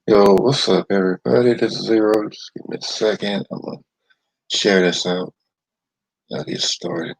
Yo, what's up, everybody? This is Zero. Just give me a second. I'm gonna share this out. I'll get started.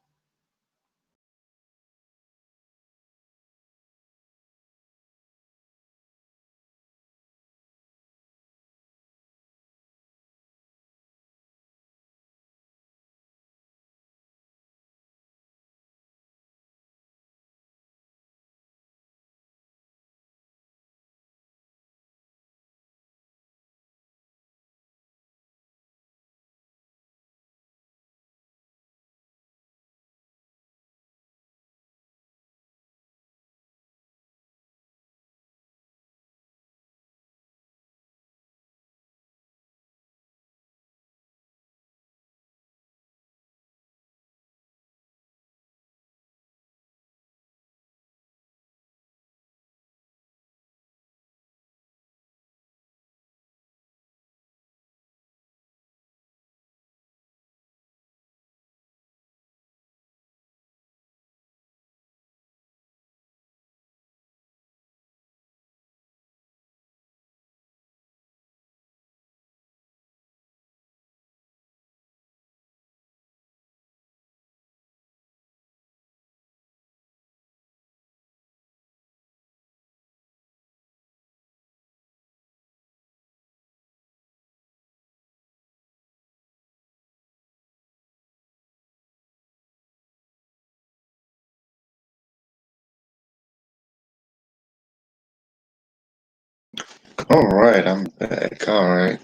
All right, I'm back. All right.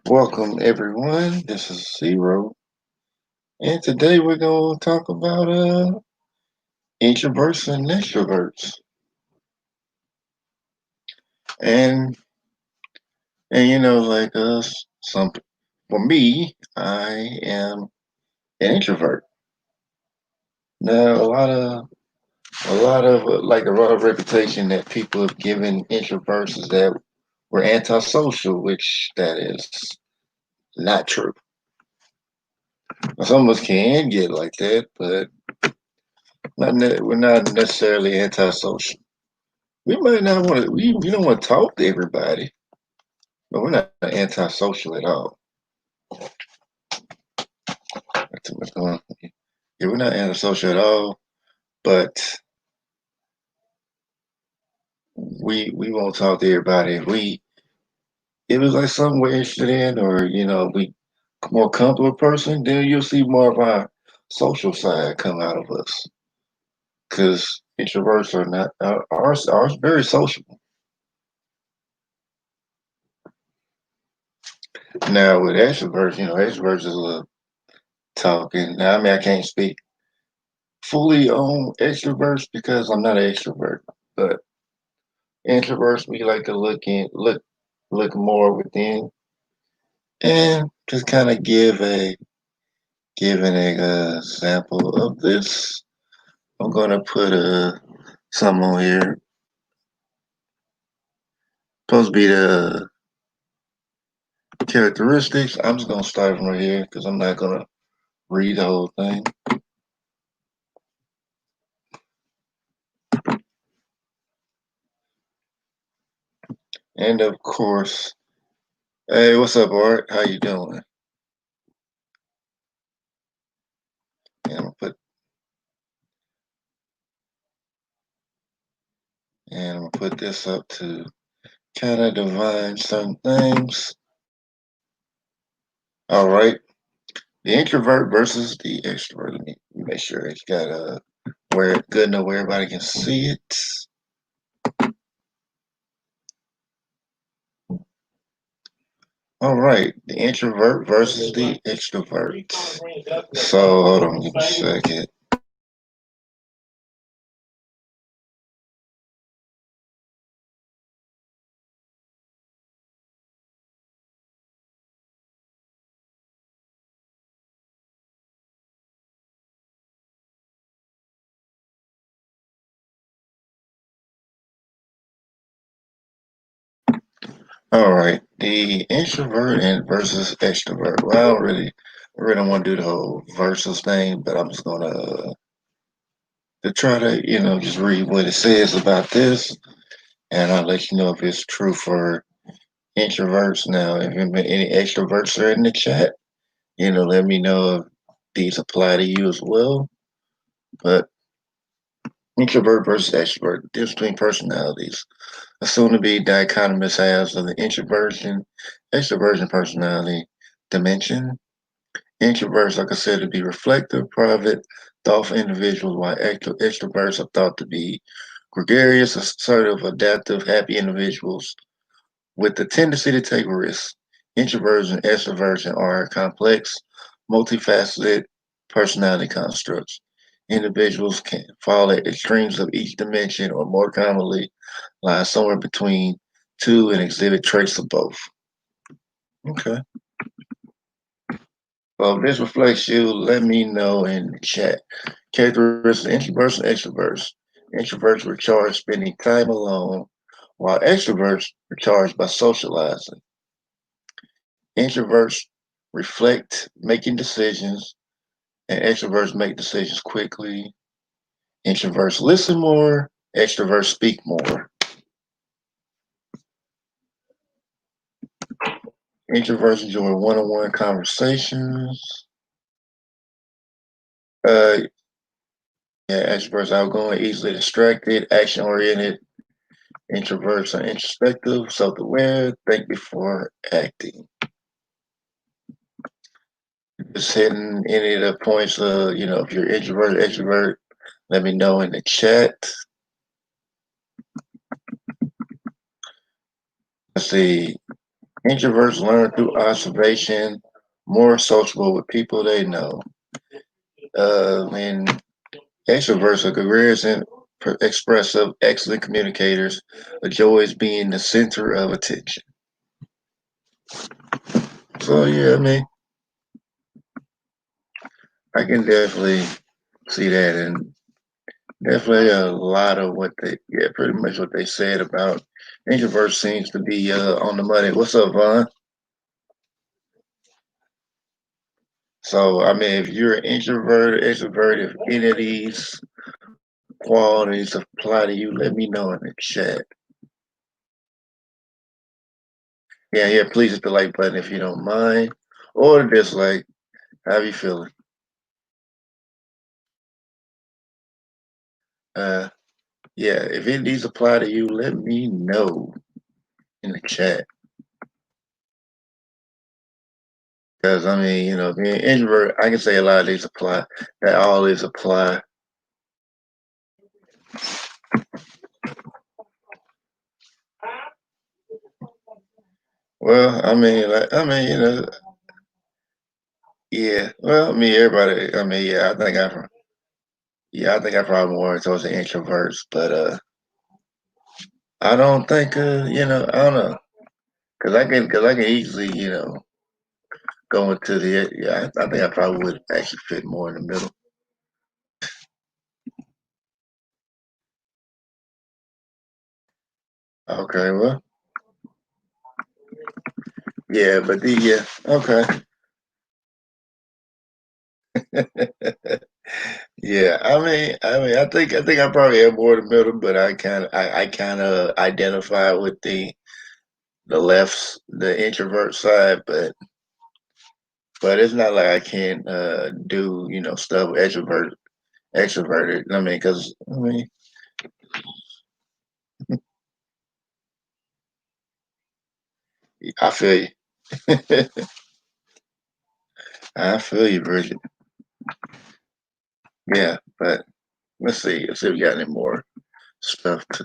Welcome, everyone. This is Zero. And today we're going to talk about introverts and extroverts. And, like us, for me, I am an introvert. Now, a lot of reputation that people have given introverts is that we're antisocial, which that is not true. Some of us can get like that, but we're not necessarily antisocial. We might not want to. We don't want to talk to everybody, but we're not antisocial at all. Not too much going on. Yeah, we're not antisocial at all, but we won't talk to everybody. If it's like something we're interested in, or we more comfortable person, then you'll see more of our social side come out of us. Because introverts are not are very sociable. Now with extroverts, extroverts is a little talking. Now, I mean, I can't speak fully on extroverts because I'm not an extrovert, but introverts we like to look more within and just kind of give an example of this. I'm gonna put some on here. Supposed to be the characteristics. I'm just gonna start from right here because I'm not gonna read the whole thing. And of course, hey, what's up, Art? How you doing? And I'm gonna put and I'm gonna put this up to kind of divine certain things. All right, the introvert versus the extrovert. Let me make sure it's got where good enough where everybody can see it. All right, the introvert versus the extrovert. So hold on, give me a second. All right, the introvert and versus extrovert. Well, I really don't want to do the whole versus thing, but I'm just gonna to try to just read what it says about this, and I'll let you know if it's true for introverts. Now, if there been any extroverts are in the chat, let me know if these apply to you as well. But introvert versus extrovert, the difference between personalities. Assume to be dichotomous halves of the introversion, extroversion personality dimension. Introverts are considered to be reflective, private, thoughtful individuals, while extroverts are thought to be gregarious, assertive, adaptive, happy individuals with the tendency to take risks. Introversion and extroversion are complex, multifaceted personality constructs. Individuals can fall at extremes of each dimension or more commonly lie somewhere between two and exhibit traits of both. Okay. Well, if this reflects you, let me know in the chat. Characteristics introverts and extroverts. Introverts were charged spending time alone, while extroverts were charged by socializing. Introverts reflect, making decisions, and extroverts make decisions quickly. Introverts listen more, extroverts speak more. Introverts enjoy one-on-one conversations. Uh, yeah, extroverts outgoing, easily distracted, action-oriented. Introverts are introspective, self-aware, think before acting. Just hitting any of the points, if you're introvert, extrovert, let me know in the chat. Let's see. Introverts learn through observation, more sociable with people they know. And extroverts are gregarious and expressive, excellent communicators, enjoys being the center of attention. So yeah, I can definitely see that, and definitely a lot of pretty much what they said about introverts seems to be on the money. What's up, Vaughn? So if you're an introvert, extrovert, if any of these qualities apply to you, let me know in the chat. Yeah, please hit the like button if you don't mind, or the dislike. How you feeling? Uh, yeah, if any of these apply to you, let me know in the chat. Because being an introvert, I can say a lot of these apply. That all these apply. Well, yeah. Well, everybody. I think I probably more towards the introverts, but I don't think, I don't know, because I can easily, go into the, yeah, I think I probably would actually fit more in the middle. Okay, well, yeah, but yeah, okay. Yeah, I think I probably have more in the middle, but I kind of identify with the introvert side, but it's not like I can't do stuff extroverted. Because I feel you. I feel you, Bridget. Yeah, but let's see. Let's see if we got any more stuff to.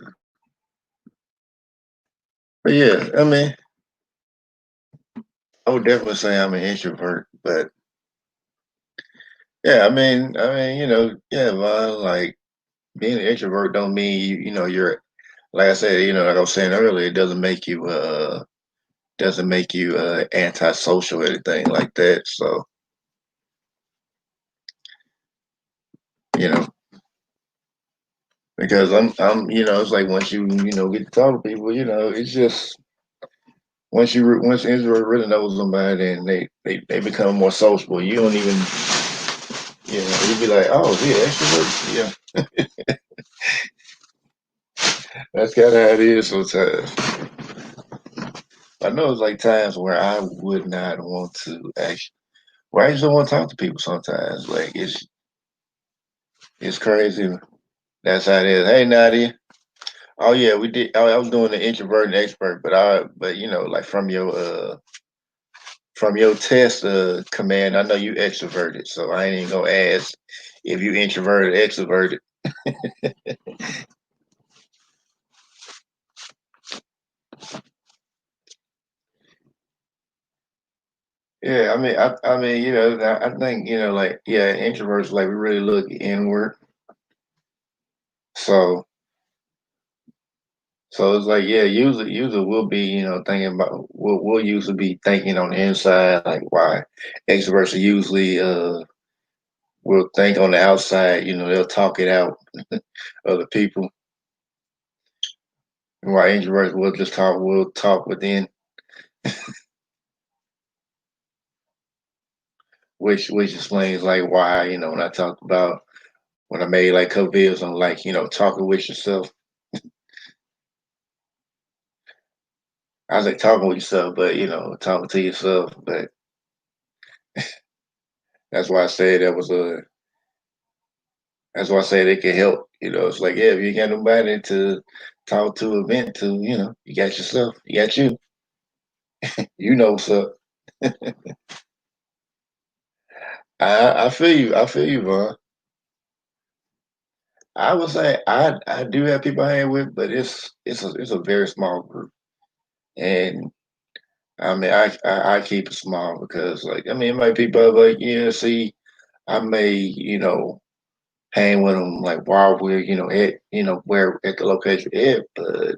But yeah, I would definitely say I'm an introvert. But yeah, yeah, Vaughn, like being an introvert don't mean you're like I said, like I was saying earlier, it doesn't make you antisocial or anything like that. So you know, because it's like once you get to talk to people, it's just once the introvert really knows somebody, then they become more sociable. You don't even, you'd be like, oh, yeah, extrovert. Yeah, that's kind of how it is sometimes. I know it's like times where I would not want to actually. Where I just don't want to talk to people sometimes. Like it's crazy. That's how it is. Hey Nadia. Oh yeah, we did. I was doing the introvert and expert, but like from your test command, I know you extroverted, so I ain't even gonna ask if you introverted or extroverted. Yeah, I mean, I think like yeah, introverts like we really look inward. So so it's like yeah, usually we'll be thinking about we'll usually be thinking on the inside like why extroverts are usually will think on the outside. They'll talk it out other people. Why introverts will talk within, which explains like why when I talked about when I made like a couple videos on like talking with yourself. I was like talking with yourself, but talking to yourself. But that's why I said that was a. That's why I said it can help. It's like yeah, if you got nobody to talk to, or vent to, you got yourself. You got you. You know what's up. I feel you. I feel you, Vaughn. I would say I do have people I hang with, but it's a very small group, and I mean I keep it small because like I mean it might be people like yeah see I may hang with them like while we're at where at the location at, but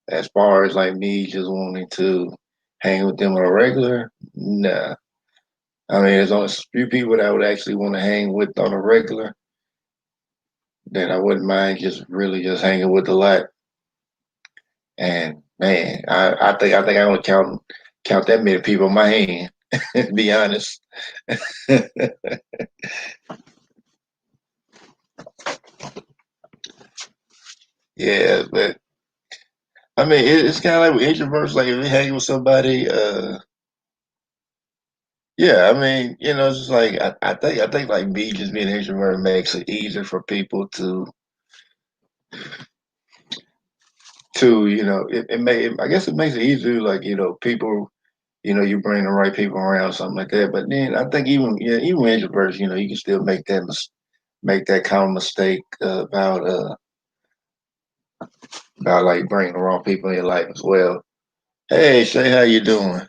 as far as like me just wanting to hang with them on a regular, nah. I mean there's only a few people that I would actually want to hang with on a regular that I wouldn't mind just really just hanging with a lot. And man, I think I only count that many people on my hand. To be honest. Yeah, but I mean it's kind of like with introverts. Like if you hang with somebody, yeah, I mean it's just like I think like me just being an introvert makes it easier for people to I guess it makes it easier like people you bring the right people around something like that. But then I think even introverts you can still make that common mistake about like bringing the wrong people in your life as well. Hey Shay, how you doing?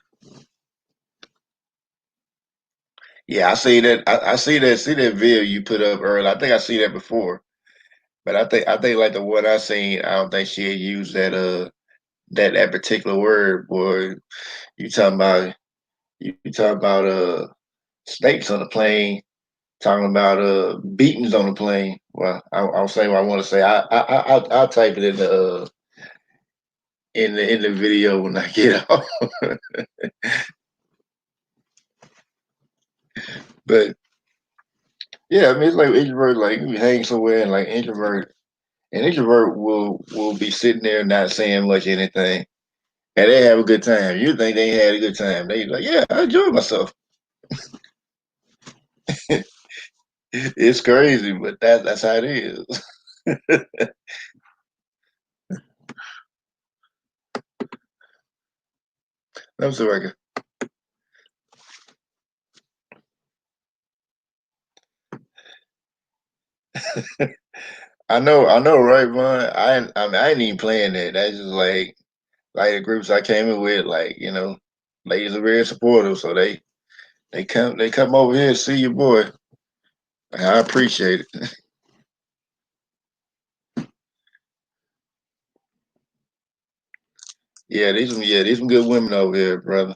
Yeah, I see that. I see that video you put up earlier. I think I see that before, but I think like the one I seen, I don't think she had used that particular word. Boy, you talking about you talking about snakes on the plane, talking about beatings on the plane. Well, I'll say what I want to say. I'll type it in the video when I get off. But yeah, I mean it's like introvert, like you hang somewhere and like introvert will be sitting there not saying much anything. And they have a good time. You think they had a good time. They like, yeah, I enjoyed myself. It's crazy, but that's how it is. I'm sorry. I know, right, Vaughn? I ain't even playing that. That's just like the groups I came in with, like, ladies are very supportive, so they come over here to see your boy. I appreciate it. Yeah, these some good women over here, brother.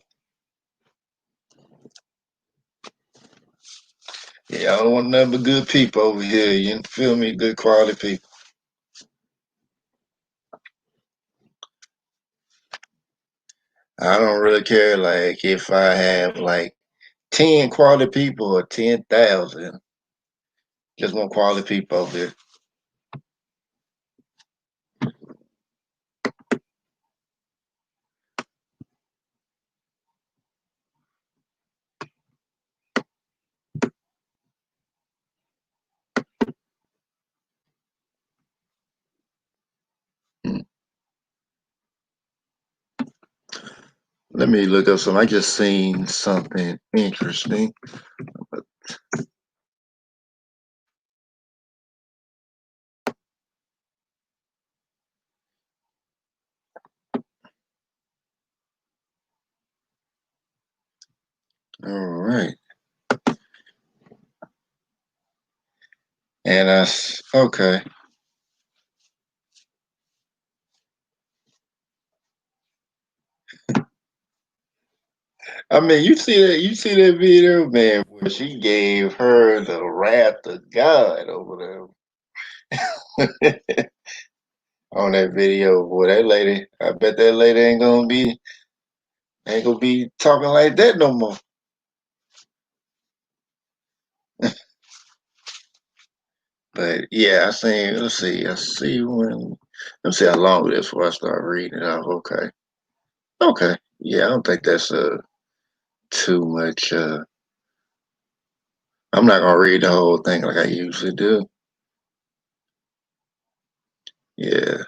Yeah, I don't want nothing but good people over here. You feel me? Good quality people. I don't really care like if I have like 10 quality people or 10,000. Just want quality people over here. Let me look up some. I just seen something interesting. All right. And okay. I mean, you see that video, man, where she gave her the wrath of God over there on that video. Boy, that lady, I bet that lady ain't gonna be talking like that no more. But yeah, I seen. Let's see. I see when. Let's see how long it is before I start reading it off. Okay. Okay. Yeah, I don't think that's too much. I'm not gonna read the whole thing like I usually do. Yeah.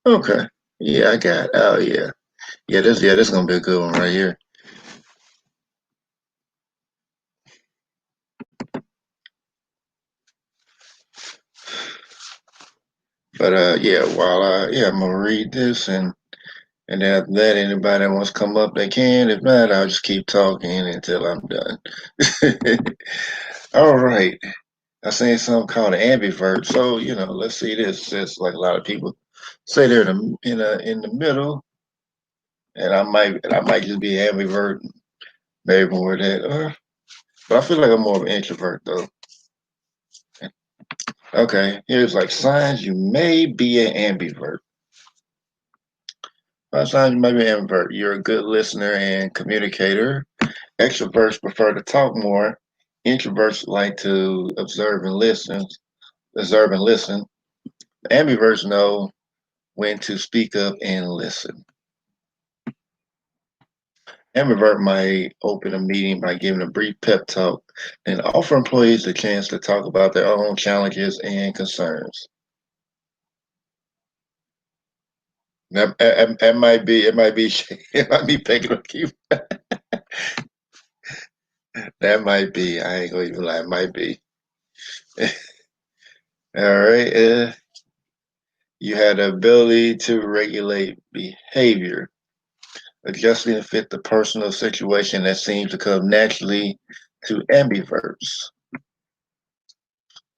Okay. Yeah, I got. Oh yeah. Yeah, this gonna be a good one right here. But yeah, I'm gonna read this and after that, anybody that wants to come up, they can. If not, I'll just keep talking until I'm done. All right. I seen something called an ambivert. So let's see this. It's like a lot of people say they're in the middle, and I might just be ambivert, maybe more of that. But I feel like I'm more of an introvert though. Okay, here's like signs you may be an ambivert. Signs you may be an ambivert. You're a good listener and communicator. Extroverts prefer to talk more. Introverts like to observe and listen. Observe and listen. Ambiverts know when to speak up and listen. Ambivert might open a meeting by giving a brief pep talk and offer employees the chance to talk about their own challenges and concerns. That might be it. Might be it. Might be picking up keep. That might be. I ain't gonna even lie. It might be. All right. You had the ability to regulate behavior, adjusting to fit the personal situation that seems to come naturally to ambiverts.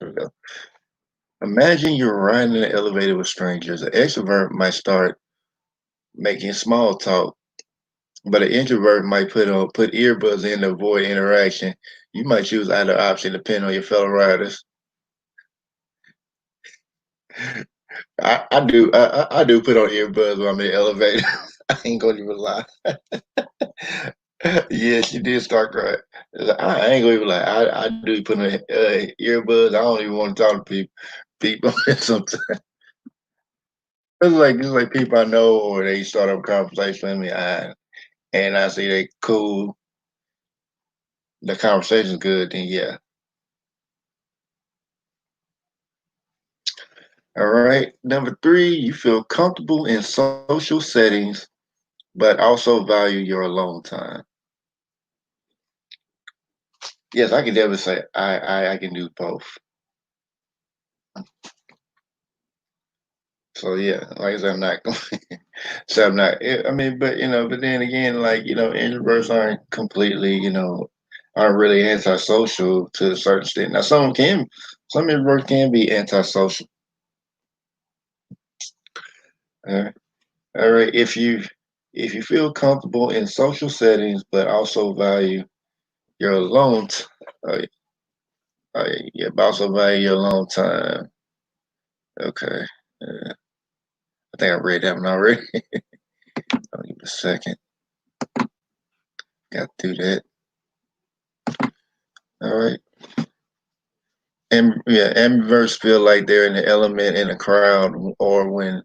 There we go. Imagine you're riding in an elevator with strangers. An extrovert might start making small talk, but an introvert might put earbuds in to avoid interaction. You might choose either option depending on your fellow riders. I do put on earbuds when I'm in the elevator. I ain't gonna even lie. Yeah, she did start crying. I ain't gonna even lie. I do put on earbuds. I don't even want to talk to people. People sometimes it's like people I know or they start up a conversation with me. And I see they cool. The conversation's good. Then yeah. All right. Number three, you feel comfortable in social settings, but also value your alone time. Yes, I can definitely say I can do both. So yeah, like I said, I'm not going. So I'm not. I mean, but then again, like introverts aren't completely, aren't really antisocial to a certain extent. Now some introverts can be antisocial. Uh, all right, if you feel comfortable in social settings, but also value your alone, uh, yeah, but also value your alone time. Okay, I think I read that one already. I'll give it a second. Got to do that. All right. And yeah, ambiverts feel like they're in the element in a crowd, or when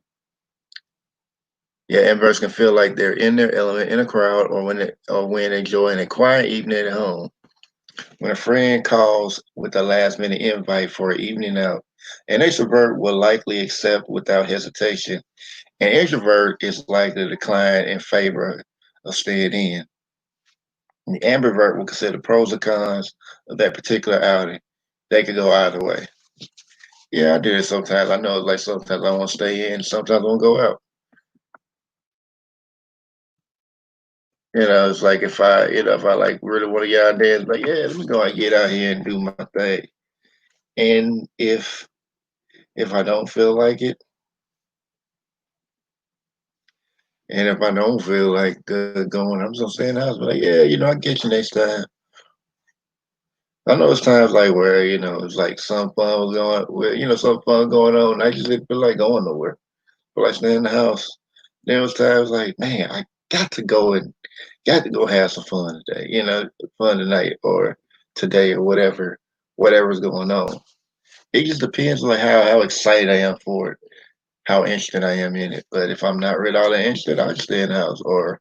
yeah, ambiverts can feel like they're in their element in a crowd, or when enjoying a quiet evening at home. When a friend calls with a last minute invite for an evening out, an extrovert will likely accept without hesitation. An introvert is likely to decline in favor of staying in. The ambivert will consider the pros and cons of that particular outing. They could go either way. Yeah, I do it sometimes. I know, like sometimes I want to stay in, sometimes I want to go out. It's like if I like really want to get out there, it's like, yeah, let me go and get out here and do my thing. And if I don't feel like it, and if I don't feel like going, I'm just gonna stay in the house. But like, yeah, I'll get you next time. I know it's times like where it's like some fun was going, where some fun going on. I just didn't feel like going nowhere. Feel like staying in the house. There was times like, man, I got to go have some fun today. Fun tonight or today or whatever's going on. It just depends on like how excited I am for it, how interested I am in it. But if I'm not really all that interested, I'll just stay in the house. Or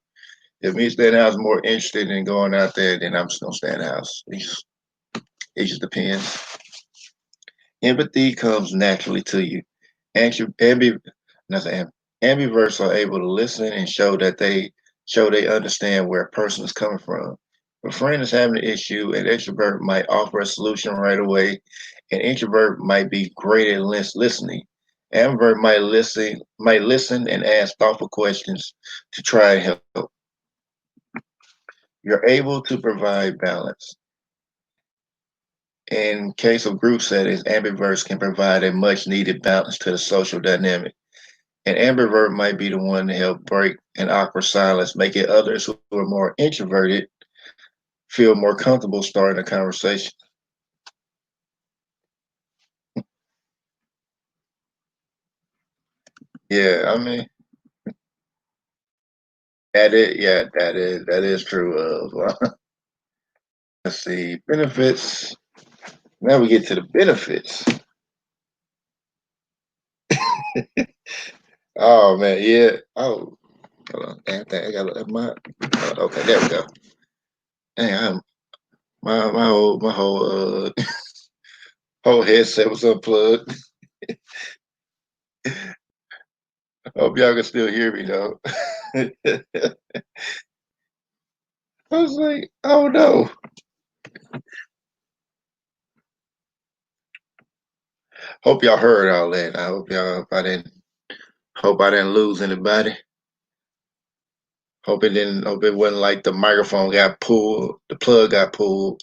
if me staying in the house more interested in going out there, then I'm just gonna stay in the house. It just depends. Empathy comes naturally to you. Ambi, nothing. Ambiverts are able to listen and show they understand where a person is coming from. If a friend is having an issue, an extrovert might offer a solution right away. An introvert might be great at listening. Ambivert might listen and ask thoughtful questions to try and help. You're able to provide balance. In case of group settings, ambiverts can provide a much needed balance to the social dynamic. An ambivert might be the one to help break an awkward silence, making others who are more introverted feel more comfortable starting a conversation. Yeah, I mean that is true. Let's see benefits. Now we get to the benefits. Oh man, yeah. Oh, hold on. I got my. Okay, there we go. Dang, my whole whole headset was unplugged. Hope y'all can still hear me though. I was like, oh no. Hope y'all heard all that. I hope y'all. If I didn't lose anybody. Hope it didn't. Hope it wasn't like the microphone got pulled. The plug got pulled.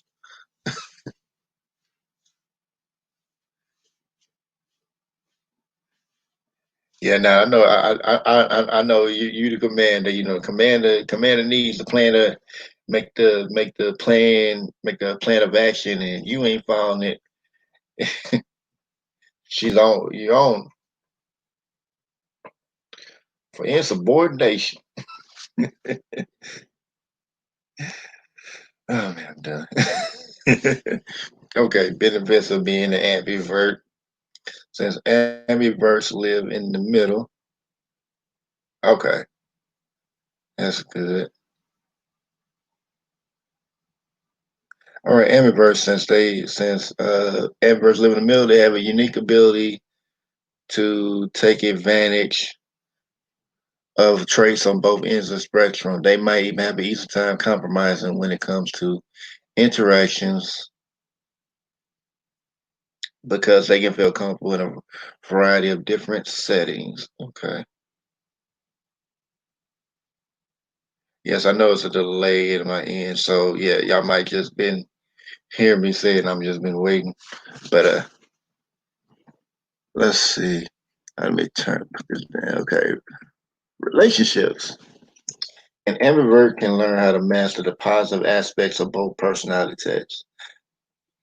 Yeah, now I know. I know you the commander. Commander needs the plan to make the plan of action, and you ain't following it. She's on. You on for insubordination. Oh man, I'm done. Okay, benefits of being an ambivert. Since ambiverts live in the middle. Okay, that's good. All right, ambiverts, since ambiverts live in the middle, they have a unique ability to take advantage of traits on both ends of the spectrum. They might even have an easy time compromising when it comes to interactions because they can feel comfortable in a variety of different settings. Okay. Yes, I know it's a delay in my end, so yeah, y'all might just been hear me say it. I'm just been waiting, but let's see. Let me turn this down. Okay, relationships. An ambivert can learn how to master the positive aspects of both personality types,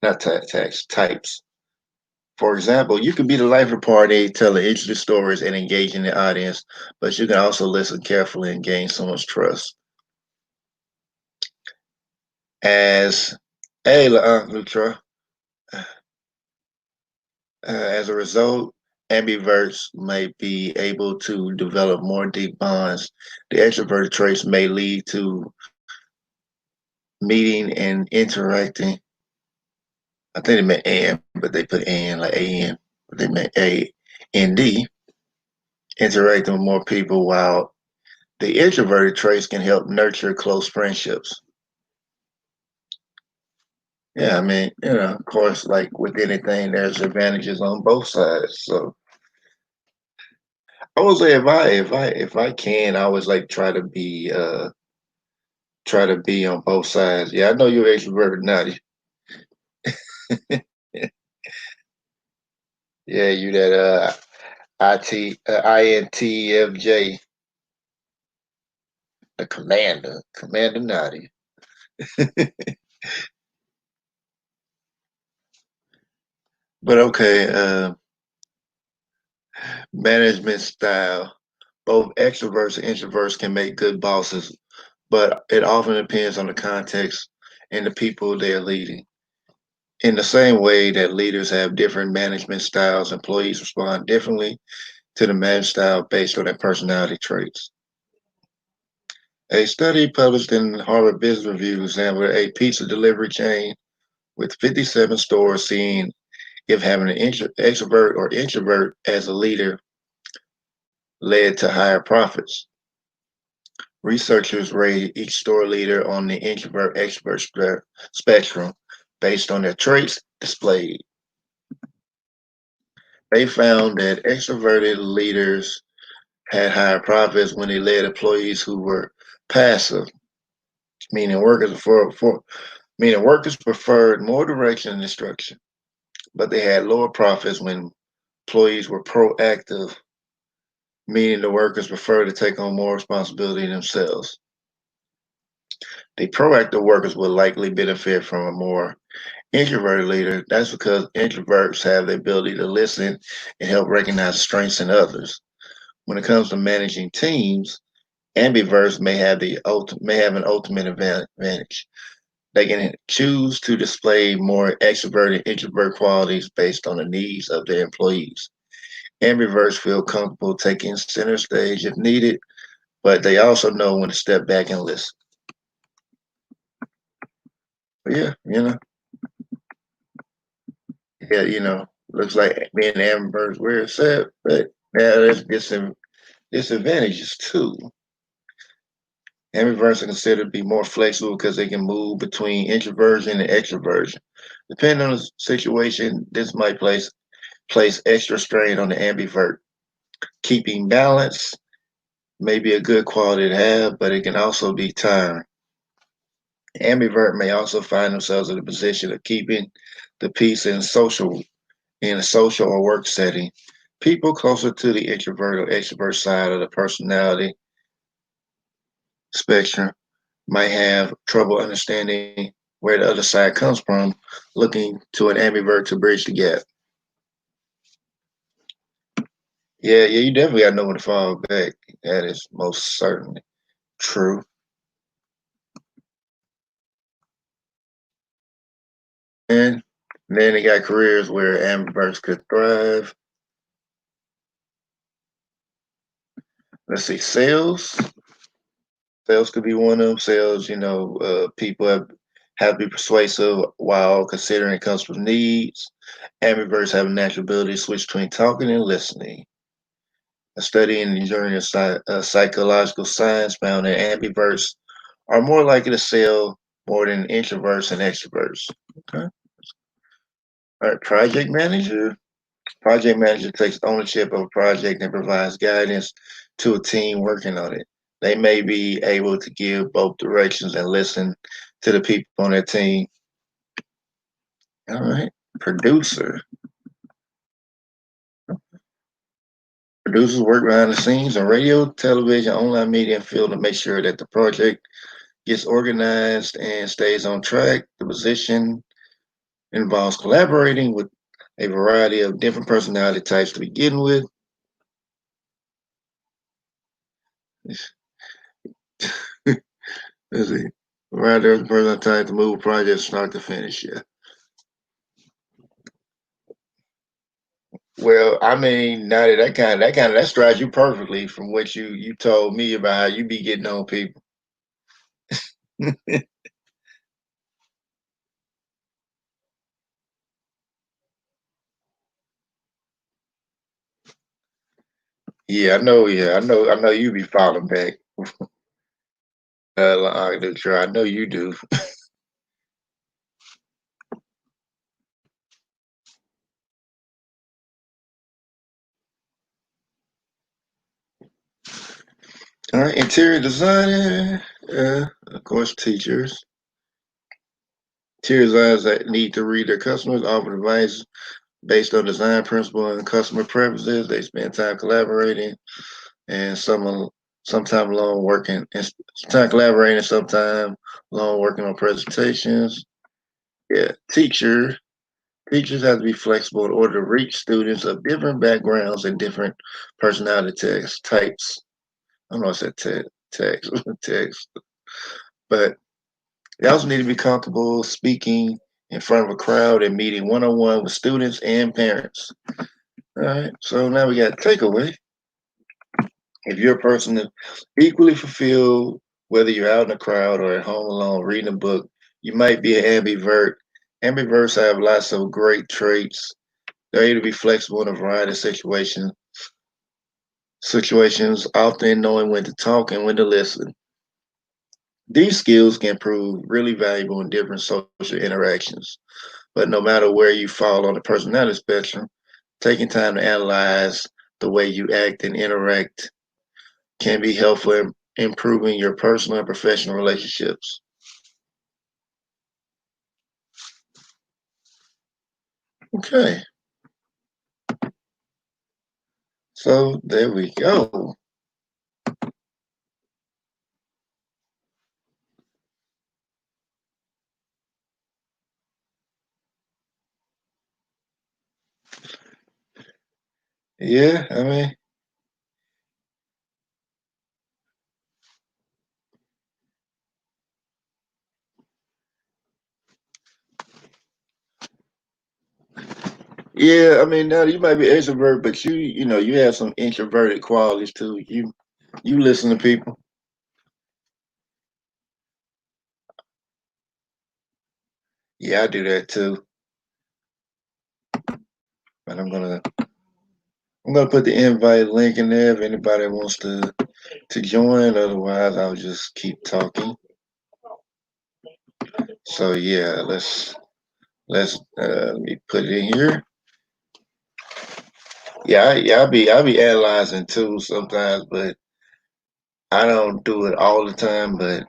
not types. For example, you can be the life of the party, telling interesting stories and engaging the audience, but you can also listen carefully and gain someone's trust. As a Lutra, as a result, ambiverts may be able to develop more deep bonds. The extrovert traits may lead to meeting and interacting. I think they meant and, but they put and like an, but they meant A N D interacting with more people, while the introverted traits can help nurture close friendships. Yeah, I mean, of course, like with anything, there's advantages on both sides. So I would say if I can, I always like try to be on both sides. Yeah, I know you're extroverted now. Yeah, you that INTFJ, the Commander Naughty. But okay, management style. Both extroverts and introverts can make good bosses, but it often depends on the context and the people they're leading. In the same way that leaders have different management styles, employees respond differently to the management style based on their personality traits. A study published in Harvard Business Review examined a pizza delivery chain with 57 stores, seeing if having an extrovert or introvert as a leader led to higher profits. Researchers rated each store leader on the introvert extrovert spectrum based on their traits displayed. They found that extroverted leaders had higher profits when they led employees who were passive, meaning workers preferred more direction and instruction, but they had lower profits when employees were proactive, meaning the workers preferred to take on more responsibility themselves. The proactive workers would likely benefit from a more introverted leader. That's because introverts have the ability to listen and help recognize strengths in others. When it comes to managing teams, ambiverts may have an ultimate advantage. They can choose to display more extrovert and introvert qualities based on the needs of their employees. Ambiverts feel comfortable taking center stage if needed, but they also know when to step back and listen. But yeah, yeah, looks like being ambiverts where it's at, but yeah, there's some disadvantages too. Ambiverts are considered to be more flexible because they can move between introversion and extroversion. Depending on the situation, this might place extra strain on the ambivert. Keeping balance may be a good quality to have, but it can also be tiring. Ambivert may also find themselves in a position of keeping the peace in a social or work setting. People closer to the introvert or extrovert side of the personality spectrum might have trouble understanding where the other side comes from, looking to an ambivert to bridge the gap. Yeah, you definitely got to know when to fall back. That is most certainly true. And then they got careers where ambiverts could thrive. Let's see, sales. Sales could be one of them. Sales, people have to be persuasive while considering customers' needs. Ambiverts have a natural ability to switch between talking and listening. A study in the Journal of Psychological Science found that ambiverts are more likely to sell more than introverts and extroverts. Okay. All right, project manager. Project manager takes ownership of a project and provides guidance to a team working on it. They may be able to give both directions and listen to the people on their team. All right. Producer. Producers work behind the scenes on radio, television, online media, and film to make sure that the project gets organized and stays on track. The position involves collaborating with a variety of different personality types to begin with. Let's see. Variety of personality types to move projects start to finish. Yeah. Well, I mean, now that strides you perfectly from what you told me about how you be getting on people. Yeah, I know. Yeah, I know. I know you be falling back. I know you do. All right, interior designer. Of course, teachers. Interior designers that need to read their customers, offer advice based on design principle and customer preferences. They spend time collaborating and sometime alone working, and sometime collaborating, sometime alone working on presentations. Yeah, teachers have to be flexible in order to reach students of different backgrounds and different personality types. I don't know if I said text, text, but they also need to be comfortable speaking in front of a crowd and meeting one on one with students and parents. All right, so now we got takeaway. If you're a person that equally fulfilled, whether you're out in a crowd or at home alone reading a book, you might be an ambivert. Ambiverts have lots of great traits. They're able to be flexible in a variety of situations, often knowing when to talk and when to listen. These skills can prove really valuable in different social interactions. But no matter where you fall on the personality spectrum, taking time to analyze the way you act and interact can be helpful in improving your personal and professional relationships. Okay, so there we go. Yeah, I mean, yeah, I mean, now you might be extrovert, but you have some introverted qualities too. You listen to people. Yeah, I do that too. But I'm gonna put the invite link in there if anybody wants to join. Otherwise, I'll just keep talking. So yeah, let me put it in here. Yeah, I be analyzing too sometimes, but I don't do it all the time. But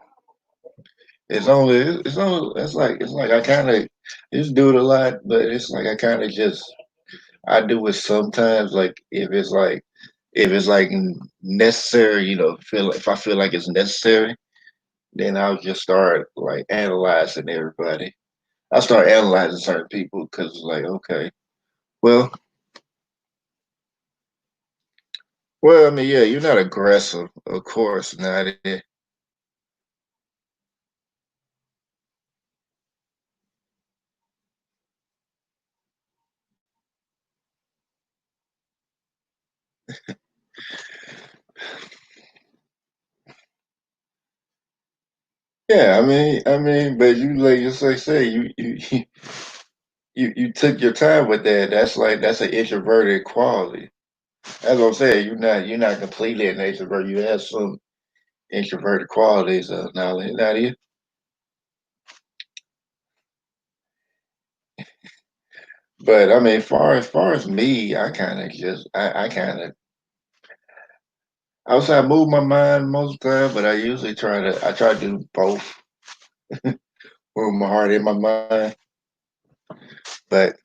it's like I kind of just do it a lot, but it's like I kind of just I do it sometimes. Like if it's like necessary, feel if I feel like it's necessary, then I'll just start like analyzing everybody. I start analyzing certain people because it's like, okay, well, I mean, yeah, you're not aggressive, of course, not it. Yeah, but you like just like say you took your time with that. That's an introverted quality. That's what I'm saying. You're not completely an introvert. You have some introverted qualities. Now you. But I mean, far as me, I would say I move my mind most of the time, but I try to do both, move my heart and my mind. But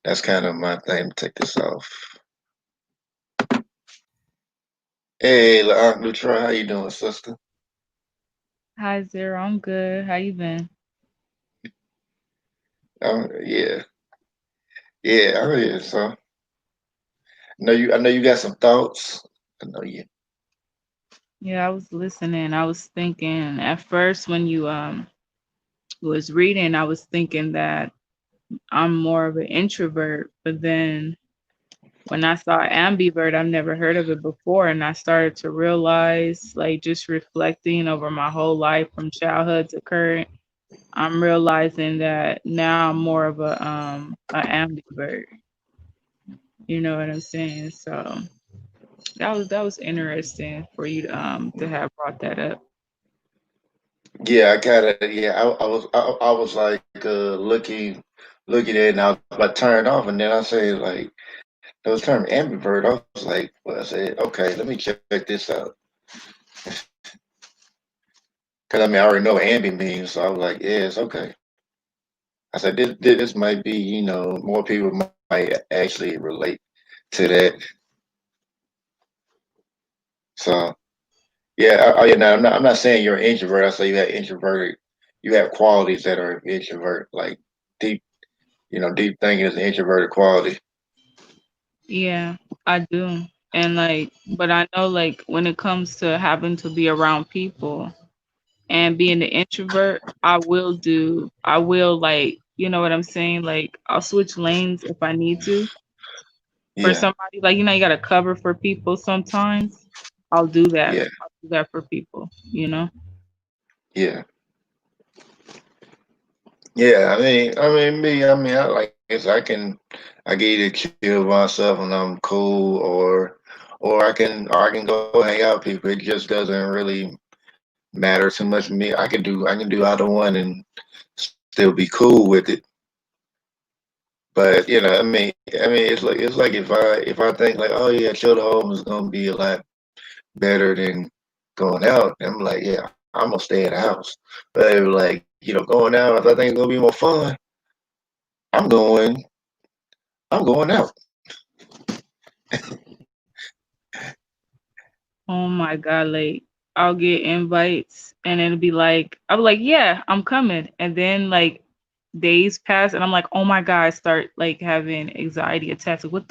that's kind of my thing to take this off. Hey, Aunt Lutra, how you doing, sister? Hi Zero, I'm good. How you been? Yeah, yeah, I mean, so I know you got some thoughts. I know you. Yeah, I was listening. I was thinking at first when you was reading, I was thinking that I'm more of an introvert, but then when I saw ambivert, I've never heard of it before, and I started to realize, like just reflecting over my whole life from childhood to current, I'm realizing that now I'm more of a ambivert. You know what I'm saying? So That was interesting for you to have brought that up. Yeah, I gotta. Yeah, I was like looking at it, and I was about to turn it off, and then I say like those term ambivert. I was like, well, I said, okay, let me check this out, because I mean I already know what ambi means, so I was like, yeah, it's okay. I said this might be, more people might actually relate to that. So yeah, yeah. Now I'm not saying you're an introvert. I say you have introverted, you have qualities that are introvert, like deep, deep thinking is an introverted quality. Yeah, I do. And like, but I know like when it comes to having to be around people and being an introvert, I will like, you know what I'm saying? Like, I'll switch lanes if I need to for Yeah, somebody. Like, you gotta cover for people sometimes. I'll do that. yeah, I'll do that for people, you know? yeah, yeah. Me. I like this. I can either chill myself and I'm cool, or I can go hang out with people. It just doesn't really matter too much to me. I can do either one and still be cool with it. But it's like if I think like, oh yeah, chill at home is gonna be a lot better than going out. I'm like, yeah, I'm gonna stay in the house. But they were like, going out, if I think it's gonna be more fun, I'm going, I'm going out. Oh my God, like I'll get invites and it'll be like, I'll be like, yeah, I'm coming. And then like days pass and I'm like, oh my God, I start like having anxiety attacks. Like,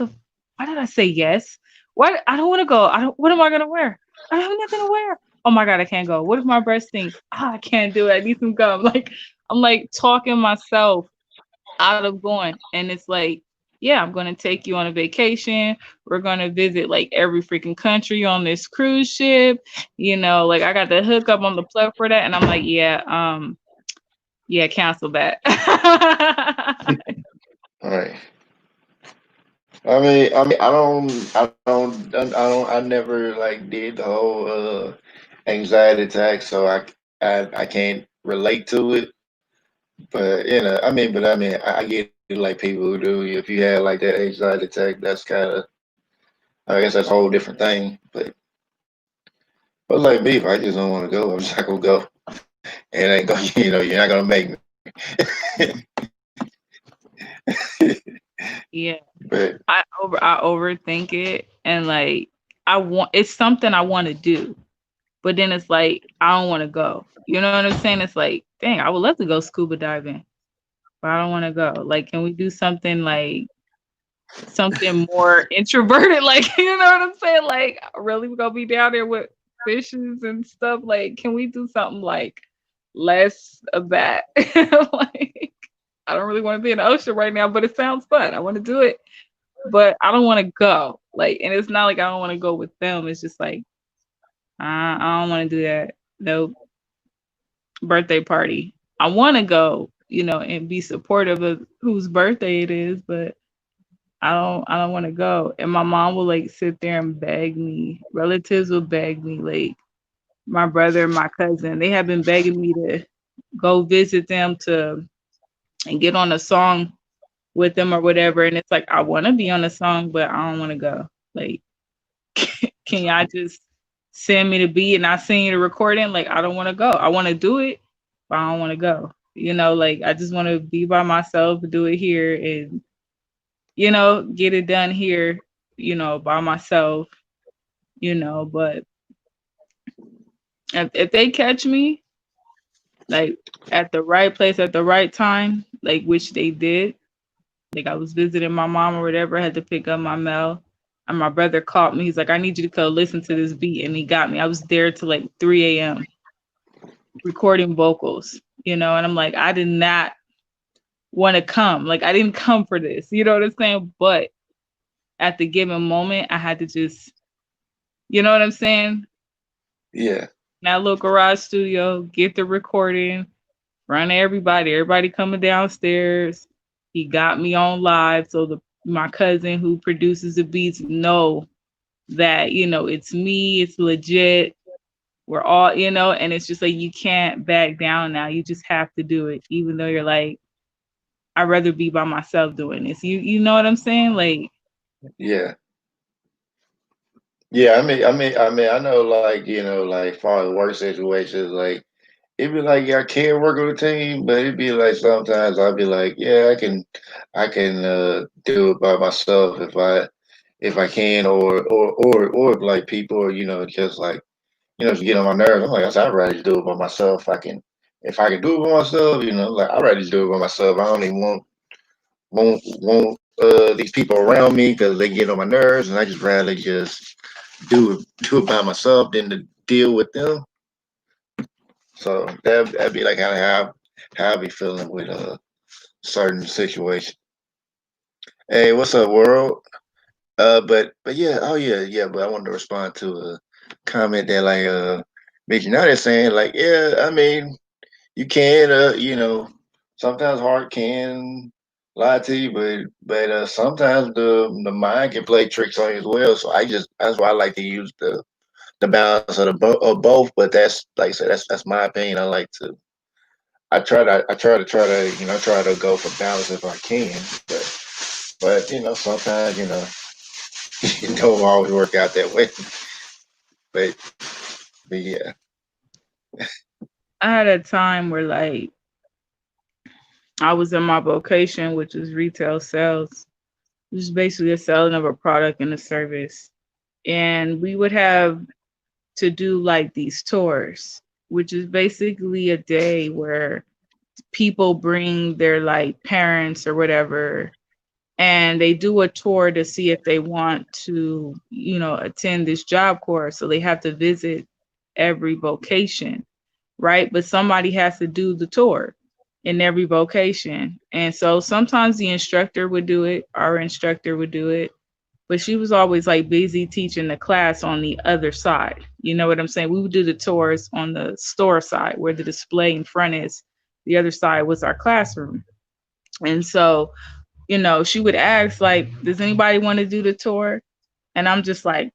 why did I say yes? What? I don't want to go. What am I going to wear? I have nothing to wear. Oh my God, I can't go. What if my breast stinks? I can't do it. I need some gum. Like, I'm like talking myself out of going. And it's like, yeah, I'm going to take you on a vacation. We're going to visit like every freaking country on this cruise ship. Like I got the hook up on the plug for that. And I'm like, yeah, cancel that. All right. I never like did the whole anxiety attack, so I can't relate to it. But I get it like people who do. If you had like that anxiety attack, that's kind of, I guess that's a whole different thing. But like me, if I just don't want to go, I'm just not gonna go. And it ain't gonna, you're not gonna make Yeah. But I overthink it and like it's something I want to do, but then it's like I don't want to go. You know what I'm saying? It's like, dang, I would love to go scuba diving, but I don't want to go. Like, can we do something like something more introverted? Like, you know what I'm saying? Like, really, we're gonna be down there with fishes and stuff. Like, can we do something like less of that? Like, I don't really want to be in the ocean right now, but it sounds fun. I want to do it, but I don't want to go. Like, and it's not like I don't want to go with them. It's just like I don't want to do that. No birthday party. I want to go, and be supportive of whose birthday it is, but I don't want to go. And my mom will like sit there and beg me. Relatives will beg me, like my brother, my cousin. They have been begging me to go visit them to and get on a song with them or whatever. And it's like I want to be on a song, but I don't want to go. Like, can y'all just send me the beat and I send you the recording? Like, I don't want to go. I want to do it, but I don't want to go. Like I just want to be by myself, do it here and, get it done here, by myself, but if they catch me like at the right place at the right time, like which they did, like I was visiting my mom or whatever, I had to pick up my mail. And my brother called me. He's like, I need you to go listen to this beat. And he got me. I was there till like 3 a.m. recording vocals, and I'm like, I did not want to come. Like, I didn't come for this. You know what I'm saying? But at the given moment, I had to just, you know what I'm saying? yeah, That little garage studio, get the recording, run to everybody coming downstairs. He got me on live. So my cousin who produces the beats know that, it's me, it's legit. We're all, and it's just like you can't back down now. You just have to do it, even though you're like, I'd rather be by myself doing this. You know what I'm saying? Like, Yeah. Yeah, I know, like, like, far as work situations, like, it'd be like, yeah, I can work on a team, but it'd be like sometimes I'll be like, yeah, I can do it by myself if I can, or if, like, people are, just like, if you get on my nerves, I'm like, I'd rather just do it by myself. If I can do it by myself, like, I'd rather just do it by myself. I don't even want these people around me because they get on my nerves, and I just rather just do it by myself than to deal with them. So that'd be like kind of how I be feeling with a certain situation. Hey, what's up, world? But yeah, oh yeah, yeah. But I wanted to respond to a comment that, like, Mitch, now they're saying, like, yeah, I mean, you can, sometimes heart can lie to you, but sometimes the mind can play tricks on you as well. So that's why I like to use the balance of both. But that's, like I said, that's my opinion. I try to go for balance if I can, but sometimes it don't always work out that way. But but yeah. I had a time where like I was in my vocation, which is retail sales, which is basically a selling of a product and a service. And we would have to do like these tours, which is basically a day where people bring their like parents or whatever, and they do a tour to see if they want to, attend this job course. So they have to visit every vocation, right? But somebody has to do the tour in every vocation. And so sometimes the instructor would do it, our instructor would do it, but she was always like busy teaching the class on the other side. You know what I'm saying? We would do the tours on the store side where the display in front is. The other side was our classroom. And so, she would ask, like, does anybody want to do the tour? And I'm just like,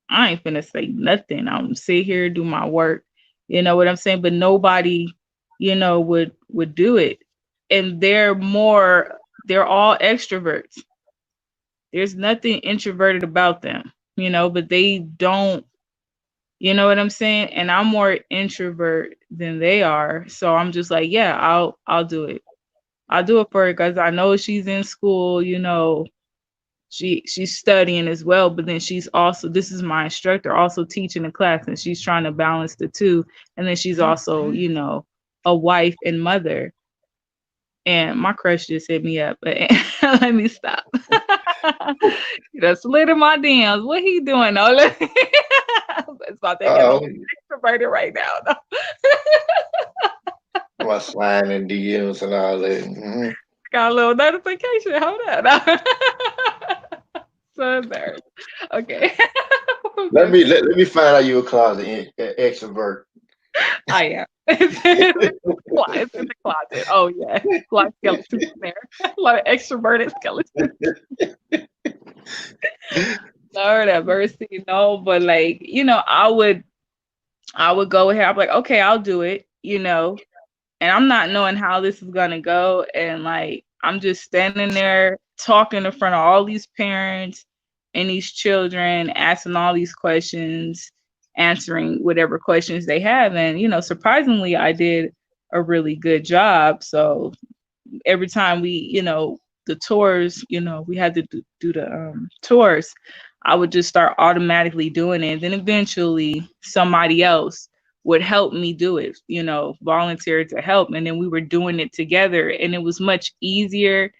I ain't finna say nothing. I'm sit here, do my work. You know what I'm saying? But nobody, would do it. And they're all extroverts. There's nothing introverted about them, but they don't, you know what I'm saying? And I'm more introvert than they are. So I'm just like, yeah, I'll do it. I'll do it for her because I know she's in school, she's studying as well, but then she's also, this is my instructor, also teaching the class, and she's trying to balance the two. And then she's also, a wife and mother. And my crush just hit me up, but let me stop. Slid in my DMs. What he doing? No, it's about to get a little Oh, extroverted right now. my slime and DMs and all that. Got a little notification. Hold on. So embarrassed. Okay. Let me find out you a closet extrovert. I am. It's in the closet. Oh yeah, a lot of skeletons in there. A lot of extroverted skeletons. Lord have mercy. No, but like I would go ahead. I'm like, okay, I'll do it. And I'm not knowing how this is gonna go, and like I'm just standing there talking in front of all these parents and these children, asking all these questions, answering whatever questions they have, and surprisingly, I did a really good job. So every time the tours, we had to do the tours, I would just start automatically doing it. And then eventually somebody else would help me do it, volunteer to help. And then we were doing it together, and it was much easier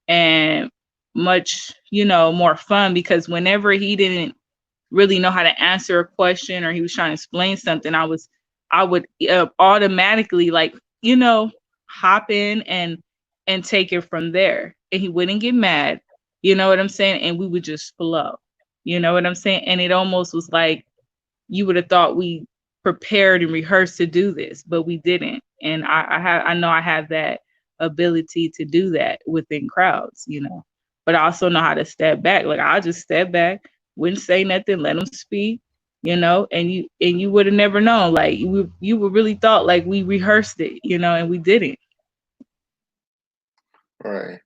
and much, more fun, because whenever he didn't really know how to answer a question or he was trying to explain something, I would automatically, like, hop in and take it from there, and he wouldn't get mad. You know what I'm saying? And we would just flow. You know what I'm saying? And it almost was like you would have thought we prepared and rehearsed to do this, but we didn't. And I know I have that ability to do that within crowds. But I also know how to step back. Like, I'll just step back, wouldn't say nothing, let them speak, and you would have never known. Like you would really thought like we rehearsed it, and we didn't. Right.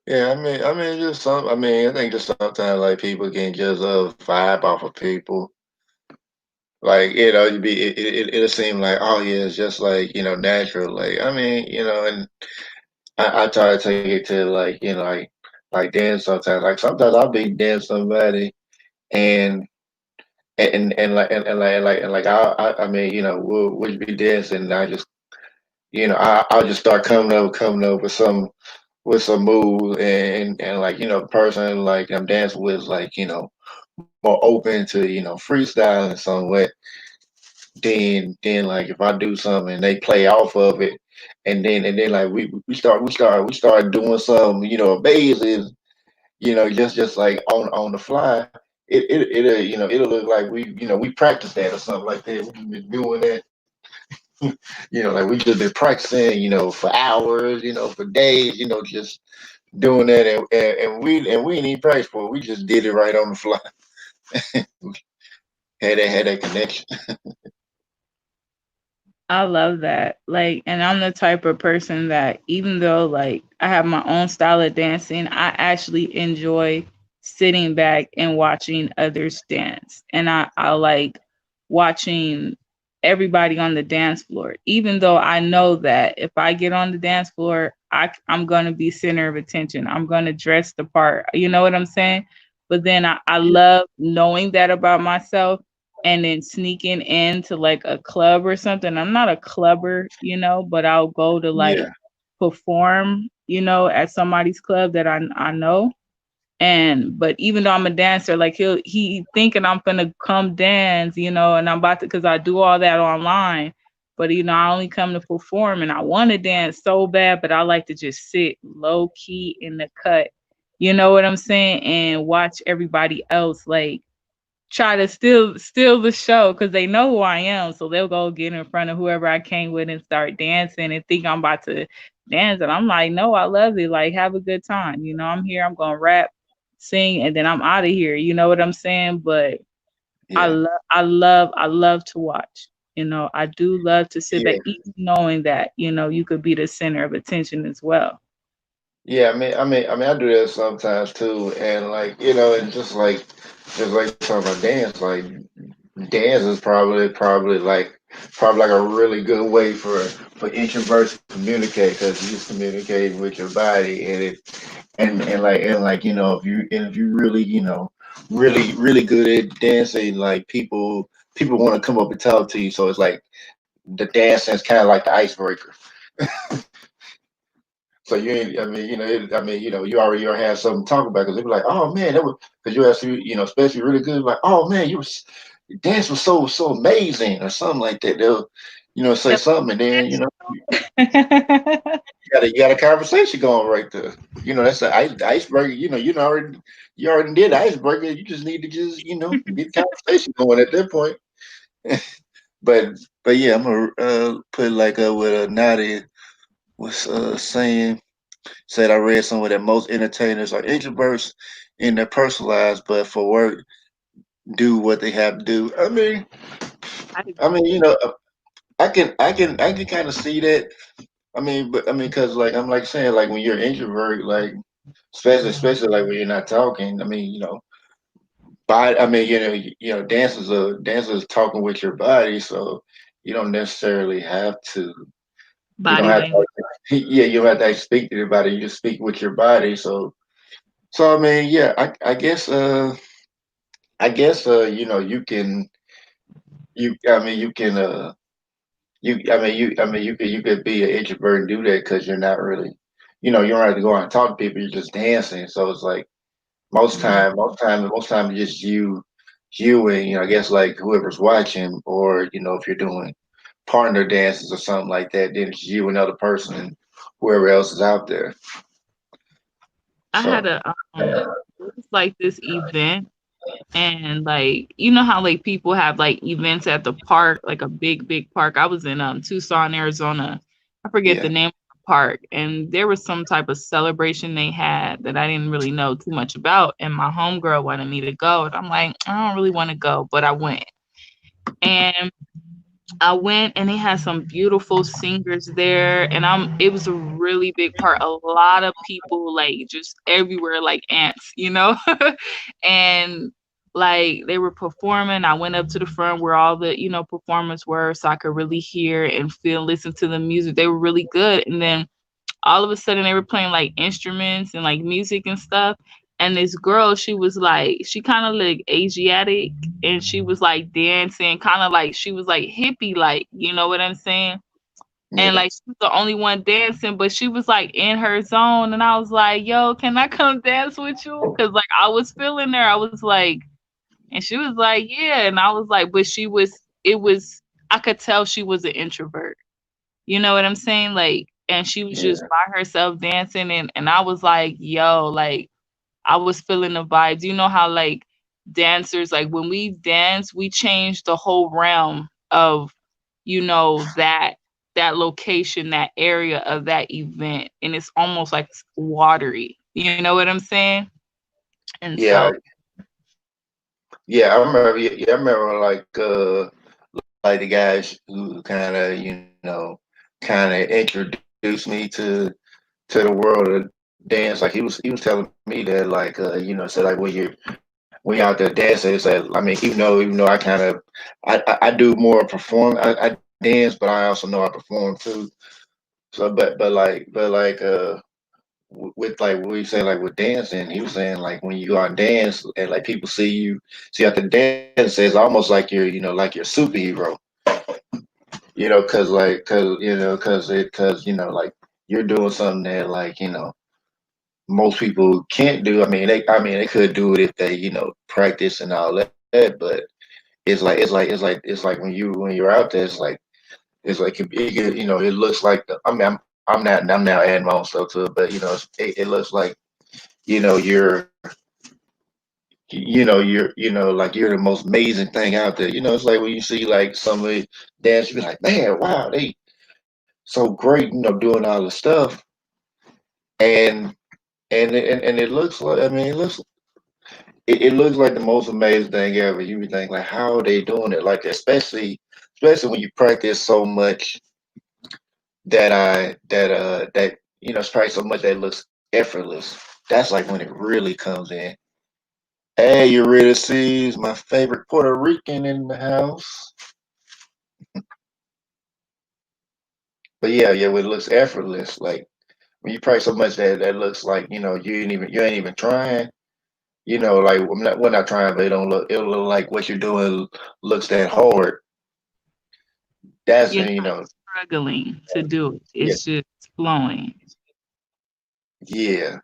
Yeah, just some. I think just sometimes like people can just vibe off of people. Like you'd be it'll seem like, oh yeah, it's just like natural. Like and I try to take it to like like dance sometimes. Like sometimes I'll be dance somebody and and like we'll be dancing and I just I'll just start coming up with some moves and like the person like I'm dancing with is like more open to freestyling somewhat. Then like if I do something and they play off of it, and then like we start doing some amazing, just like on the fly. It'll it'll look like we practiced that or something like that. We've been doing that, like we just been practicing, for hours, for days, just doing that, and we didn't even practice for it. We just did it right on the fly. Had that connection. I love that. Like, and I'm the type of person that even though like I have my own style of dancing, I actually enjoy sitting back and watching others dance. And I like watching everybody on the dance floor. Even though I know that if I get on the dance floor, I'm gonna be center of attention. I'm gonna dress the part. You know what I'm saying? But then I Yeah, love knowing that about myself and then sneaking into like a club or something. I'm not a clubber, but I'll go to like yeah, perform, at somebody's club that I know. And but even though I'm a dancer, like he thinking I'm gonna come dance, and I'm about to because I do all that online. But I only come to perform and I want to dance so bad, but I like to just sit low key in the cut. You know what I'm saying? And watch everybody else like try to steal the show because they know who I am. So they'll go get in front of whoever I came with and start dancing and think I'm about to dance. And I'm like, no, I love it. Like, have a good time. I'm here. I'm gonna rap, sing, and then I'm out of here. You know what I'm saying? But yeah, I love to watch. I do love to sit back, yeah. even knowing that you could be the center of attention as well. Yeah, I do that sometimes too, and like and just like talking about dance, like dance is probably like a really good way for introverts to communicate because you just communicating with your body and like if you really really good at dancing, like people want to come up and talk to you, so it's like the dancing is kind of like the icebreaker. So you ain't, you already have something to talk about because they be like, oh man, that was because you actually, especially really good, like, oh man, your dance was so amazing or something like that. They'll, say Yep. something and then, you got a conversation going right there. That's the icebreaker. You already did the icebreaker. You just need to just, get the conversation going at that point. But but yeah, I'm gonna put like what Nadia was saying. Said I read somewhere that most entertainers are introverts in their personal lives, but for work, do what they have to do. I I mean, agree. I can kind of see that. Because like I'm like saying, like when you're introvert, like especially like when you're not talking. Dancers talking with your body, so you don't necessarily have to. You don't Body have to. language. Yeah, you don't have to speak to your body. You just speak with your body. So yeah, I guess you can you could be an introvert and do that because you're not really, you don't have to go out and talk to people. You're just dancing. So it's like Mhm. most time it's just you and I guess like whoever's watching, or if you're doing partner dances or something like that, then it's you and another person and whoever else is out there. I had So it was like this event. And like how like people have like events at the park, like a big park. I was in Tucson, Arizona. I forget the yeah, name of the park, and there was some type of celebration they had that I didn't really know too much about, and my homegirl wanted me to go, and I'm like, I don't really want to go, but I went. And I went and they had some beautiful singers there, and it was a really big part. A lot of people like just everywhere like ants, you know? And like they were performing. I went up to the front where all the, performers were so I could really hear and feel listen to the music. They were really good. And then all of a sudden they were playing like instruments and like music and stuff. And this girl, she was like, she kind of like Asiatic, and she was like dancing, kind of like she was like hippie, like, you know what I'm saying? And Yeah, like she was the only one dancing, but she was like in her zone. And I was like, yo, can I come dance with you? Cause like I was feeling her. I was like, and she was like, yeah. And I was like, but I could tell she was an introvert. You know what I'm saying? Like, and she was just yeah, by herself dancing, and I was like, yo, like I was feeling the vibes. You know how like dancers, like when we dance, we change the whole realm of, that location, that area of that event. And it's almost like watery. You know what I'm saying? And so yeah, yeah. I remember. Yeah, I remember like the guys who kind of kind of introduced me to the world of dance. Like he was telling me that like said like when you're out there dancing, it's like I mean even though I kind of I do more perform. I dance, but I also know I perform too. So but with like what you say like with dancing, he was saying like when you go out and dance and like people see you out the dance, it's almost like you're like you're a superhero, because like you're doing something that like most people can't do. I mean they could do it if they practice and all that, but it's like when you're out there, it's like it looks like I'm now adding my own stuff to it, but it looks like you're like you're the most amazing thing out there. It's like when you see like somebody dance, you be like, man, wow, they so great, doing all the stuff, and and it looks like it looks like the most amazing thing ever. You would think like, how are they doing it? Like especially when you practice so much that it's probably so much that it looks effortless. That's like when it really comes in. Hey, Eurydice, my favorite Puerto Rican in the house. But yeah, when it looks effortless, like when you practice so much that looks like you ain't even trying. Like we're not trying, but it'll look like what you're doing looks that hard. That's you're not struggling to do it. yeah, It's just flowing. yeah,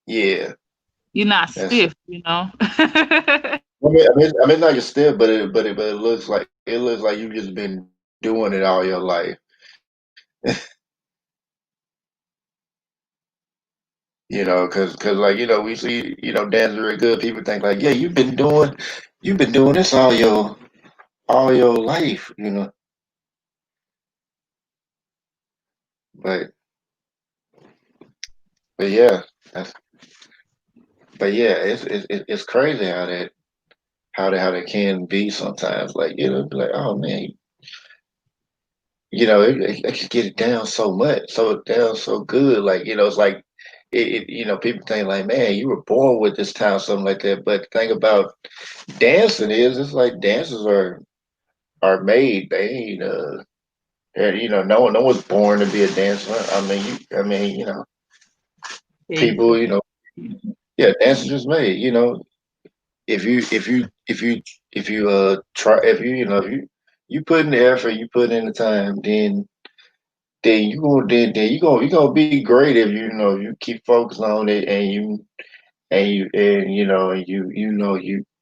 yeah. You're not That's stiff, you know? I mean, not just still, but it looks like you've just been doing it all your life. Because like we see dance very good. People think like, yeah, you've been doing this all your life, but but yeah, that's, but yeah, it's crazy how they can be sometimes. Like be like, oh man, it can get it down so much, so down so good. Like it's like people think like, man, you were born with this talent, something like that. But the thing about dancing is, it's like dancers are made. They ain't and, no one's born to be a dancer. I mean, people, yeah, dancers just made. If you if you if you if you try if you you know if you put in the effort, you put in the time, then you gonna be great if you keep focused on it and you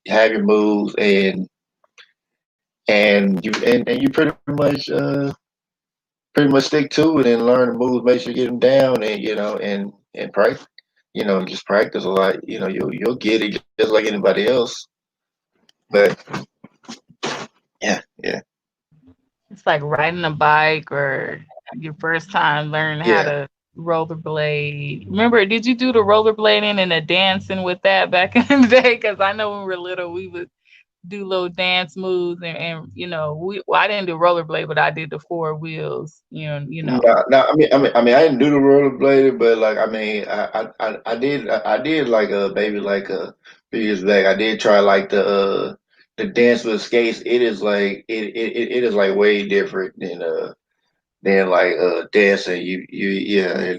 have your moves and you pretty much stick to it and learn the moves, make sure you get them down and practice, just practice a lot. You'll get it just like anybody else. But yeah, yeah, It's like riding a bike or your first time learning how Yeah. to rollerblade. Remember, did you do the rollerblading and the dancing with that back in the day? Because I know when we were little, we would do little dance moves and well, I didn't do rollerblade, but I did the four wheels. No, I didn't do the rollerblading, but like, I did like maybe like few years back. I did try like the dance with skates. It is like it is like way different than like dancing. Yeah,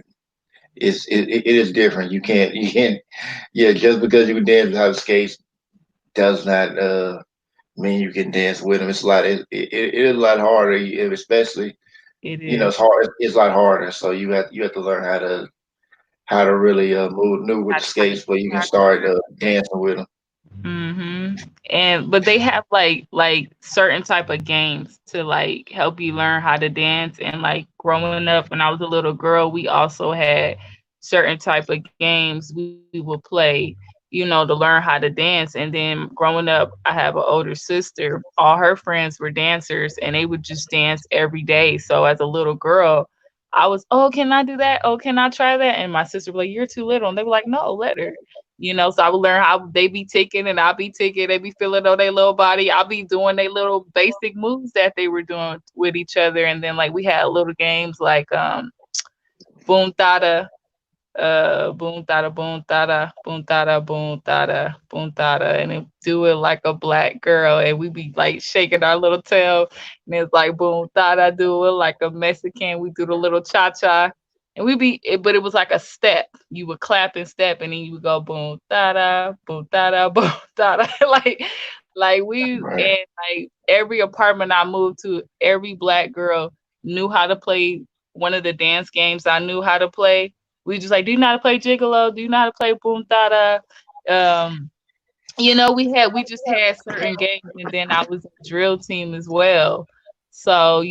it is different. You can't yeah, just because you can dance without skates does not mean you can dance with them. It's a lot. It is a lot harder, especially It it's is. hard. It's a lot harder. So you have to learn how to really move with How the to like skates, but you can how to start dancing with them. And but they have like certain type of games to like help you learn how to dance. And like growing up when I was a little girl, we also had certain type of games we would play, to learn how to dance. And then growing up, I have an older sister. All her friends were dancers and they would just dance every day. So as a little girl, I was, oh, can I do that? Oh, can I try that? And my sister would be like, you're too little. And they were like, no, let her. So I would learn how they be ticking and I'll be ticking. They be feeling on their little body. I'll be doing their little basic moves that they were doing with each other. And then like we had little games like boom tada, boom tada, boom tada, boom tada, boom tada, boom tada, and then do it like a black girl, and we be like shaking our little tail, and it's like boom tada, do it like a Mexican. We do the little cha cha, and but it was like a step. You would clap and step, and then you would go boom tada, boom tada, like Right. and like every apartment I moved to, every black girl knew how to play one of the dance games I knew how to play. We just like, do you know how to play Gigolo? Do you know how to play Boom Tada? Um, we just had certain games, and then I was in drill team as well. So,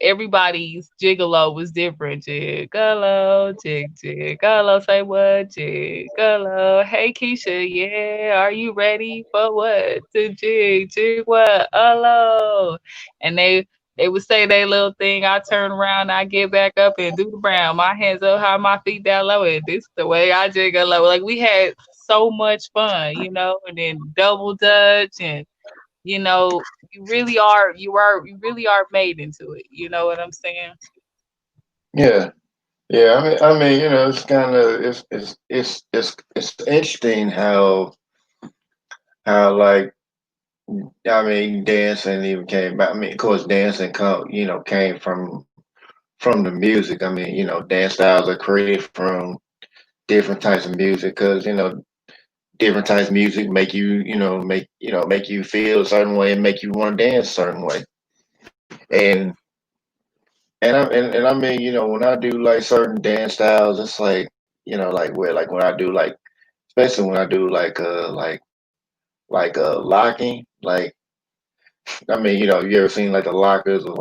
everybody's gigolo was different. Gigolo, gigolo, say what? Gigolo. Hey Keisha, yeah, are you ready for what? To jig what? Hello. And they would say their little thing. I turn around, I get back up and do the brown. My hands up high, my feet down low. And this the way I jiggle low. Like we had so much fun, and then double dutch and you really are made into it. You know what I'm saying? Yeah. Yeah. It's kind of it's interesting how like dancing even came back. Of course, dancing came from the music. Dance styles are created from different types of music because different types of music make make you feel a certain way and make you want to dance a certain way. And when I do like certain dance styles, it's like like where like when I do like especially when I do like locking, like you ever seen like the lockers or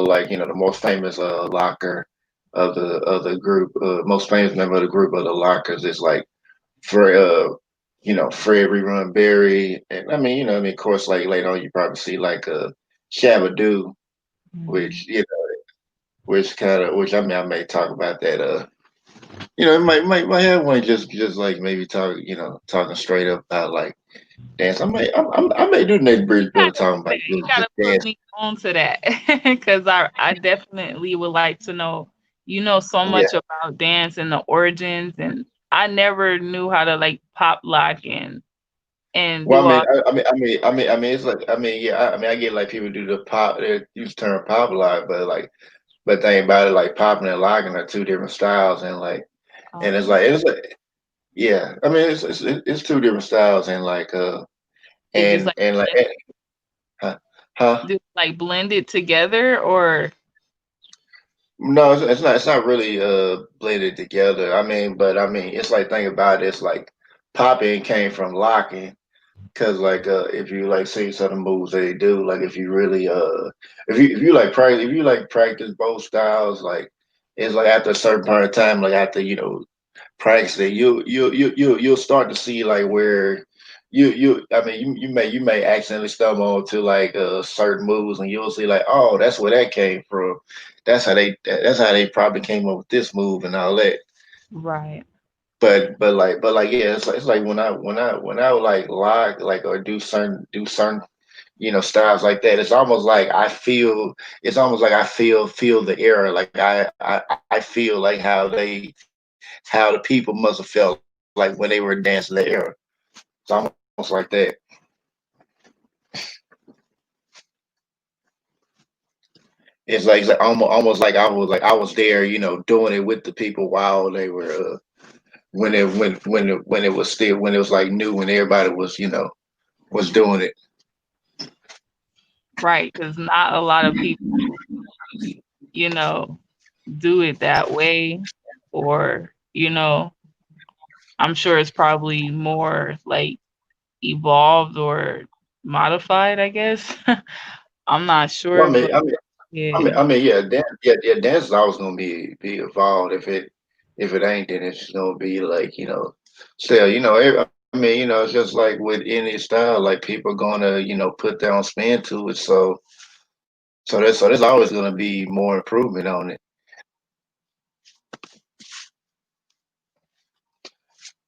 like the most famous locker of the group, most famous member of the group of the lockers is like Fred, Fred Rerun Berry, and of course, like later on, you probably see like Shabba-Doo, Mhm. which which I may talk about that. It might have one just like maybe talking straight up about like dance. I may do the next You bridge builder gotta talking do about that. You just gotta put dance. me on to that because I definitely would like to know. You know so Yeah. much about dance and the origins, and I never knew how to like pop lock and Well, do all. it's like yeah. I get like people do the pop. They use the term pop a lot, but like, but thing about it, like popping and locking are two different styles, and like, and Oh, it's like, yeah. It's two different styles, and like, they just and like, huh? Huh? like blend it together, or No, it's not really blended together. But it's like think about it. It's like popping came from locking. Cause like if you like see some of the moves they do, like if you really if you like practice both styles, like it's like after a certain point of time, like after practice it, you'll start to see like where I mean you may accidentally stumble onto like certain moves and you'll see like, oh, that's where that came from. That's how they probably came up with this move and all that. Right. But like yeah, it's like when I would like lie like or do certain styles like that. It's almost like I feel the era. Like I feel like how the people must have felt like when they were dancing that era. It's almost like that. It's like almost like I was there, doing it with the people while they were when it was still when it was like new when everybody was doing it. Right. Because not a lot of people, you know, do it that way, or, I'm sure it's probably more like evolved or modified, I guess. I'm not Well, sure, but yeah. yeah, dance is always gonna be evolved. If it ain't, then it's just gonna be like still I mean, it's just like with any style, like people gonna put their own spin to it. So there's always gonna be more improvement on it.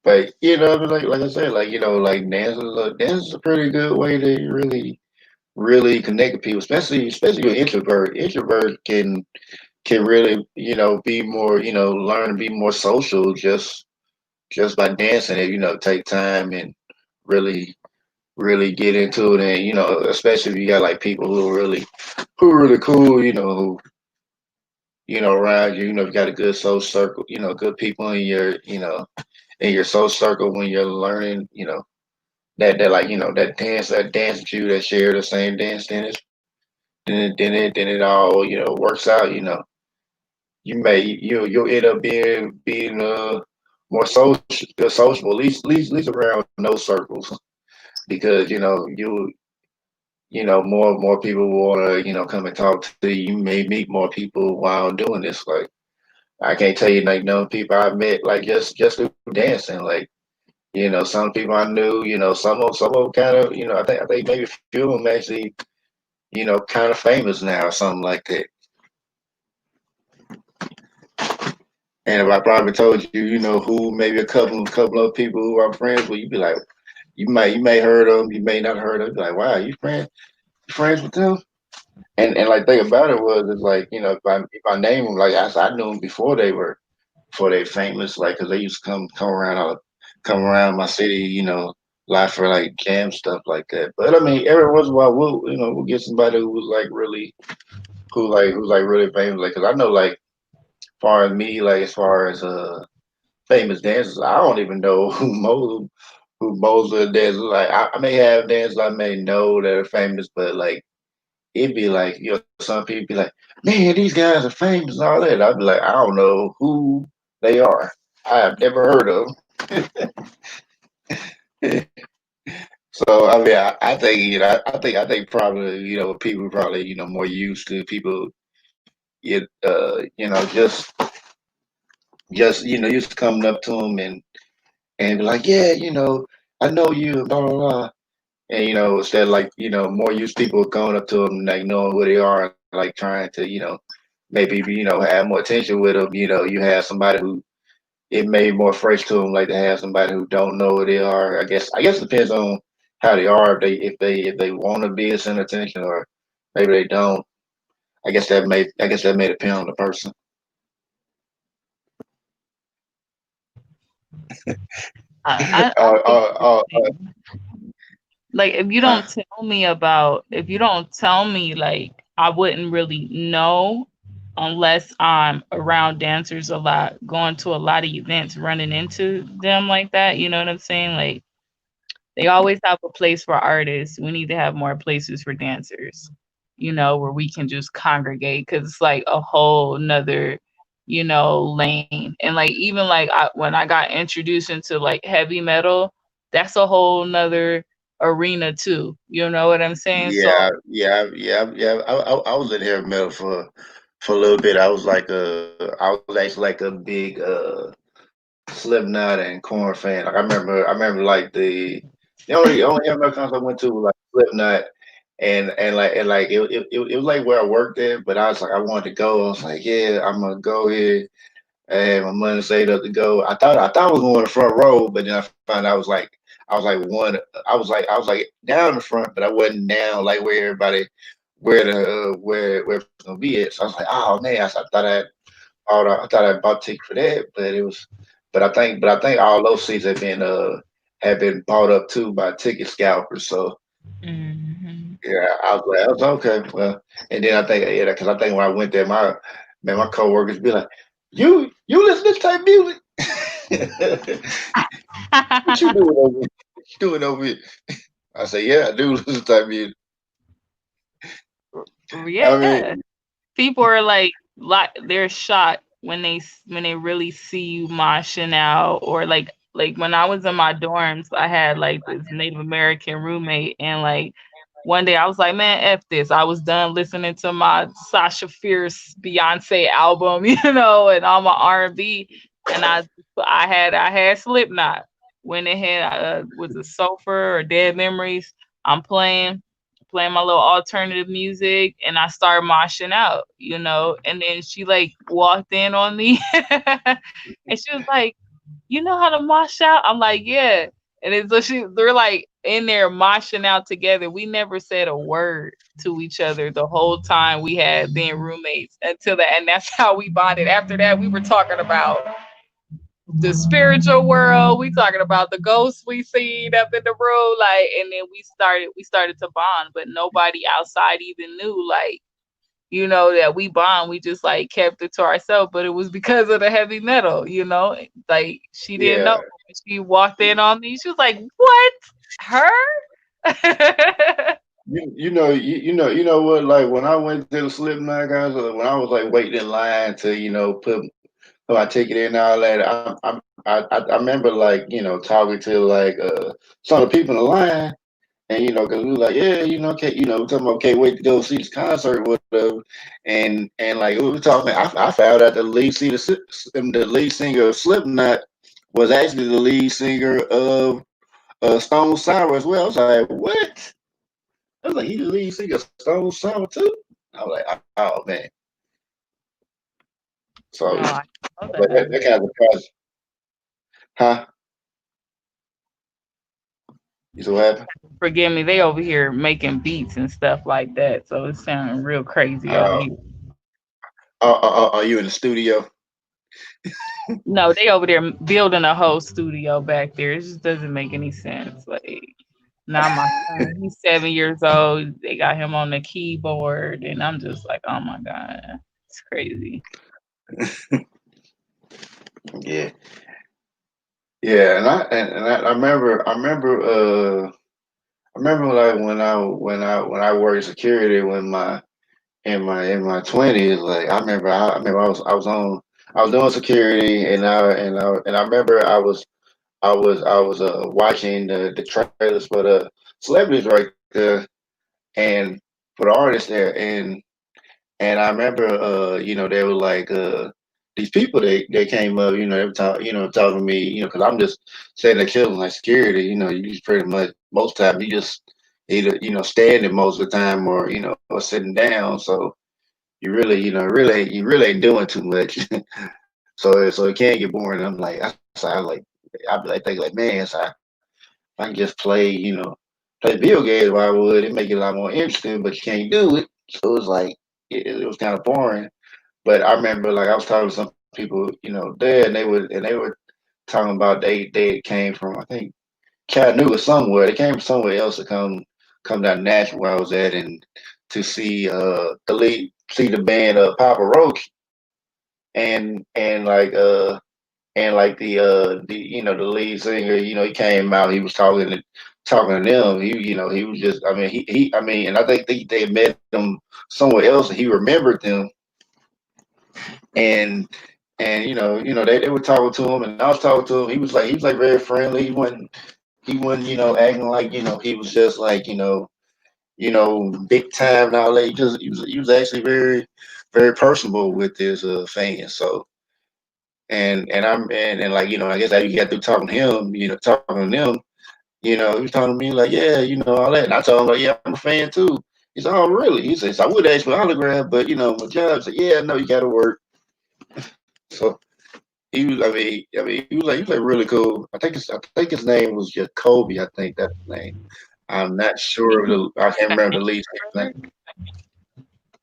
But I mean, like I said, like like dance is a pretty good way to really connect with people, especially with introvert. Introvert can really be more learn to be more social just by dancing and take time and really get into it, and especially if you got like people who are really cool, around you, if you got a good social circle, good people in your social circle when you're learning, that like that dance with you that share the same dance, then it all works out. You'll end up being more sociable, at least around those circles, because more people want to come and talk to you. You may meet more people while doing this. Like, I can't tell you like no people I met like just through dancing. Like, some people I knew, some of them kind of, I think maybe a few of them actually, kind of famous now or something like that. And if I probably told you, who maybe a couple of people who I'm friends with, you'd be like, you may heard of them, you may not heard of them. Be like, wow, you friends with them? And like thing about it was, it's like if I name them, like I knew them before they famous, like because they used to come around my city, a lot for like jam stuff like that. But I mean, every once in a while, we'll get somebody who was like really who's like really famous, like because I know like far as me, like as far as famous dancers, I don't even know who most of the dancers like. I may have dancers I may know that are famous, but like it'd be like some people be like, man, these guys are famous and all that. I'd be like, I don't know who they are. I have never heard of them. So I mean, I think I think probably people probably more used to people just used to coming up to them and be like, yeah, I know you, blah blah blah. And instead of like more used people going up to them like knowing who they are, like trying to maybe have more attention with them. You have somebody who it may be more fresh to them, like to have somebody who don't know who they are. I guess it depends on how they are. If they want to be a center of attention, or maybe they don't. I guess that may depend on the person. I Uh, get uh, what uh, you're saying. Like, huh? if you don't tell me, like, I wouldn't really know unless I'm around dancers a lot, going to a lot of events, running into them like that. You know what I'm saying? Like, they always have a place for artists. We need to have more places for dancers, where we can just congregate, because it's like a whole nother, lane. And like, even like when I got introduced into like heavy metal, that's a whole nother arena too. You know what I'm saying? So Yeah. I was in heavy metal for a little bit. I was actually like a big Slipknot and Corn fan. Like I remember like The only ever concert I went to was like Slipknot, and it was like where I worked at, but I was like I wanted to go. I was like, yeah, I'm gonna go here. I had my money saved up to go. I thought I was going to the front row, but then I found out I was like down the front, but I wasn't down like where everybody where it's gonna be at. So I was like, oh man, I thought I bought a ticket for that, but it was, but I think all those seats have been bought up too by ticket scalpers. So Hmm. yeah, I was okay. Well, and then I think yeah, because I think when I went there, my coworkers be like, you listen to this type of music? What you doing over here? What you doing over here? I say, yeah, I do listen to type of music. I Yeah. mean, People are like they're shocked when when they really see you moshing out, or like when I was in my dorms, I had like this Native American roommate, and like one day I was like, man, F this. I was done listening to my Sasha Fierce Beyonce album, and all my R&B, and I had Slipknot when it had was it Sulfur or Dead Memories. I'm playing my little alternative music, and I started moshing out. And then she like walked in on me and she was like, "You know how to mosh out?" I'm like, "Yeah." And then they're like in there moshing out together. We never said a word to each other the whole time we had been roommates until that, and that's how we bonded. After that, we were talking about the spiritual world. We talking about the ghosts we seen up in the room, like, and then we started to bond, but nobody outside even knew, like, that we bond. We just like kept it to ourselves, but it was because of the heavy metal. Like she didn't know. yeah, When she walked in on me, she was like, "What? Her?" you know what? Like when I went to the Slipknot guys, when I was like waiting in line to put my ticket in and all that, I remember like talking to like some of the people in the line. And because we were like, yeah, okay, we're talking about can't wait to go see this concert, whatever. And like we were talking, I found out the lead singer of Slipknot was actually the lead singer of Stone Sour as well. I was like, what? I was like, he's the lead singer of Stone Sour too. I was like, oh man. So No, I know like that. that kind of surprised, huh? You so happy? Forgive me, they over here making beats and stuff like that, so it's sounding real crazy over Uh, here. are you in the studio? No, they over there building a whole studio back there. It just doesn't make any sense. Like, now my son, he's 7 years old. They got him on the keyboard, and I'm just like, oh my god, it's crazy. Yeah, yeah. And I remember like when I worked security in my 20s. Like I was doing security, and I remember I was watching the trailers for the celebrities right there, and for the artists there, and I remember they were like these people they came up, they were talking to me, because I'm just sitting there chilling like security. You just pretty much most time you just either standing most of the time, or sitting down. So you really ain't doing too much. So it can get boring. I'm like I'd be like thinking like, man, so I can just play video games if I would. It make it a lot more interesting, but you can't do it. So it's like it was kind of boring. But I remember like I was talking to some people, there, and they were talking about they came from, I think, Chattanooga somewhere. They came from somewhere else to come down to Nashville where I was at, and to see the band Papa Roach, and like the lead singer, he came out, he was talking to them. He was just, I mean, and I think they met him somewhere else, and he remembered them, and they were talking to him, and I was talking to him. He was like very friendly. He wasn't acting like he was just like big time and all that. He was actually very very personable with his fans. So and like I guess after you got through talking to him, talking to them, He was talking to me like, yeah, all that. And I told him like, yeah, I'm a fan too. He said, oh, really? He says, I would ask for an autograph, but my job said, yeah, no, you got to work. So he was like really cool. I think his name was Jacoby. I think that's his name. I'm not sure. I can't remember the lead name.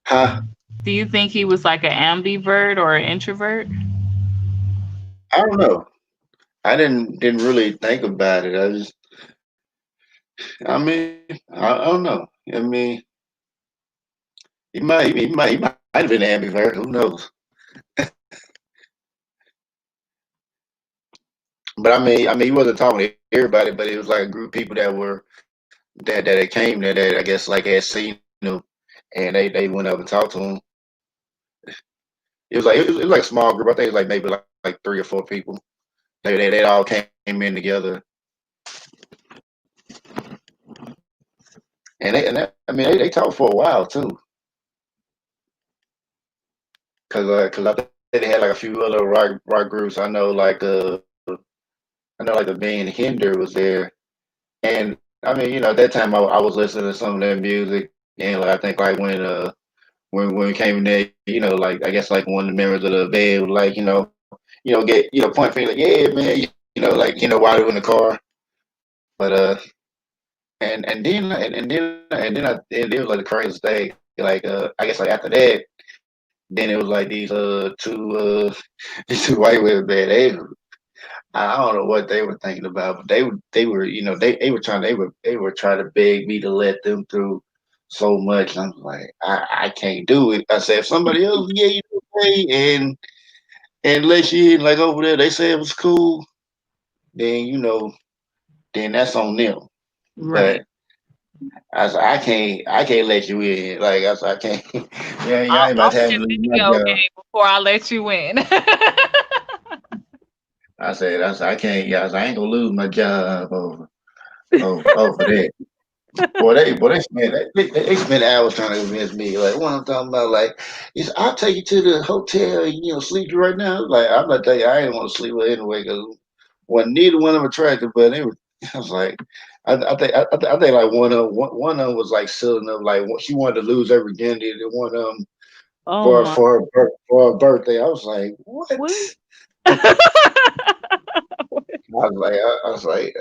Huh? Do you think he was like an ambivert or an introvert? I don't know. I didn't really think about it. I don't know. I mean, he might have been ambivert. Who knows? But he wasn't talking to everybody, but it was like a group of people that had came there that I guess like had seen him, and they went up and talked to him. It was like a small group. I think it was like maybe like 3 or 4 people. They all came in together, and they talked for a while too, cause I think they had like a few other rock groups. I know like the band Hinder was there, and at that time I was listening to some of their music, and like I think like when we came in there, like I guess like one of the members of the band would like get point finger like yeah man, while they were in the car, but and it was like the craziest thing. Like I guess like after that, then it was like these two these two white women, man. I don't know what they were thinking about, but they were they were trying to beg me to let them through so much. I'm like, I can't do it. I said if somebody else gave you the pay and let you in like over there, they say it was cool, then then that's on them. But Right. I can't let you in. Like I said, I can't. Yeah, y'all I'll, ain't about I'll to have play me lose my video job. game before I let you in. I said I can't. Yeah, I ain't gonna lose my job over that. Boy, they spent hours trying to convince me. Like what I'm talking about, like, I'll take you to the hotel and sleep you right now. Like I'm not telling you, I didn't want to sleep with her anyway because neither one of them attractive, but they were. I was like, I think like one of them was like silly enough, like she wanted to lose her virginity, and one of them Oh my. for her birthday. I was like, what? What? I was like,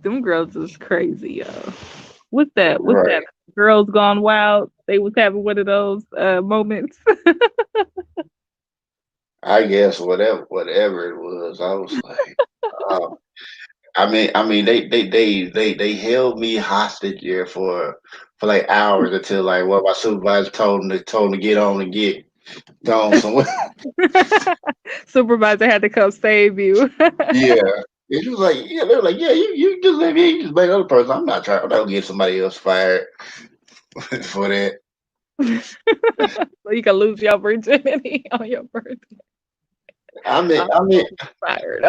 Them girls is crazy, yo. What's that? What's right. that? Girls Gone Wild. They was having one of those moments. I guess whatever it was, I was like, um, they held me hostage there for like hours until like my supervisor told them to get on and get gone somewhere. Supervisor had to come save you. Yeah. It was like, yeah, they were like, yeah, you just let me, you just make another person. I'm not gonna get somebody else fired for that. So you can lose your virginity on your birthday. I mean, I'm I mean, supposed to be fired.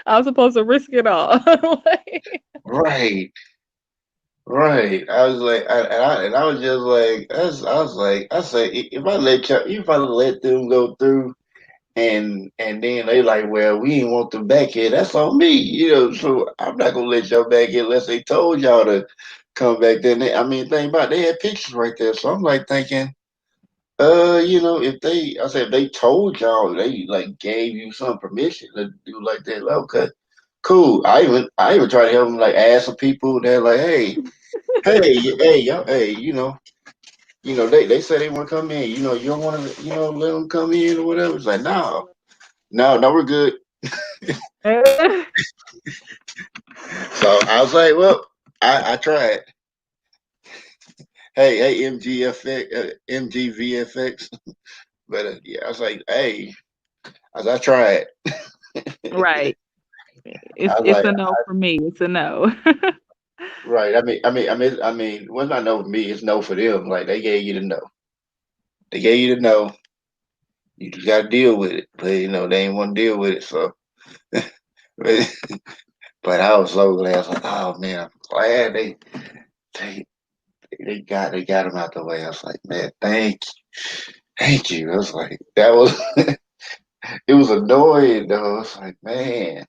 I'm supposed to risk it all. Like, right, right. I was like, and I was just like, I was like, I say, if I let them go through. And then they like, well, we ain't want them back here. That's on me, So I'm not gonna let y'all back here unless they told y'all to come back. Then think about it, they had pictures right there. So I'm like thinking, I said if they told y'all, they like gave you some permission to do like that. Like, okay, cool. I even try to help them like ask some people. They're like, hey, y'all, hey, they say they want to come in. You don't want to, let them come in or whatever. It's like, no, no, no, we're good. So I was like, well, I tried. Hey, MGVFX. But yeah, I was like, hey, I tried. right. I was It's like, a no for me. It's a no. right. What's not no for me? It's no for them. Like they gave you the no. They gave you the no. You just got to deal with it. But they ain't want to deal with it. So, but I was so glad. I was like, oh man, I'm glad they they got him out the way. I was like, man, thank you. I was like, that was it was annoying though. It's like, man.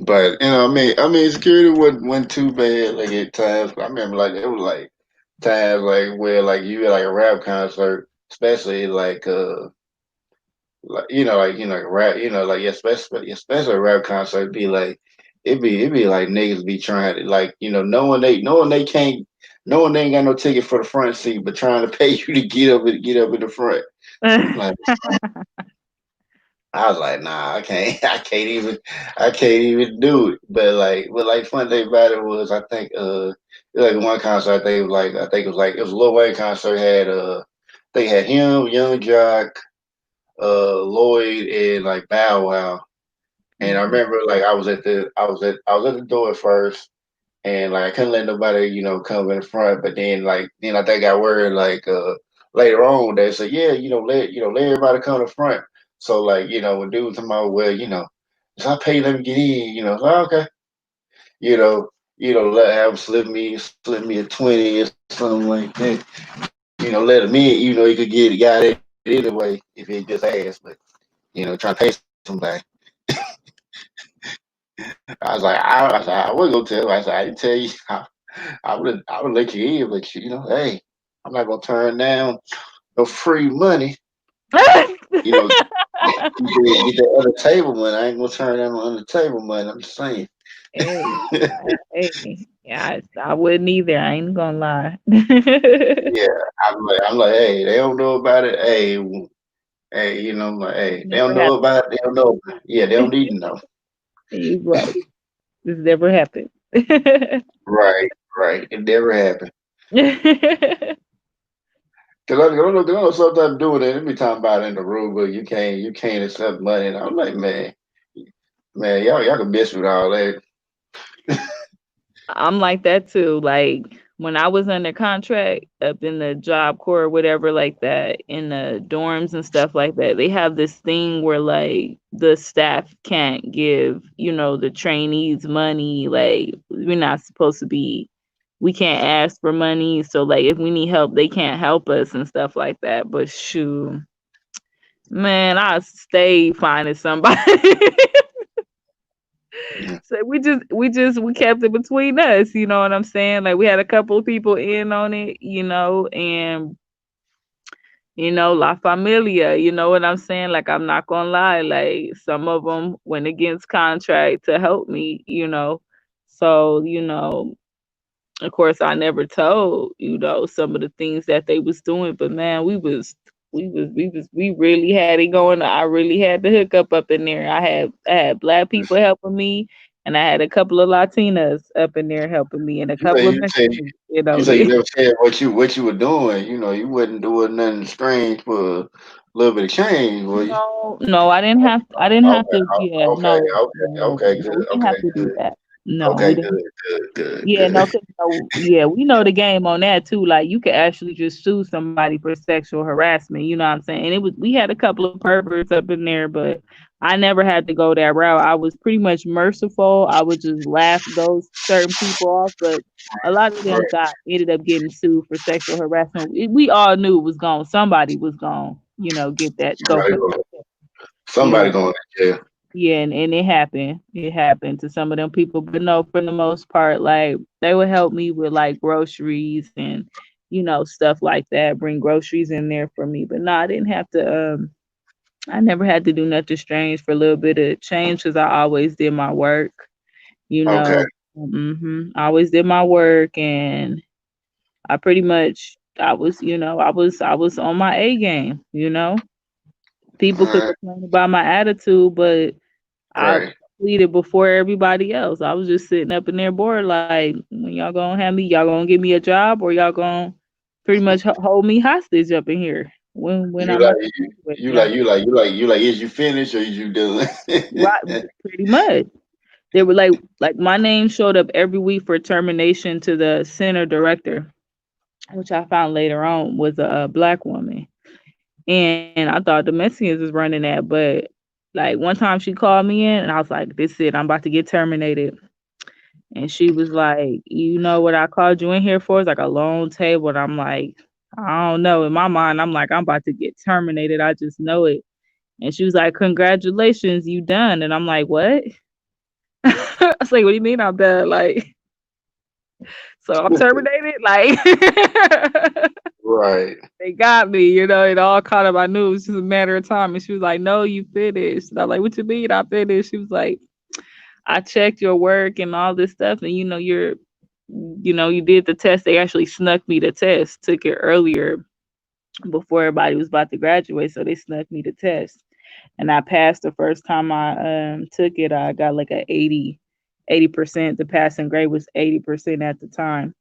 But I mean, security wasn't too bad. Like at times, I remember like it was like times like where like you had like a rap concert, especially like rap, like especially a rap concert be like it be like niggas be trying to like knowing they can't knowing they ain't got no ticket for the front seat, but trying to pay you to get up in the front. Like I was like, nah, I can't, I can't even do it. But fun thing about it was, I think, like one concert, I think it was like, I think it was like, it was a Lil Wayne concert. They had him, Young Jock, Lloyd, and like Bow Wow. And I Mhm. remember, like, I was at the door at first, and like I couldn't let nobody, come in the front. But then I think I got word like later on they said, yeah, let everybody come to the front. So like, when dudes come out, well, if I pay, let me get in, so, okay, you know, let have slip me a 20 or something like that. Let him in, he could got it anyway if he just asked, but trying to pay somebody. I wasn't gonna tell him. I didn't tell you. I would let you in, but hey, I'm not gonna turn down no free money. You know, get that other table money. I ain't gonna turn down no under table money. I'm just saying. Hey, hey, yeah, I wouldn't either. I ain't gonna lie. Yeah, I'm like, hey, they don't know about it. Hey, hey, I'm like, hey, they Never don't know happened. about it. They don't know. Yeah, they don't need to know. He's right. This never happened. Right, right. It never happened. Cause I know sometimes doing it. Let me talk about it in the room, but you can't accept money. And I'm like, man, y'all can miss with all that. I'm like that too. Like when I was under contract up in the job corps or whatever like that in the dorms and stuff like that, they have this thing where like the staff can't give, the trainees money. Like we're not supposed to be we can't ask for money. So like if we need help, they can't help us and stuff like that. But shoot, man, I stayed finding somebody. Yeah. So we kept it between us, you know what I'm saying? Like we had a couple of people in on it, and La Familia, you know what I'm saying? Like I'm not gonna lie, like some of them went against contract to help me, So, of course I never told, some of the things that they was doing, but man, we really had it going. I really had the hookup up in there. I had black people helping me, and I had a couple of Latinas up in there helping me, and a You say couple of you say Mexicans, you say you never said what you were doing. You wasn't doing nothing strange for a little bit of change, were you? No, no, I didn't have Okay, to. Yeah, okay, no, okay, no, okay, no, good, we didn't have okay, to do good, that. No, we okay, didn't. good, good, good, Yeah, no, good. 'cause, yeah, we know the game on that too. Like you could actually just sue somebody for sexual harassment. You know what I'm saying? And we had a couple of perverts up in there, but I never had to go that route. I was pretty much merciful. I would just laugh those certain people off, but a lot of them Right. ended up getting sued for sexual harassment. We all knew it was gone. Somebody was gone. Get that go Somebody for going, that. You somebody know. going to jail. Yeah, and it happened. It happened to some of them people, but no, for the most part, like they would help me with like groceries and stuff like that. Bring groceries in there for me, but no, I didn't have to. I never had to do nothing strange for a little bit of change because I always did my work. You Okay, know, I always did my work, and I pretty much I was on my A game. all People could right, complain about my attitude, but I right. completed before everybody else. I was just sitting up in there bored, like, when y'all gonna have me, y'all gonna give me a job, or y'all gonna pretty much hold me hostage up in here when You I'm like up you, with you y'all. like you like you like you like. Is you finished or is you done? Right, pretty much. They were like my name showed up every week for termination to the center director, which I found later on was a black woman. And I thought the Mexicans was running that, but like one time she called me in and I was like, this is it, I'm about to get terminated. And she was like, you know what I called you in here for? It's like a long table. And I'm like, I don't know. In my mind, I'm like, I'm about to get terminated. I just know it. And she was like, congratulations, you done. And I'm like, what? I was like, what do you mean I'm done? Like, so I'm terminated? Like, Right. they got me, it all caught up. I knew it was just a matter of time. And she was like, no, you finished. And I'm like, what you mean I finished? She was like, I checked your work and all this stuff. And, you did the test. They actually snuck me the test, took it earlier before everybody was about to graduate. So they snuck me the test. And I passed the first time I took it. I got like a 80%. The passing grade was 80% at the time.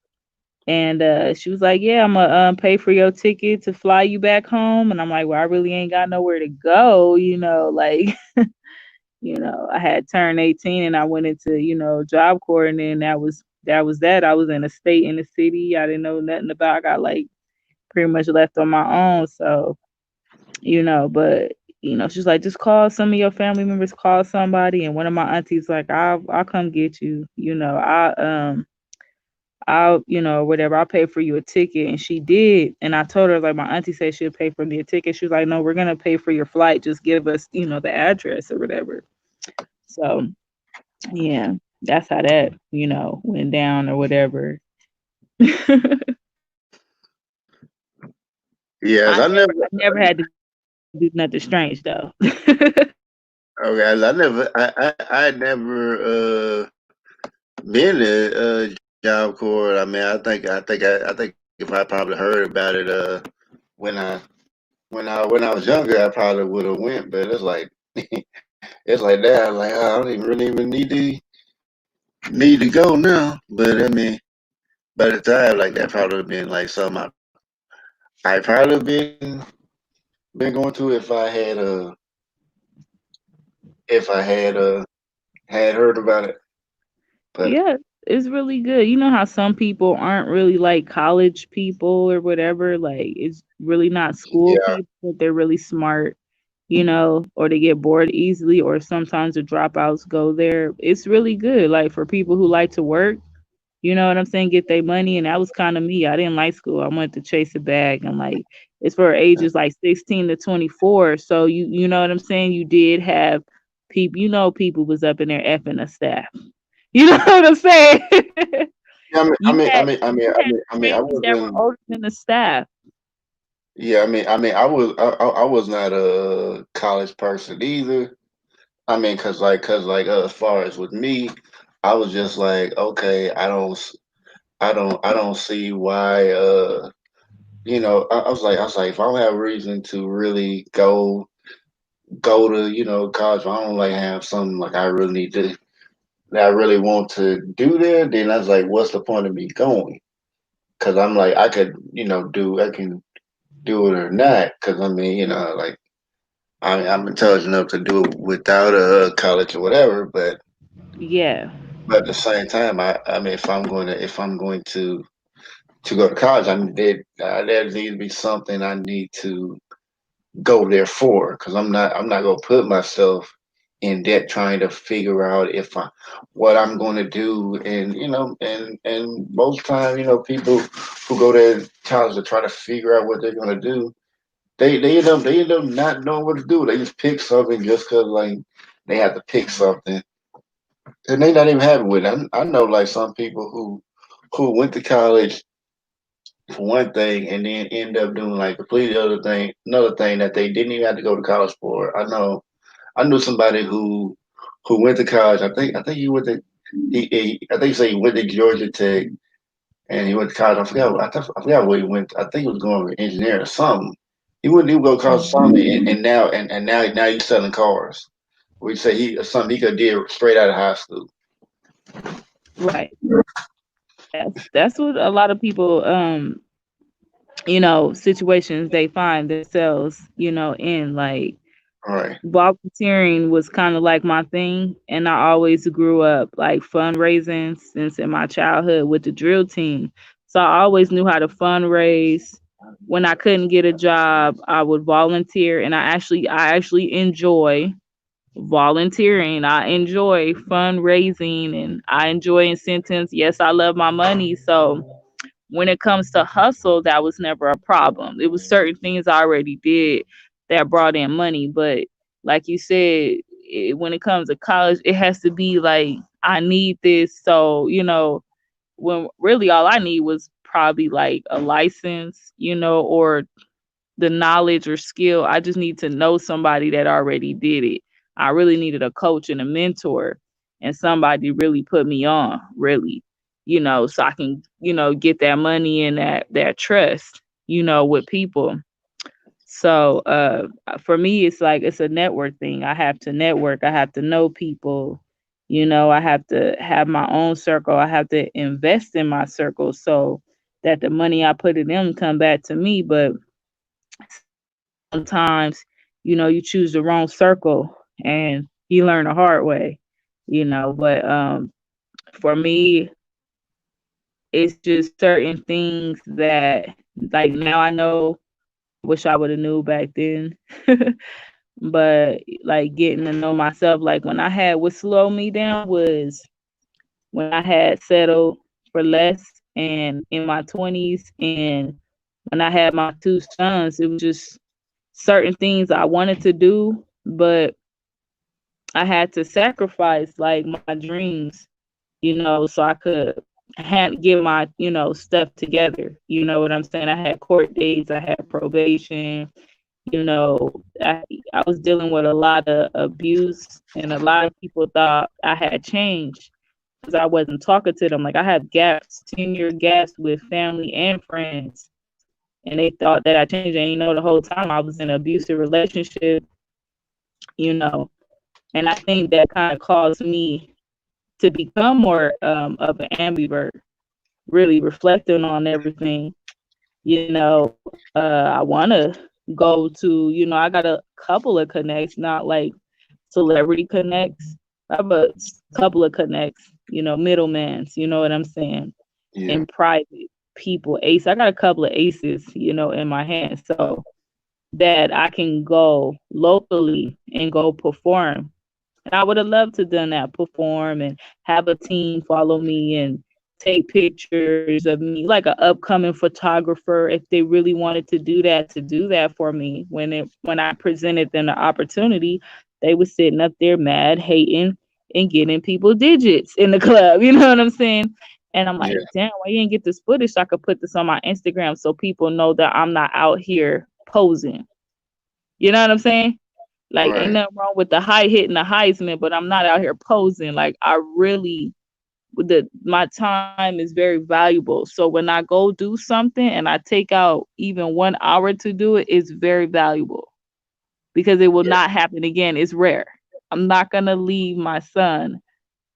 And she was like, "Yeah, I'm gonna pay for your ticket to fly you back home." And I'm like, "Well, I really ain't got nowhere to go, like." I had turned 18 and I went into, Job Corps, and then that was that. I was in a state in the city I didn't know nothing about. I got like pretty much left on my own. So, but she's like, just call some of your family members, call somebody. And one of my aunties like, I'll come get you. I'll, whatever, I'll pay for you a ticket. And she did. And I told her, like, my auntie said she'll pay for me a ticket. She was like, no, we're going to pay for your flight. Just give us, the address or whatever. So, yeah, that's how that, went down or whatever. Yes, I never. I never had to do nothing strange, though. Okay, I never been to Job Corps. I mean, I think if I probably heard about it when I was younger, I probably would have went. But it's like it's like that. I'm like, I don't even really even need to go now. But I mean, by the time like that probably would have been like something I probably been going to if I had heard about it. But Yeah, it's really good. You know how some people aren't really like college people or whatever, like it's really not school yeah, people, but they're really smart, or they get bored easily, or sometimes the dropouts go there. It's really good, like for people who like to work, you know what I'm saying, get their money. And that was kind of me. I didn't like school. I wanted to chase a bag, and like it's for ages like 16 to 24. So you know what I'm saying? You did have people, people was up in there effing the staff. You know what I'm saying? yeah. You had you had I trainers that were wasn't. older than the staff. Yeah, I was not a college person either. I mean, cause like as far as with me, I was just like, okay, I don't see why. I was like, if I don't have a reason to really go to college, if I don't like have something like I really need to that I really want to do there, then I was like, what's the point of me going? Cause I'm like, I can do it or not. Cause I mean, like. I'm intelligent enough to do it without a college or whatever, Yeah. but at the same time, I mean, if I'm going to go to college, I mean, there needs to be something I need to go there for, because I'm not going to put myself in debt trying to figure out if I what I'm going to do, and and most time, people who go to college to try to figure out what they're going to do, they end up not knowing what to do. They just pick something just because like they have to pick something, and they not even happy with it. I know like some people who went to college for one thing and then end up doing like completely another thing that they didn't even have to go to college for. I knew somebody who went to college. I think he went to I think he said he went to Georgia Tech, and he went to college. I forgot where he went. I think he was going for engineering or something. He would go to college for something, and now he's selling cars. We say he something he could do straight out of high school. Right. That's what a lot of people situations they find themselves, in like All right. volunteering was kind of like my thing. And I always grew up like fundraising since in my childhood with the drill team. So I always knew how to fundraise. When I couldn't get a job, I would volunteer, and I actually enjoy volunteering. I enjoy fundraising, and I enjoy incentives. Yes, I love my money. So when it comes to hustle, that was never a problem. It was certain things I already did that brought in money. But like you said, when it comes to college, it has to be like, I need this. So, when really all I need was probably like a license, or the knowledge or skill. I just need to know somebody that already did it. I really needed a coach and a mentor and somebody really put me on, really, so I can, get that money and that trust, with people. So for me it's like it's a network thing. I have to network, I have to know people, I have to have my own circle, I have to invest in my circle so that the money I put in them come back to me. But sometimes, you choose the wrong circle and you learn the hard way, but for me it's just certain things that, like, now I know. I wish I would have knew back then. But like getting to know myself, like when I had, what slowed me down was when I had settled for less and in my 20s, and when I had my two sons, it was just certain things I wanted to do, but I had to sacrifice like my dreams, so I could get my, stuff together. You know what I'm saying? I had court dates, I had probation, you know, I, I was dealing with a lot of abuse, and a lot of people thought I had changed because I wasn't talking to them. Like I have gaps, 10-year gaps with family and friends, and they thought that I changed. And the whole time I was in an abusive relationship, you know, and I think that kind of caused me to become more of an ambivert, really reflecting on everything. I want to go to, I got a couple of connects, not like celebrity connects. I have a couple of connects, middlemans, you know what I'm saying? Yeah. In private people, ace. I got a couple of aces, in my hand. So that I can go locally and go perform. And I would have loved to done that, perform and have a team follow me and take pictures of me, like an upcoming photographer, if they really wanted to do that for me. When I presented them the opportunity, they was sitting up there mad, hating, and getting people digits in the club. You know what I'm saying? And I'm like, Yeah. damn, why you didn't get this footage so I could put this on my Instagram so people know that I'm not out here posing. You know what I'm saying? Like, ain't Right. nothing wrong with the high hitting the Heisman, but I'm not out here posing. Like, I really, my time is very valuable. So when I go do something and I take out even 1 hour to do it, it's very valuable because it will Yeah. not happen again. It's rare. I'm not gonna leave my son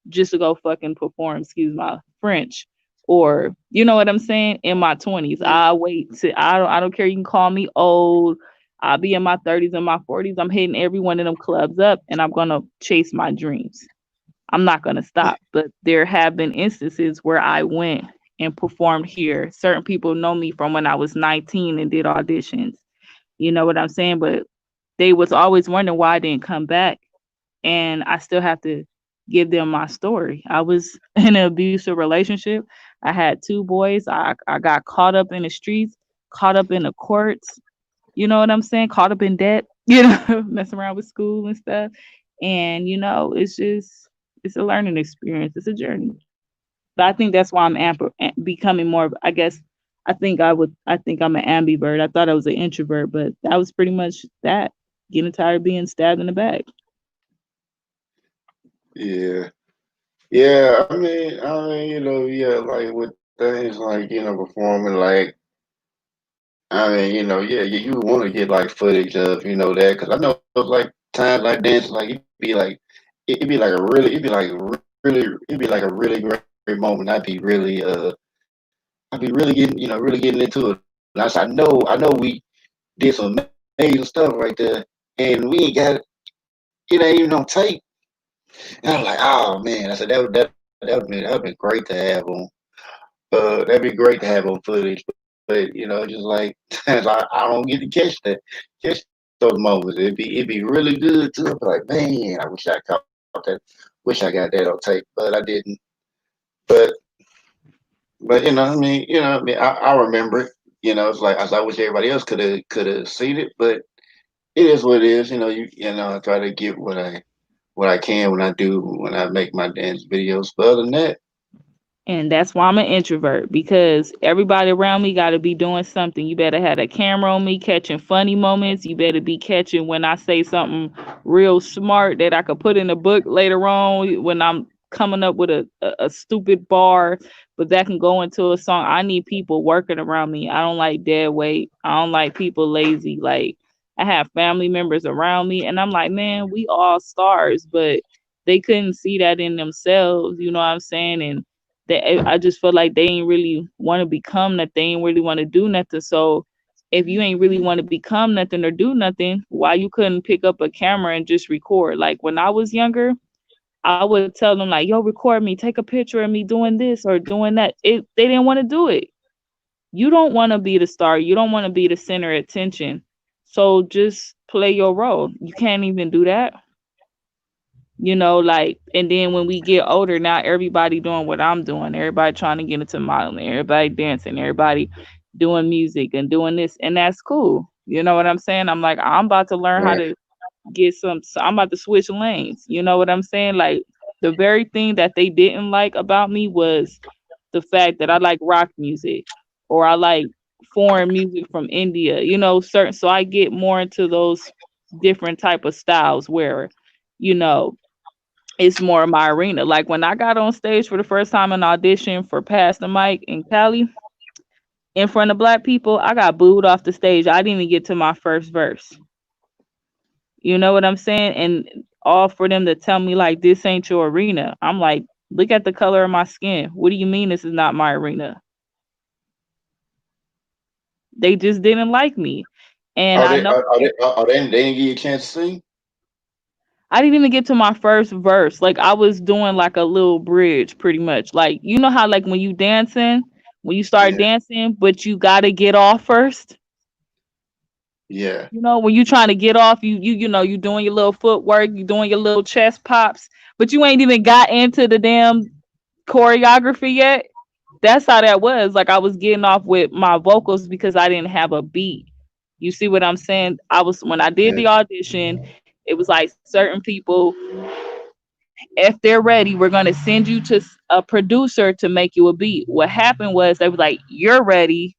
just to go fucking perform, excuse my French, or you know what I'm saying, in my 20s. Yeah. I wait to I don't care. You can call me old. I'll be in my 30s and my 40s. I'm hitting every one of them clubs up and I'm gonna chase my dreams. I'm not gonna stop. But there have been instances where I went and performed here. Certain people know me from when I was 19 and did auditions. You know what I'm saying? But they was always wondering why I didn't come back, and I still have to give them my story. I was in an abusive relationship. I had two boys. I got caught up in the streets, caught up in the courts. You know what I'm saying? Caught up in debt. Messing around with school and stuff. And it's a learning experience. It's a journey. But I think that's why I'm becoming more. I guess I think I'm an ambivert. I thought I was an introvert, but that was pretty much that. Getting tired of being stabbed in the back. Yeah. Yeah. Yeah, like with things like, performing, like, yeah, you want to get like footage of, that. Cause I know like times like dance, like it'd be like a really, it'd be like a really great moment. I'd be really getting, really getting into it. And I know we did some amazing stuff right there, and we ain't got it ain't even on tape. And I was like, oh man, I said that would been great to have on. That'd be great to have on footage, but just like times I don't get to catch those moments. It'd be really good too. I'd be like, man, I wish I caught that, wish I got that on tape, but I didn't. But But I remember it. It's like I wish everybody else could have seen it, but it is what it is. I try to get what I can when I make my dance videos. But other than that, And that's why I'm an introvert, because everybody around me got to be doing something. You better have a camera on me catching funny moments. You better be catching when I say something real smart that I could put in a book later on when I'm coming up with a stupid bar, but that can go into a song. I need people working around me. I don't like dead weight. I don't like people lazy. Like, I have family members around me, and I'm like, man, we all stars, but they couldn't see that in themselves. You know what I'm saying? And I just feel like they ain't really want to become nothing. They ain't really want to do nothing. So if you ain't really want to become nothing or do nothing, why you couldn't pick up a camera and just record? Like when I was younger, I would tell them like, "Yo, record me, take a picture of me doing this or doing that." They didn't want to do it. You don't want to be the star. You don't want to be the center of attention. So just play your role. You can't even do that. Like, and then when we get older, now everybody doing what I'm doing. Everybody trying to get into modeling, everybody dancing, everybody doing music and doing this, and that's cool. You know what I'm saying? I'm like, I'm about to learn how right. to get some, so I'm about to switch lanes. You know what I'm saying? Like, the very thing that they didn't like about me was the fact that I like rock music or I like foreign music from India, certain, so I get more into those different type of styles where, you know, it's more my arena. Like when I got on stage for the first time and audition for Pass the Mic in Cali in front of black people, I got booed off the stage. I didn't even get to my first verse. You know what I'm saying? And all for them to tell me like this ain't your arena. I'm like, look at the color of my skin. What do you mean this is not my arena? They just didn't like me. And Are I they know they didn't give you a chance to sing? I didn't even get to my first verse. Like I was doing like a little bridge pretty much. Like you know how like when you dancing, when you start Yeah, dancing, but you gotta get off first. yeah, When you trying to get off, you doing your little footwork, you doing your little chest pops, but you ain't even got into the damn choreography yet. That's how that was. Like I was getting off with my vocals because I didn't have a beat. You see what I'm saying? I was when I did yeah. the audition, it was like certain people, if they're ready, we're going to send you to a producer to make you a beat. What happened was they were like, you're ready.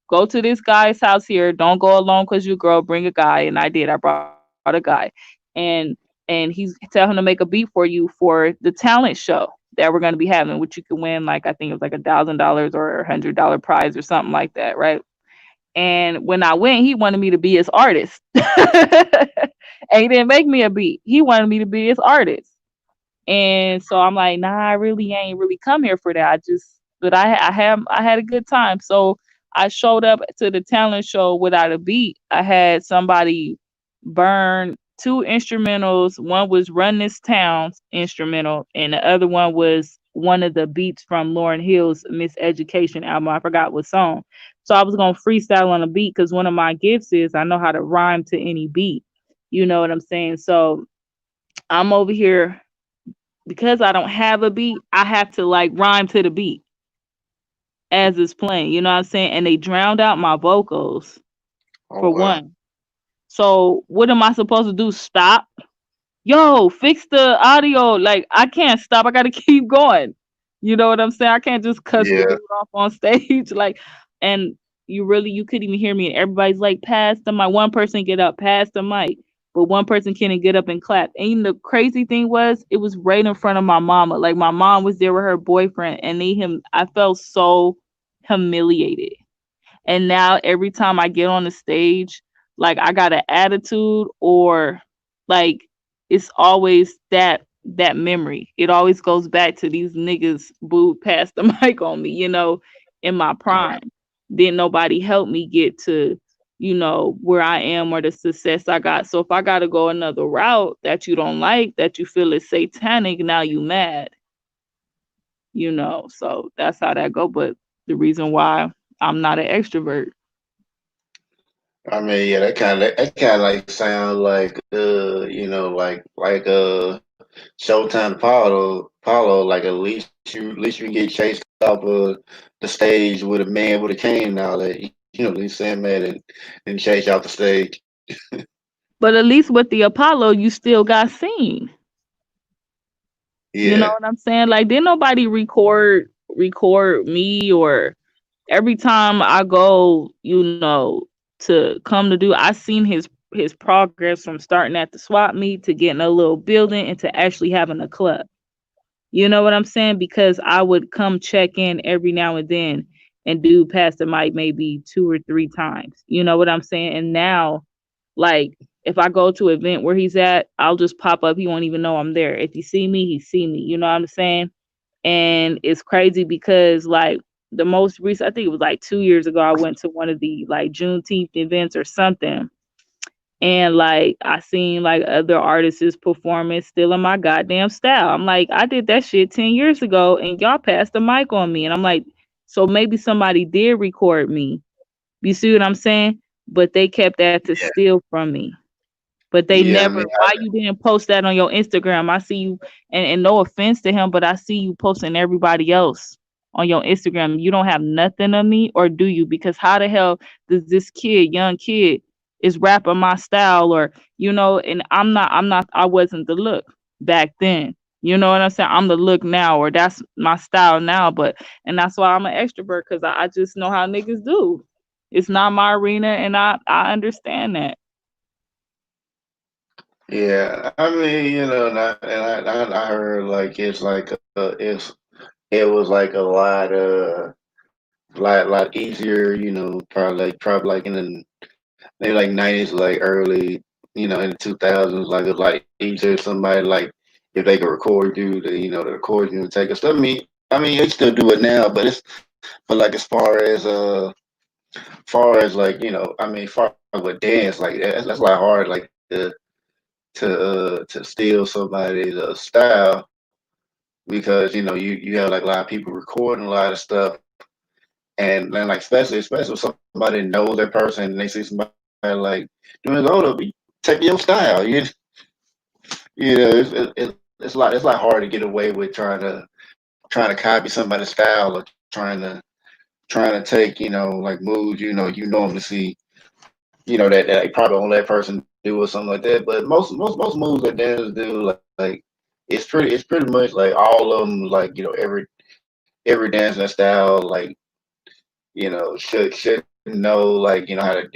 Go to this guy's house here. Don't go alone because you girl. Bring a guy. And I did. I brought a guy. And he's tell him to make a beat for you for the talent show that we're going to be having, which you can win. Like I think it was like $1,000 or $100 prize or something like that, right? And when I went, he wanted me to be his artist. And he didn't make me a beat. He wanted me to be his artist. And so I'm like, nah, I really ain't really come here for that. But I had a good time. So I showed up to the talent show without a beat. I had somebody burn two instrumentals. One was Run This Town's instrumental, and the other one was one of the beats from Lauryn Hill's Miseducation album. I forgot what song. So I was gonna freestyle on a beat because one of my gifts is I know how to rhyme to any beat. You know what I'm saying? So I'm over here because I don't have a beat, I have to like rhyme to the beat as it's playing. You know what I'm saying? And they drowned out my vocals Oh for wow. one. So what am I supposed to do? Stop? Yo, fix the audio. Like I can't stop. I gotta keep going. You know what I'm saying? I can't just cuss the Yeah. dude off on stage. Like, and you couldn't even hear me. And everybody's like, pass the mic. One person get up, pass the mic. But one person couldn't get up and clap. And the crazy thing was, it was right in front of my mama. Like my mom was there with her boyfriend, and I felt so humiliated. And now every time I get on the stage, like I got an attitude or like it's always that memory. It always goes back to these niggas booed past the mic on me, in my prime. Didn't nobody help me get to, where I am or the success I got. So if I gotta go another route that you don't like, that you feel is satanic, now you mad, So that's how that go. But the reason why I'm not an extrovert. I mean, yeah, that kind of like sound like Showtime Apollo, like at least you can get chased off the stage with a man with a cane and all that. Leave Sandman and chase out the stage. But at least with the Apollo, you still got seen. You know Yeah, what I'm saying? Like, didn't nobody record me, or every time I go, to come to do, I seen his progress from starting at the swap meet to getting a little building and to actually having a club. You know what I'm saying? Because I would come check in every now and then and do Pastor Mike maybe 2 or 3 times. You know what I'm saying? And now, like, if I go to an event where he's at, I'll just pop up. He won't even know I'm there. If he see me, he see me. You know what I'm saying? And it's crazy because, like, the most recent, I think it was like 2 years ago, I went to one of the like Juneteenth events or something, and like I seen like other artists performing still in my goddamn style. I'm like, I did that shit 10 years ago, and y'all passed the mic on me, and I'm like, so maybe somebody did record me. You see what I'm saying? But they kept that to yeah, steal from me. But they yeah. I never. mean, Why you didn't post that on your Instagram? I see you, and no offense to him, but I see you posting everybody else on your Instagram. You don't have nothing of me, or do you? Because how the hell does this kid, young kid, is rapping my style, or and I wasn't the look back then. You know what I'm saying? I'm the look now, or that's my style now. But and that's why I'm an extrovert, because I just know how niggas do. It's not my arena, and I understand that. yeah. I mean, and I heard like it was like a lot easier. Probably like in the maybe like '90s, like early, in the 2000s, like it was like easier. Somebody like if they could record you, to record you and take us. I mean, they still do it now, but like as far as like I mean, far as with dance, like that's a lot hard, like to steal somebody's style because you have like a lot of people recording a lot of stuff, and then like especially if somebody knows that person and they see somebody like doing his own, take your style. It's a lot hard to get away with trying to copy somebody's style or trying to take like moves you normally see that they probably won't let person do or something like that. But most moves that dancers do, like it's pretty much like all of them, like every dancing style, like should know, like how to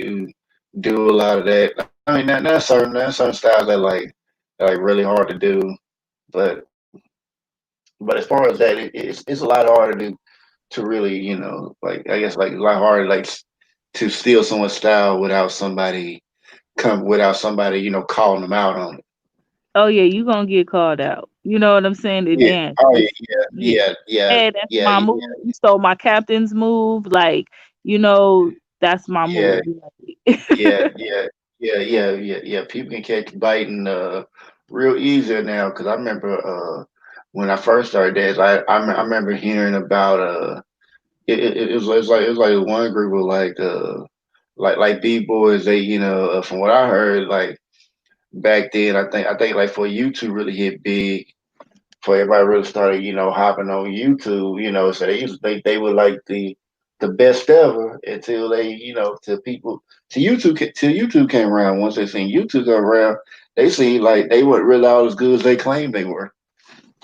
do a lot of that. I mean, there's certain styles that like really hard to do, but but as far as that, it's a lot harder to really like I guess like a lot harder like to steal someone's style without somebody calling them out on it. Oh yeah, you gonna get called out. You know what I'm saying? To Yeah. dance. Oh yeah. It's, yeah. Yeah. Yeah. Hey, that's Yeah. my Yeah. move. You stole my captain's move. Like, that's my Yeah. move. Like, Yeah. Yeah. Yeah. Yeah. Yeah. Yeah. People can catch biting real easier now because I remember when I first started dance, I remember hearing about it was like one group of like b-boys. They from what I heard, like back then, I think like for YouTube really hit big, for everybody really started hopping on YouTube, so they were like the best ever until they to people till YouTube came around. Once they seen YouTube go around, they seen like they weren't really all as good as they claimed they were.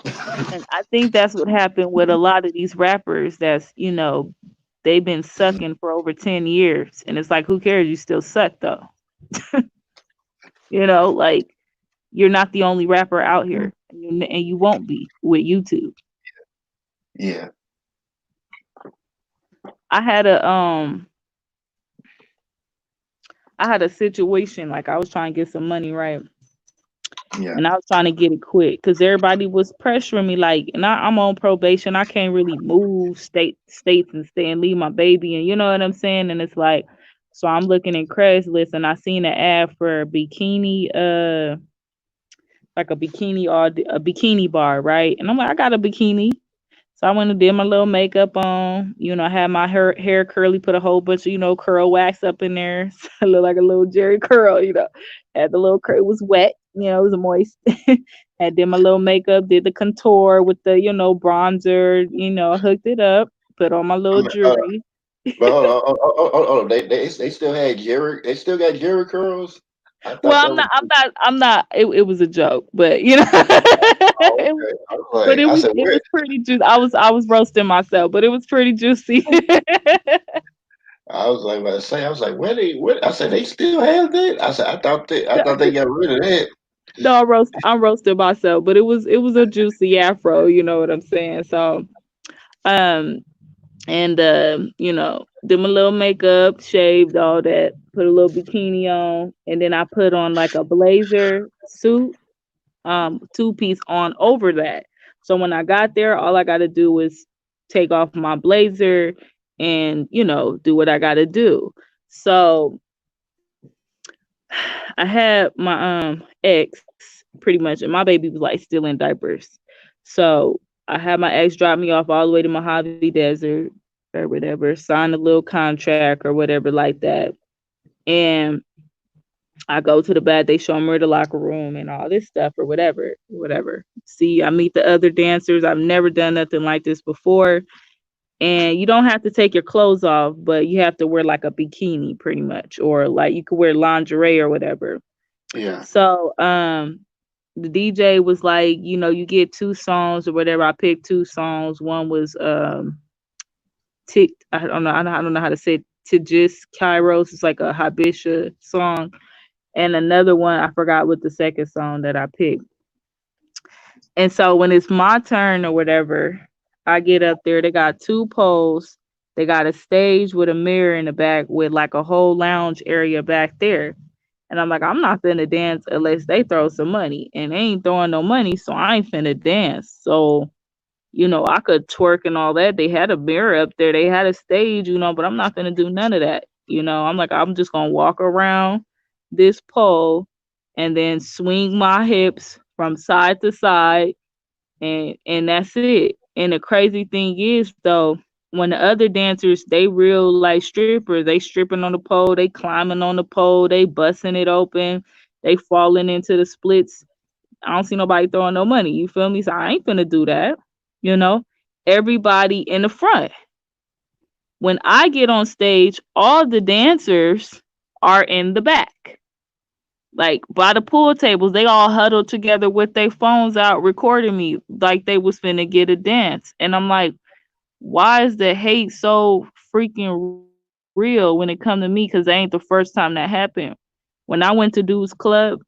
and I think that's what happened with a lot of these rappers. They've been sucking for over 10 years, and it's like, who cares? You still suck though. Like, you're not the only rapper out here, and you won't be with YouTube. Yeah, I had a I had a situation, like I was trying to get some money, right? yeah, And I was trying to get it quick because everybody was pressuring me, like, and I'm on probation. I can't really move states and stay and leave my baby, and you know what I'm saying. And it's like, so I'm looking at Craigslist, and I seen an ad for a bikini, like a bikini bar, right? And I'm like, I got a bikini. So I went and did my little makeup on, I had my hair curly, put a whole bunch of, curl wax up in there. So I look like a little Jerry curl, had the little curl. It was wet, it was moist. Had did my little makeup, did the contour with the, bronzer, hooked it up, put on my I little mean, jewelry. but hold on. They still had Jerry. They still got Jerry curls. I thought Well, that was. I'm not. It was a joke, but Oh, okay. I was but like, I said, it where? was pretty juicy. I was roasting myself, but it was pretty juicy. I was like, about to say, I was like, where they? What? I said, they still have that. I said, I thought they got rid of that. No, I'm roasting myself, but it was a juicy afro. You know what I'm saying? So, um, and did my little makeup, shaved all that, put a little bikini on, and then I put on like a blazer suit, two-piece on over that. So when I got there, all I got to do was take off my blazer and do what I got to do. So I had my ex pretty much, and my baby was like still in diapers. So I had my ex drop me off all the way to Mojave Desert or whatever, sign a little contract or whatever like that. And I go to the back, they show me the locker room and all this stuff or whatever, whatever. See, I meet the other dancers. I've never done nothing like this before. And you don't have to take your clothes off, but you have to wear like a bikini pretty much, or like you could wear lingerie or whatever. Yeah, So the DJ was like, you get two songs or whatever. I picked two songs. One was Tick, I don't know how to say it, Tijis Kairos. It's like a Habisha song. And another one, I forgot what the second song that I picked. And so when it's my turn or whatever, I get up there. They got two poles. They got a stage with a mirror in the back with like a whole lounge area back there. And I'm like, I'm not finna dance unless they throw some money. And they ain't throwing no money, so I ain't finna dance. So, I could twerk and all that. They had a mirror up there. They had a stage, but I'm not finna do none of that. I'm like, I'm just gonna walk around this pole and then swing my hips from side to side, and that's it. And the crazy thing is though, when the other dancers, they real like strippers, they stripping on the pole, they climbing on the pole, they busting it open, they falling into the splits. I don't see nobody throwing no money. You feel me? So I ain't finna do that. You know, everybody in the front. When I get on stage, all the dancers are in the back. Like by the pool tables, they all huddled together with their phones out recording me like they was finna get a dance. And I'm like, why is the hate so freaking real when it come to me? Because that ain't the first time that happened. When I went to Dude's Club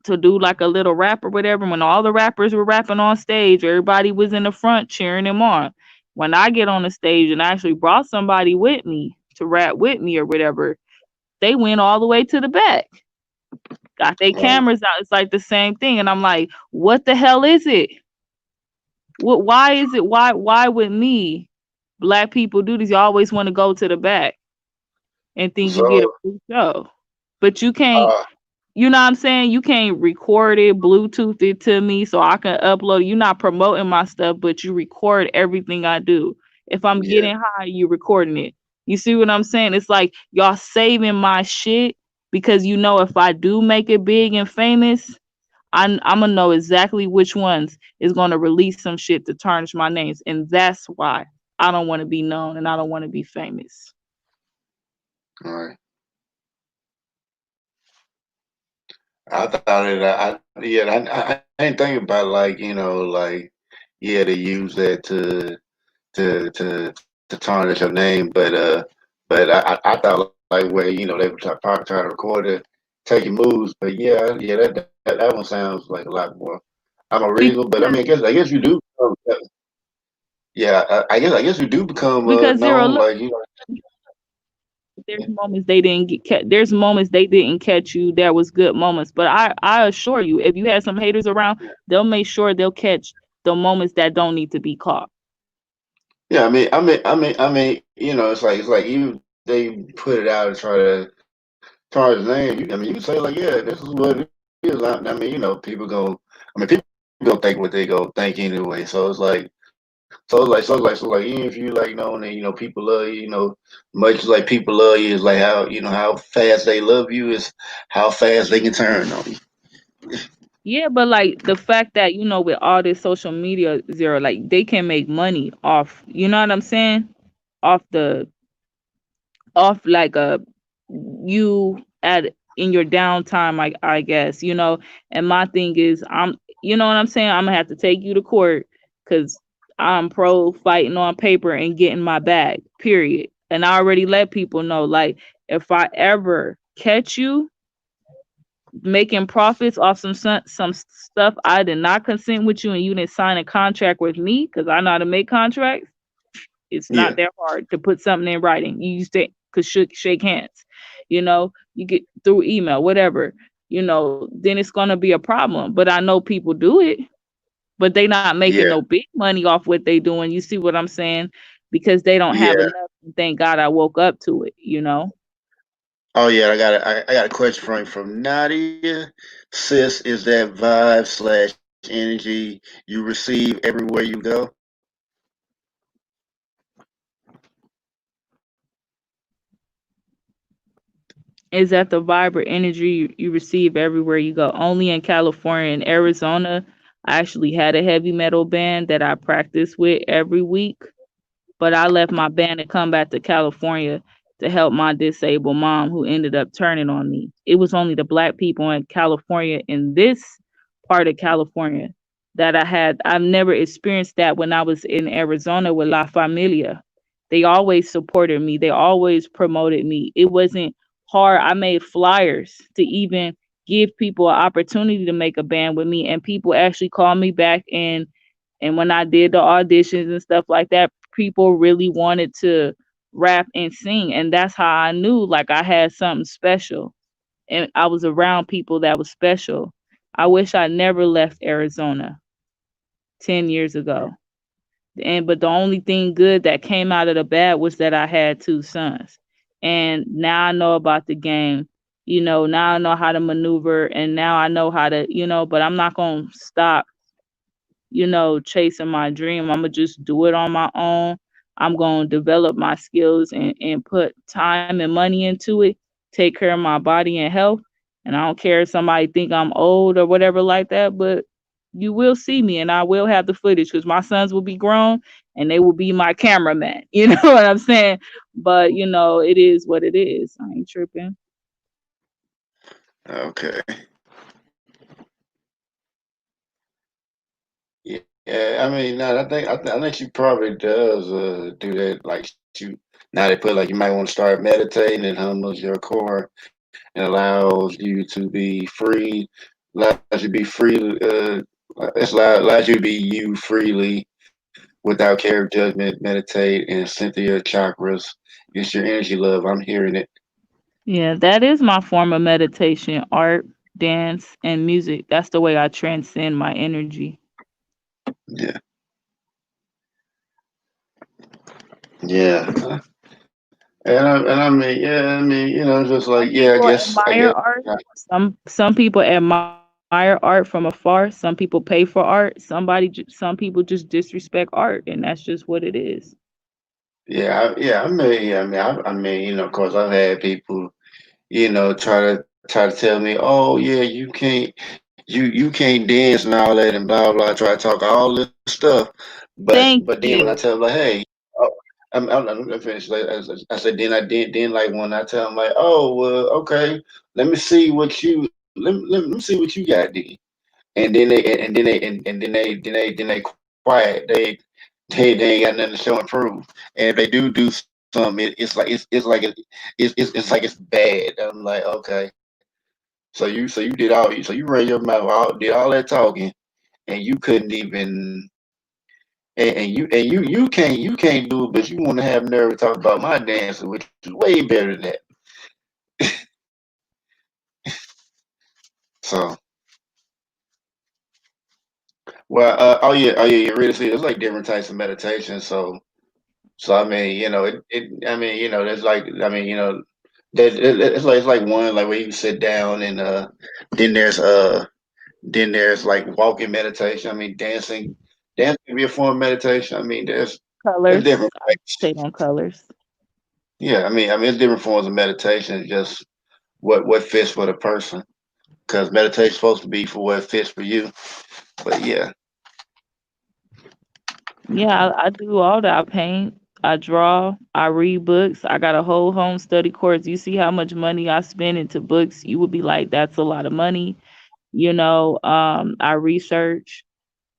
to do like a little rap or whatever, when all the rappers were rapping on stage, everybody was in the front cheering them on. When I get on the stage and I actually brought somebody with me to rap with me or whatever, they went all the way to the back, got their right. cameras out. It's like the same thing. And I'm like, what the hell is it? Why is it? Why would me, black people do this? You always want to go to the back and think you get a So, free show. But you can't, uh, you know what I'm saying? You can't record it, Bluetooth it to me so I can upload it. You're not promoting my stuff, but you record everything I do. If I'm yeah, getting high, you recording it. You see what I'm saying? It's like y'all saving my shit because if I do make it big and famous, I'm gonna know exactly which ones is gonna release some shit to tarnish my names, and that's why I don't want to be known and I don't want to be famous. right. I thought it. Yeah, I didn't think about like like yeah to use that to tarnish your name, but I thought like where they were probably trying to record it, take your moves, but yeah that one sounds like a lot more. I'm a reasonable, but I mean Because I guess you do. Yeah, I guess you do become Zero, known look, like there's moments they didn't there's moments they didn't catch you. There was good moments, but I assure you, if you had some haters around, they'll make sure they'll catch the moments that don't need to be caught. yeah. It's like you they put it out and try to tarnish his name. You can say like yeah, this is what it is. People people gonna think what they go think anyway. So like even if you like known and people love you, much as like people love you is like how how fast they love you is how fast they can turn on you. Yeah, but like the fact that with all this social media zero, like they can make money off. You know what I'm saying? Off the off like you at in your downtime, I guess, and my thing is you know what I'm saying, I'm gonna have to take you to court because I'm pro fighting on paper and getting my bag, period. And I already let people know, like, if I ever catch you making profits off some stuff I did not consent with you and you didn't sign a contract with me, because I know how to make contracts. It's not Yeah, that hard to put something in writing. You used to could shake hands, you get through email, whatever, then it's gonna be a problem. But I know people do it, but they not making yeah, no big money off what they doing. You see what I'm saying? Because they don't have yeah. enough. Thank God I woke up to it. Oh yeah, I got a question from Nadia. Sis, is that vibe slash energy you receive everywhere you go? Is that the vibrant energy you receive everywhere you go? Only in California and Arizona, I actually had a heavy metal band that I practiced with every week, but I left my band to come back to California to help my disabled mom who ended up turning on me. It was only the black people in California, in this part of California, that I've never experienced that when I was in Arizona with La Familia. They always supported me. They always promoted me. It wasn't hard. I made flyers to even give people an opportunity to make a band with me, and people actually called me back, and when I did the auditions and stuff like that, people really wanted to rap and sing. And that's how I knew like I had something special. And I was around people that was special. I wish I never left Arizona 10 years ago. And but the only thing good that came out of the bad was that I had two sons. And now I know about the game. Now I know how to maneuver, and now I know how to, but I'm not going to stop chasing my dream. I'm gonna just do it on my own. I'm gonna develop my skills and put time and money into it, take care of my body and health. And I don't care if somebody think I'm old or whatever like that, but you will see me and I will have the footage because my sons will be grown and they will be my cameraman. You know what I'm saying? But it is what it is. I ain't tripping. Okay. Yeah, I mean, no, I think she probably does do that. Like you now they put like you might want to start meditating and humbles your core and allows you to be free, allows you to be free. Allows you to be you freely without care of judgment. Meditate and center your chakras. It's your energy, love. I'm hearing it. Yeah, that is my form of meditation, art, dance, and music. That's the way I transcend my energy. Yeah, yeah. And I mean, yeah, I mean, just like Some yeah, people I admire guess, art. Some people admire art from afar. Some people pay for art. Some people just disrespect art, and that's just what it is. yeah. I mean, of course, I've had people, try to tell me, oh yeah, you can't dance and all that and blah blah. Try to talk all this stuff, but Thank then when I tell you. them like, hey, oh, I'm finished. Like, I said, then like when I tell them like, oh well, okay, let me see what let me see what you got then. And then they quiet. They ain't got nothing to show and prove. And if they do something, it's like it's bad. I'm like, okay, so you did all so you ran your mouth, did all that talking, and you couldn't even you can't do it, but you want to have nerve to talk about my dancing, which is way better than that. So, well, oh yeah, you really see, there's like different types of meditation. So I mean, I mean, there's like, I mean, it's like one like where you sit down and then there's uh then there's like walking meditation. I mean, dancing can be a form of meditation. I mean, there's Colors. different I ways. meditate on colors. Yeah, I mean, it's different forms of meditation. It's just what fits for the person. because meditation's supposed to be for what fits for you. But yeah, Yeah, I do all that. I paint, I draw, I read books. I got a whole home study course. You see how much money I spend into books? You would be like, that's a lot of money. I research.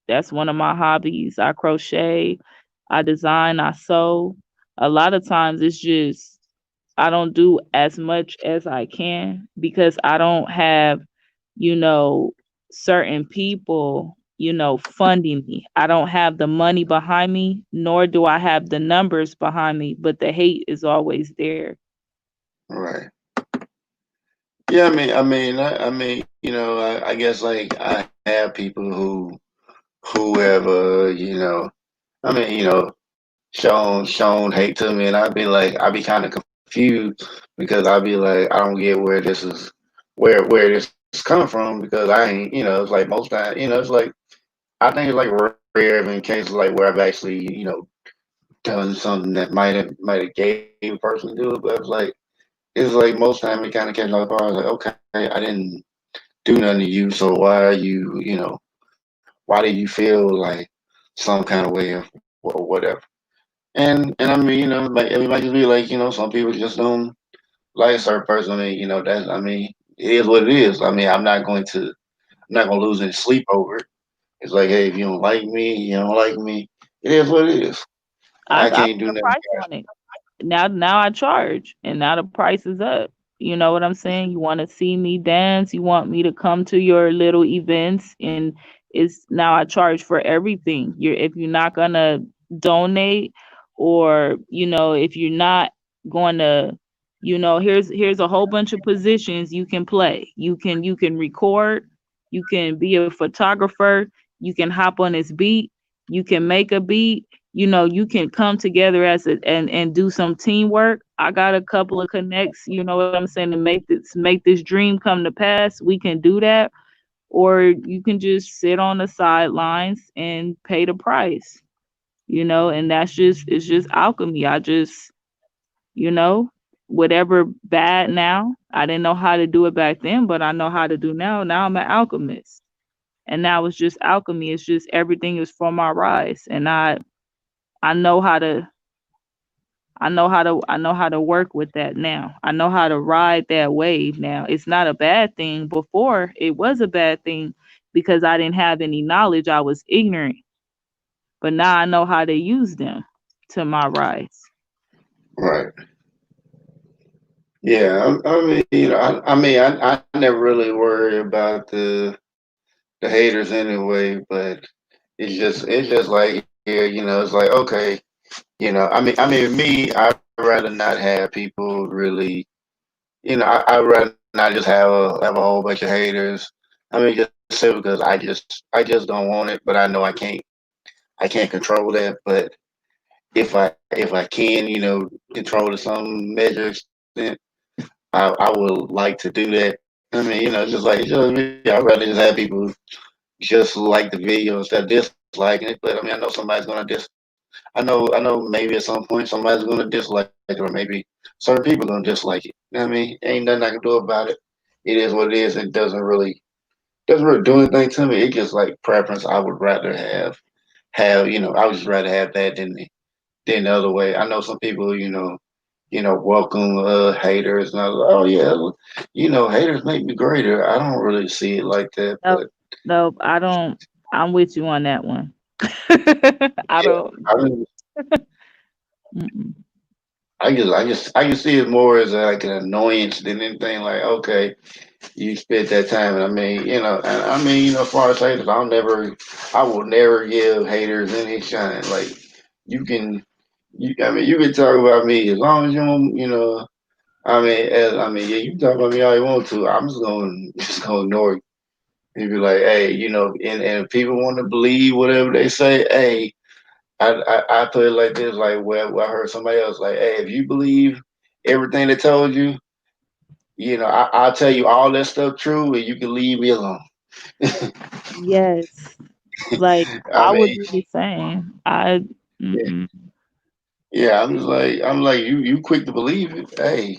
That's one of my hobbies. I crochet, I design, I sew. A lot of times it's just I don't do as much as I can because I don't have, you know, certain people, funding me. I don't have the money behind me, nor do I have the numbers behind me, but the hate is always there. right. Yeah, I guess like I have people who have, shown hate to me, and I'd be kind of confused because I'd be like, I don't get where this is, where this is coming from because I ain't, it's like most times, it's like I think it's like rare in cases like where I've actually, done something that might have gave a person to do it, but it's like most time it kind of catch like, I was like, okay, I didn't do nothing to you, so why are you, why do you feel like some kind of way or whatever? And I mean, it might just be like, some people just don't like a certain person. I mean, that's I mean, it is what it is. I mean, I'm not gonna lose any sleep over it. It's like, hey, if you don't like me, you don't like me. It is what it is. I I can't put do a nothing. price on it. Now I charge, and now the price is up. You know what I'm saying? You want to see me dance, you want me to come to your little events, and it's now I charge for everything. If you're not gonna donate, or if you're not going to, here's a whole bunch of positions you can play. You can record, you can be a photographer, you can hop on this beat, you can make a beat, you can come together as and do some teamwork. I got a couple of connects, you know what I'm saying, to make this dream come to pass. We can do that, or you can just sit on the sidelines and pay the price, and it's just alchemy. I just, you know whatever bad now, I didn't know how to do it back then, but I know how to do now I'm an alchemist. And now it's just alchemy. It's just everything is for my rise, and I know how to I know how to work with that now. I know how to ride that wave now. It's not a bad thing. Before it was a bad thing because I didn't have any knowledge. I was ignorant. But now I know how to use them to my rise. Right. Yeah. I mean, I never really worry about the haters anyway, but it's just like here, it's like okay, I mean, me, I'd rather not have people really. I'd rather not just have a whole bunch of haters. I mean, just simply because I just don't want it, but I know I can't control that. But if I can, control to some measure extent, I would like to do that. I mean, it's just me. I'd rather just have people just like the video instead of disliking it. But I mean, I know somebody's gonna I know maybe at some point somebody's gonna dislike it, or maybe certain people gonna dislike it. You know what I mean? Ain't nothing I can do about it. It is what it is. It doesn't really do anything to me. It's just like preference. I would rather have I would just rather have that than the other way. I know some people welcome haters, and I was like, oh yeah, haters make me greater. I don't really see it like that, Nope, but nope. I don't. I'm with you on that one. I yeah, don't. I mean, Mm-mm. I can see it more as like an annoyance than anything. Like, okay, you spent that time, and I mean, as far as haters, I will never give haters any shine. Like, you can, you can talk about me as long as you don't, yeah, you can talk about me all you want to. I'm just gonna ignore you and be like, hey, and if people want to believe whatever they say, hey, I put it like this, like where I heard somebody else, like, hey, if you believe everything they told you, I'll tell you all that stuff true, and you can leave me alone. Yes. Like I I would mean, do the same. I. yeah, Mm-mm. yeah, I'm like, you quick to believe it. Hey,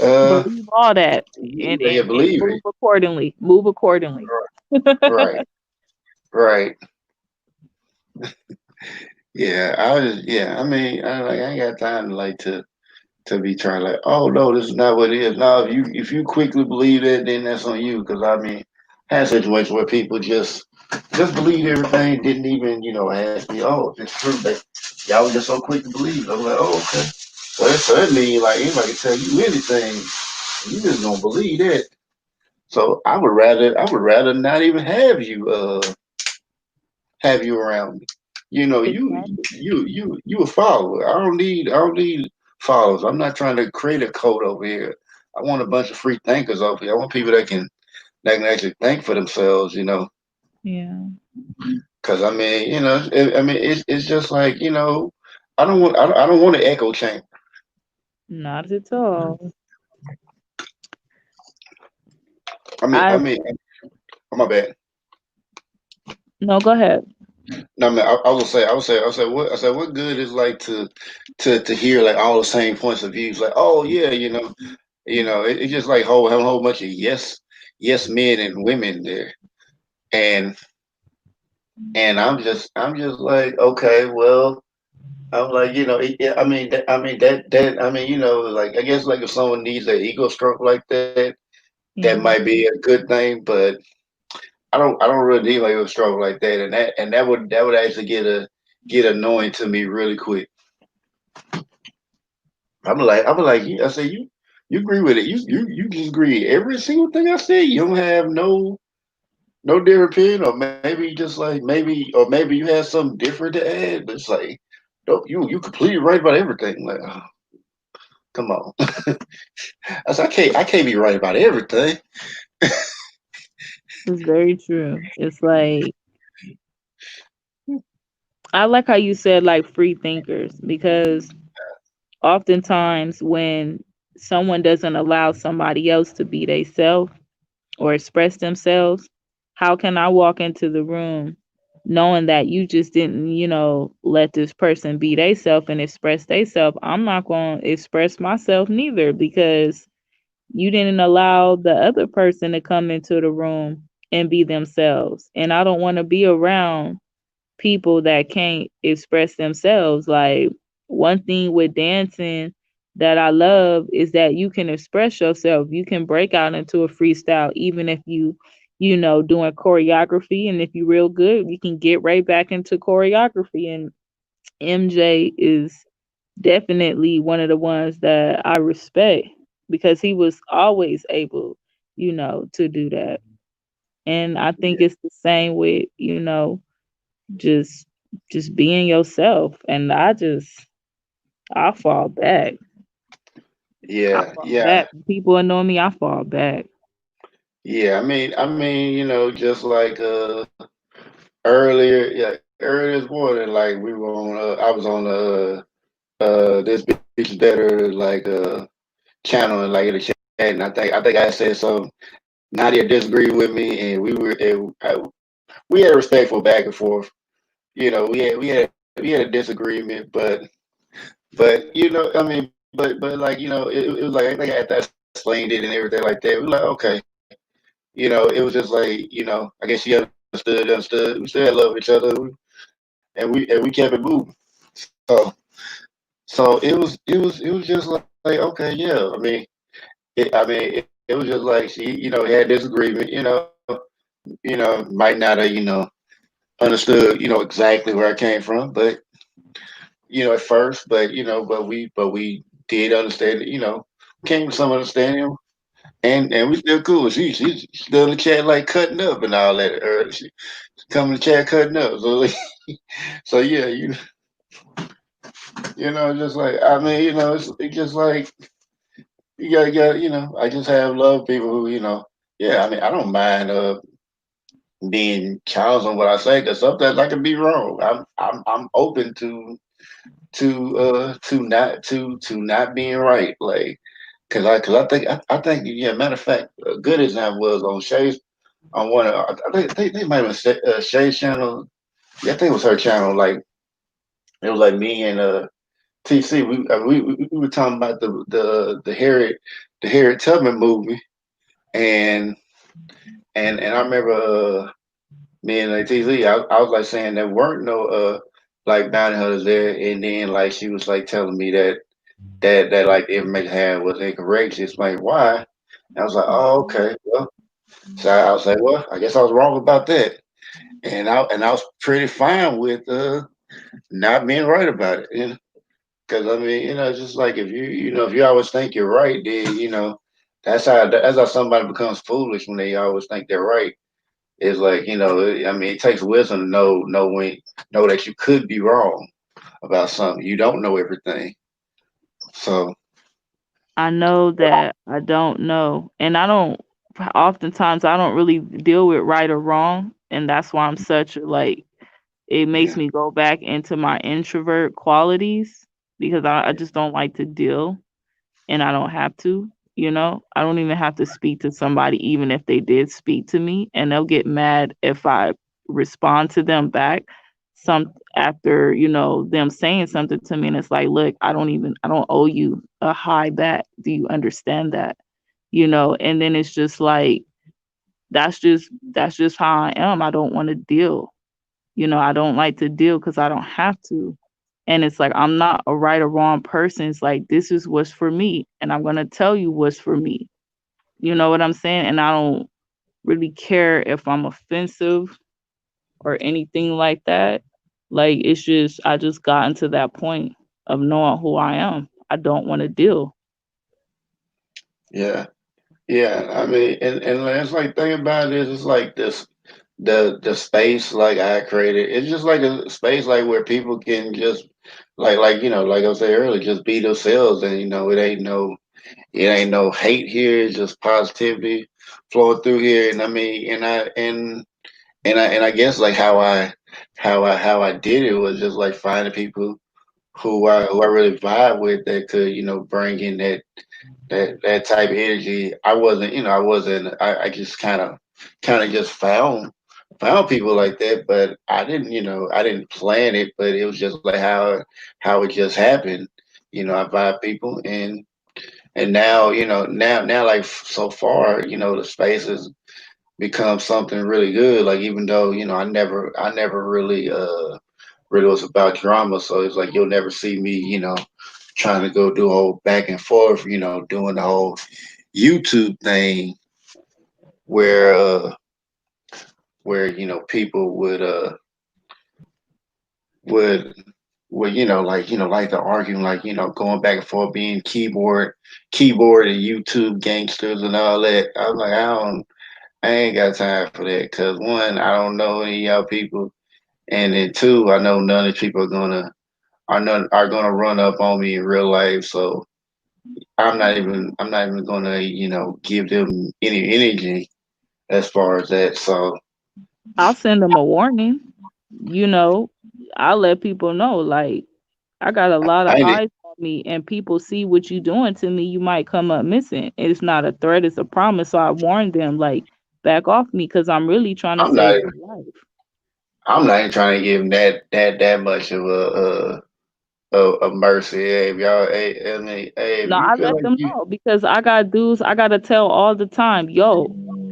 Uh, Believe all that and, yeah, and, and believe move it. accordingly. Move accordingly. Right, right. Yeah, I was just, yeah. I mean, I ain't got time to to be trying like, oh no, this is not what it is. No, if you quickly believe that, then that's on you. Because I mean, I had situations where people just believe everything, didn't even ask me, oh, if it's true. That y'all was just so quick to believe. I'm like, oh, okay. So that means like anybody can tell you anything, and you just gonna believe that. So I would rather not even have you around me. You know, Exactly. you a follower. I don't need followers. I'm not trying to create a cult over here. I want a bunch of free thinkers over here. I want people that can actually think for themselves. Yeah. Because I mean, it's just like I don't want an echo chamber. Not at all. I I mean, oh, my bad. No, go ahead. No, man. I would say, what good is like to hear like all the same points of views. Like, oh yeah, it's just like having a whole bunch of yes men and women there, and I'm just like, okay, well, I'm like, like I guess like if someone needs an ego stroke like that, that Yeah. might be a good thing, but I don't really need like a stroke like that, and that would actually get annoying to me really quick. I'm like, I say you agree with it. You just agree every single thing I say. You don't have no different opinion, or maybe just like maybe you have something different to add. But it's like, don't you completely right about everything. Like, oh, come on. I said, I can't be right about everything. It's very true. It's like I like how you said like free thinkers because oftentimes when someone doesn't allow somebody else to be themselves or express themselves, how can I walk into the room knowing that you just didn't, let this person be themselves and express themselves? I'm not going to express myself neither because you didn't allow the other person to come into the room and be themselves. And I don't want to be around people that can't express themselves. Like one thing with dancing that I love is that you can express yourself. You can break out into a freestyle even if doing choreography, and if you're real good, you can get right back into choreography. And MJ is definitely one of the ones that I respect because he was always able, to do that. And I think it's the same with, just just being yourself. And I fall back. I Yeah, fall yeah, back. When people annoy me, I fall back. yeah. I mean, just like earlier this morning, like we were on. I was on this bitch better like channel and like in the chat, and I think I said something. Nadia disagreed with me, and we had a respectful back and forth. We had a disagreement, but I mean, but like it was like I think after I explained it and everything like that, we were like, okay, it was just like I guess she understood. We still had love each other, and we kept it moving. So it was just like, okay, yeah. I mean, it was just like she had disagreement. Might not have understood exactly where I came from, but at first, but we did understand it. Came to some understanding, and we still cool. She's still in the chat like cutting up and all that. She come in the chat cutting up. So so yeah, just like I mean, it's just like you got I just have love people who yeah. I mean, I don't mind being challenged on what I say because sometimes I can be wrong. I'm open to not being right. Like because I think yeah. Matter of fact, a good example was on Shay's on one. I think they might have been Shay's channel. Yeah, I think it was her channel. Like it was like me and TC, we were talking about the Harriet Tubman movie, and and I remember me and like TC, I was like saying there weren't no like bounty hunters there, and then like she was like telling me that like the information I had was incorrect. She's like, why? And I was like, oh, okay, well, so I was like, well, I guess I was wrong about that, and I was pretty fine with not being right about it, you know, because I mean, you know, it's just like if if you always think you're right, then that's how somebody becomes foolish when they always think they're right. It's like I mean, it takes wisdom to know that you could be wrong about something. You don't know everything, so I know that I don't know, and I don't. Oftentimes, I don't really deal with right or wrong, and that's why I'm such a like. It makes yeah, me go back into my introvert qualities because I just don't like to deal, and I don't have to. I don't even have to speak to somebody, even if they did speak to me, and they'll get mad if I respond to them back. Some after them saying something to me, and it's like, look, I don't owe you a hi back. Do you understand that? And then it's just like that's just how I am. I don't want to deal. I don't like to deal because I don't have to. And it's like I'm not a right or wrong person. It's like this is what's for me, and I'm gonna tell you what's for me. You know what I'm saying? And I don't really care if I'm offensive or anything like that. Like it's just I just gotten to that point of knowing who I am. I don't want to deal. yeah, yeah. I mean, and it's like thing about it is, it's like this the space like I created. It's just like a space like where people can just like I said earlier, just be themselves, and it ain't no hate here. It's just positivity flowing through here, and I mean, and I guess like how I did it was just like finding people who I really vibe with that could bring in that type of energy. I just kind of just found people like that, but I didn't plan it, but it was just like how it just happened. I vibe people, and now now like so far, the space has become something really good. Like even though I never really was about drama, so it's like you'll never see me trying to go do a whole back and forth, doing the whole YouTube thing where people would like the arguing, like going back and forth, being keyboard and YouTube gangsters and all that. I'm like, I ain't got time for that because one, I don't know any of y'all people, and then two, I know none of these people are gonna run up on me in real life. So I'm not even gonna give them any energy as far as that. So I'll send them a warning. You know, I'll let people know like I got a lot of I ain't eyes on me, and people see what you doing to me. You might come up missing. It's not a threat; it's a promise. So I warned them, like, back off me, because I'm really trying to I'm not save even your life. I'm not even trying to give them that much of a mercy. Hey, if y'all, hey, I mean, hey, if No, you I feel let like them you, know because I got dudes. I gotta tell all the time, yo,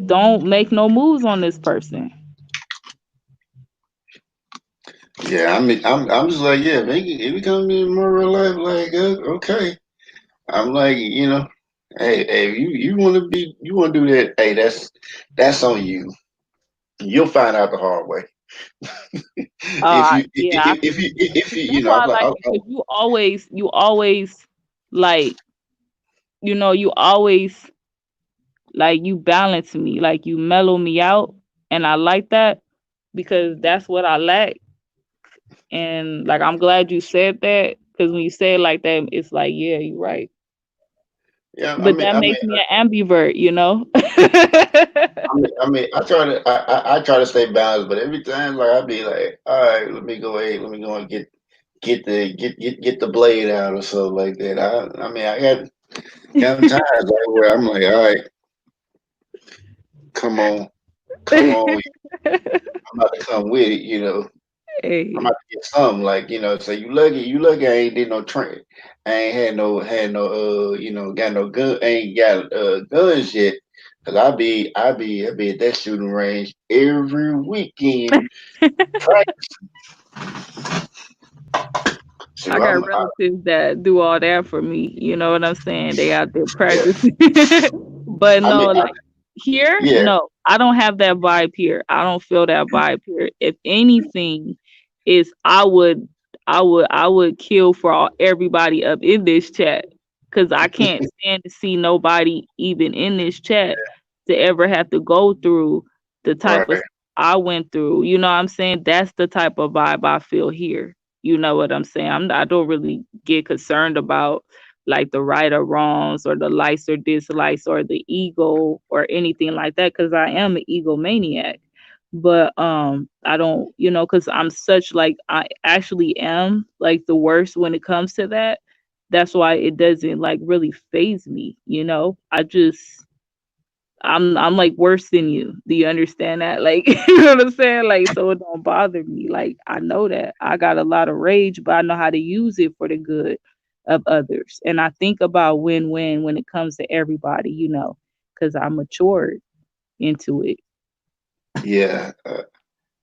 don't make no moves on this person. yeah, I mean, I'm just like, yeah, if you come in more real life, like, okay, I'm like, hey, if you want to do that, hey, that's on you. You'll find out the hard way. Yeah, I feel you. If you, That's why I like I, you because you always like, you always like you balance me, like you mellow me out, and I like that because that's what I lack. And like I'm glad you said that because when you say it like that, it's like, yeah, you're right. yeah, But that makes me an ambivert. I try to stay balanced, but every time like I be like, all right, let me go and get the blade out or something like that. I mean, I got come times like where I'm like, all right, come on, come on, I'm about to come with it. I'm Hey, about to get something like So you lucky. I ain't did no train. I ain't had no got no gun. Ain't got guns yet. Cause I be at that shooting range every weekend. I So got relatives that do all that for me. You know what I'm saying? They out there yeah. practicing. But I mean, no, like here, yeah, no, I don't have that vibe here. I don't feel that vibe here. If anything, is I would kill for everybody up in this chat because I can't stand to see nobody even in this chat to ever have to go through the type of right. stuff I went through. You know what I'm saying? That's the type of vibe I feel here. You know what I'm saying? I don't really get concerned about like the right or wrongs or the likes or dislikes or the ego or anything like that because I am an egomaniac. But I don't, because I'm such like I actually am like the worst when it comes to that. That's why it doesn't like really phase me. I'm like worse than you. Do you understand that? Like you know what I'm saying? Like so it don't bother me. Like I know that. I got a lot of rage, but I know how to use it for the good of others. And I think about win-win when it comes to everybody, because I matured into it. Yeah,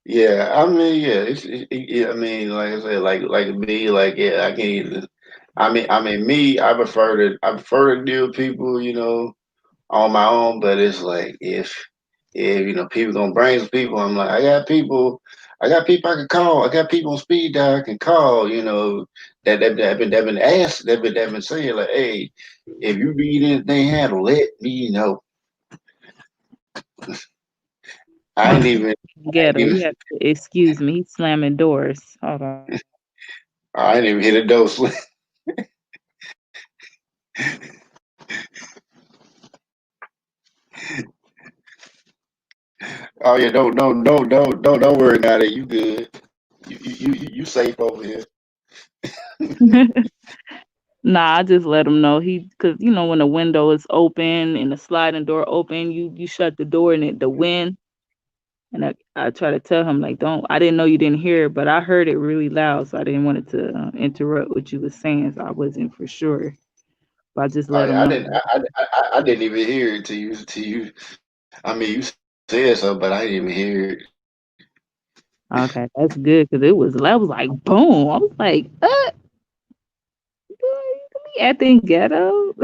yeah. I mean, yeah. Yeah, I mean, like I said, like me, like yeah. I can't even. Me. I prefer to deal with people, on my own. But it's like if people gonna bring some people, I'm like, I got people I can call. I got people on speed dial I can call. That been asked, that been saying like, hey, if you need anything handled, let me know. I ain't even, I ain't Ghetto. even, You have to excuse me. He's slamming doors. Hold on. I ain't even hit a dose. Oh yeah, don't worry about it. You good. You safe over here. Nah, I just let him know because when the window is open and the sliding door open, you shut the door and the wind. And I try to tell him like, don't. I didn't know you didn't hear it, but I heard it really loud, so I didn't want it to interrupt what you were saying. So I wasn't for sure, but I just Oh let yeah, him I know. didn't. I didn't even hear it to you. I mean, you said something, but I didn't even hear it. Okay, that's good because it was. I was like, boom. I was like, boy, you be acting ghetto.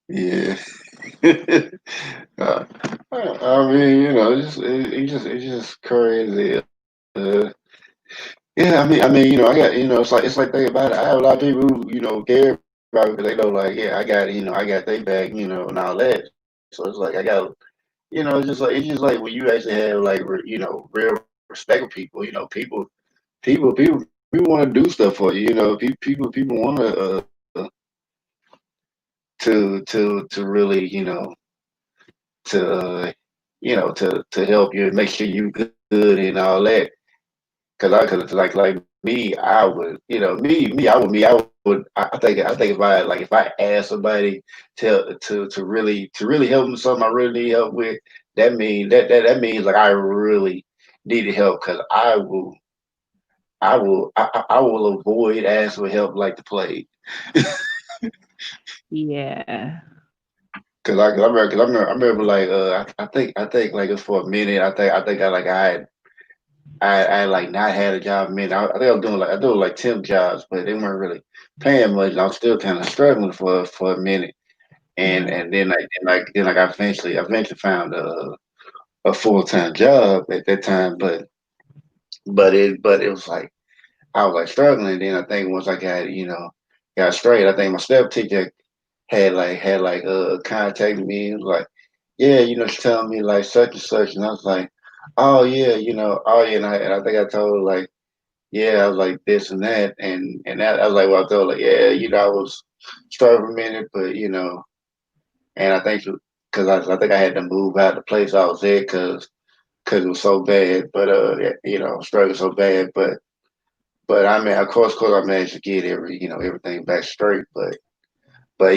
Yeah. uh, I mean, it's just crazy. Yeah, it's like think about it. I have a lot of people who care about me because they know like I got they back and all that. So it's like I got it's just like when you actually have like real respect for people. People want to do stuff for you. People want to really to to help you and make sure you good and all that. Cause like me, I would I think if I ask somebody to really help me with something I really need help with, that means like I really needed help. Cause I will avoid asking for help like the plague. Yeah. I remember like I think like it's for a minute. I think I like not had a job. Man, I think I was doing like temp jobs, but they weren't really paying much. And I was still kind of struggling for a minute, Yeah. and then like I eventually found a full-time job at that time. But it was like I was like struggling. Then I think once I got got straight, I think my step teacher had like contacted me and was like, yeah, she's telling me like such and such, and I was like, oh yeah, oh yeah, and I think I told her like. Yeah, I was like this and that, and that I was like, well, I told her, yeah, I was struggling for a minute, but and I think because I think I had to move out of the place I was at because it was so bad, but yeah, struggling so bad, but I mean, of course, I managed to get everything back straight, but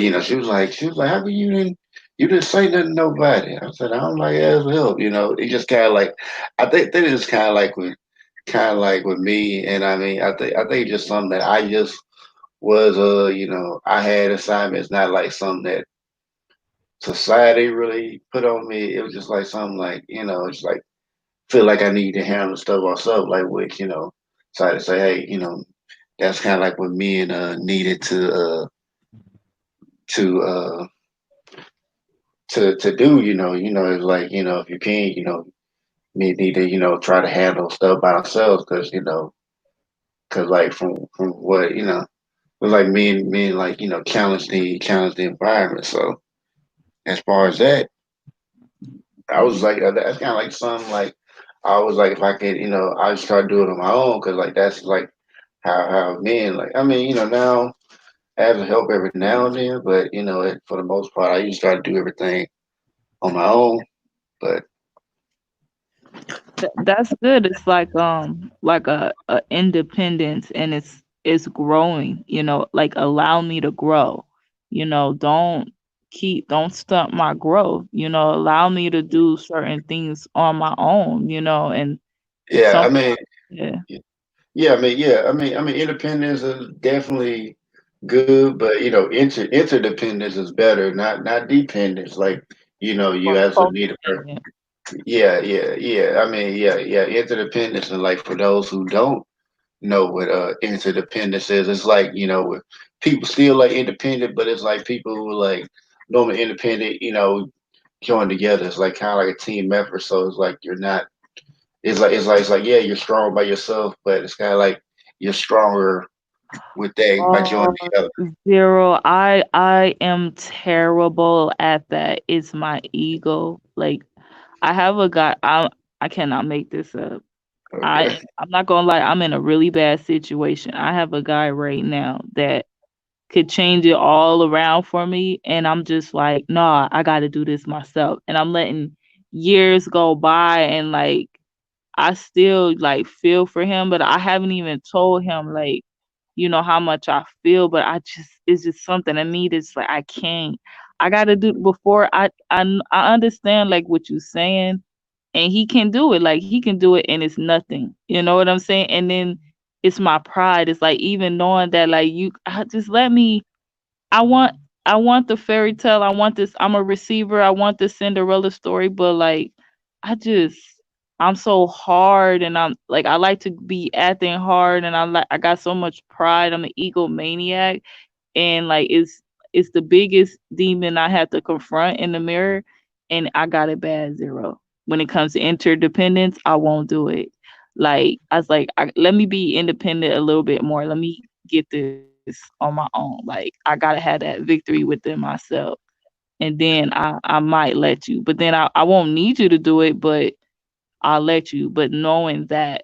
she was like, how come you didn't You didn't say nothing to nobody. I said, I don't like ask for help. It just kind of like, I think it's kind of like with me. And I mean, I think it's just something that I just was, I had assignments, not like something that society really put on me. It was just like something like, it's like, feel like I need to handle stuff myself, like which, so I had to say, hey, that's kind of like what me and needed to to do, it's like, if you can, need to, try to handle stuff by ourselves, because because like from what it was like me and like challenge the environment. So as far as that, I was like, that's kind of like something like I was like, if I could, I just start doing it on my own, because like that's like how men, like, I mean, now I have help every now and then, but for the most part, I used to try to do everything on my own. But That's good. It's like a independence, and it's growing, like allow me to grow. Don't stunt my growth, allow me to do certain things on my own, and yeah, I some mean, yeah. independence is definitely good, but interdependence is better, not dependence. Like, you Or also need a person. codependent. Yeah. I mean, yeah. Interdependence, and like for those who don't know what interdependence is, it's like with people still like independent, but it's like people who like normally independent, join together. It's like kind of like a team effort. So it's like you're not. It's like yeah, you're strong by yourself, but it's kind of like you're stronger with that by joining Oh, together. zero. I am terrible at that. It's my ego. Like I have a guy. I cannot make this up. Okay. I'm not gonna lie. I'm in a really bad situation. I have a guy right now that could change it all around for me, and I'm just like, nah, I got to do this myself. And I'm letting years go by, and like I still like feel for him, but I haven't even told him like, how much I feel, but it's just something I need. It's like I can't. I got to do before I understand like what you're saying, and he can do it. Like he can do it, and it's nothing. You know what I'm saying? And then it's my pride. It's like even knowing that like just let me. I want I want the fairy tale. I want this. I'm a receiver. I want the Cinderella story, but like I just I'm so hard, and I'm like I like to be acting hard, and I got so much pride. I'm an egomaniac, and like it's the biggest demon I have to confront in the mirror, and I got it bad zero. When it comes to interdependence, I won't do it. Like I was like, let me be independent a little bit more. Let me get this on my own. Like I gotta have that victory within myself, and then I might let you. But then I won't need you to do it, but I'll let you. But knowing that,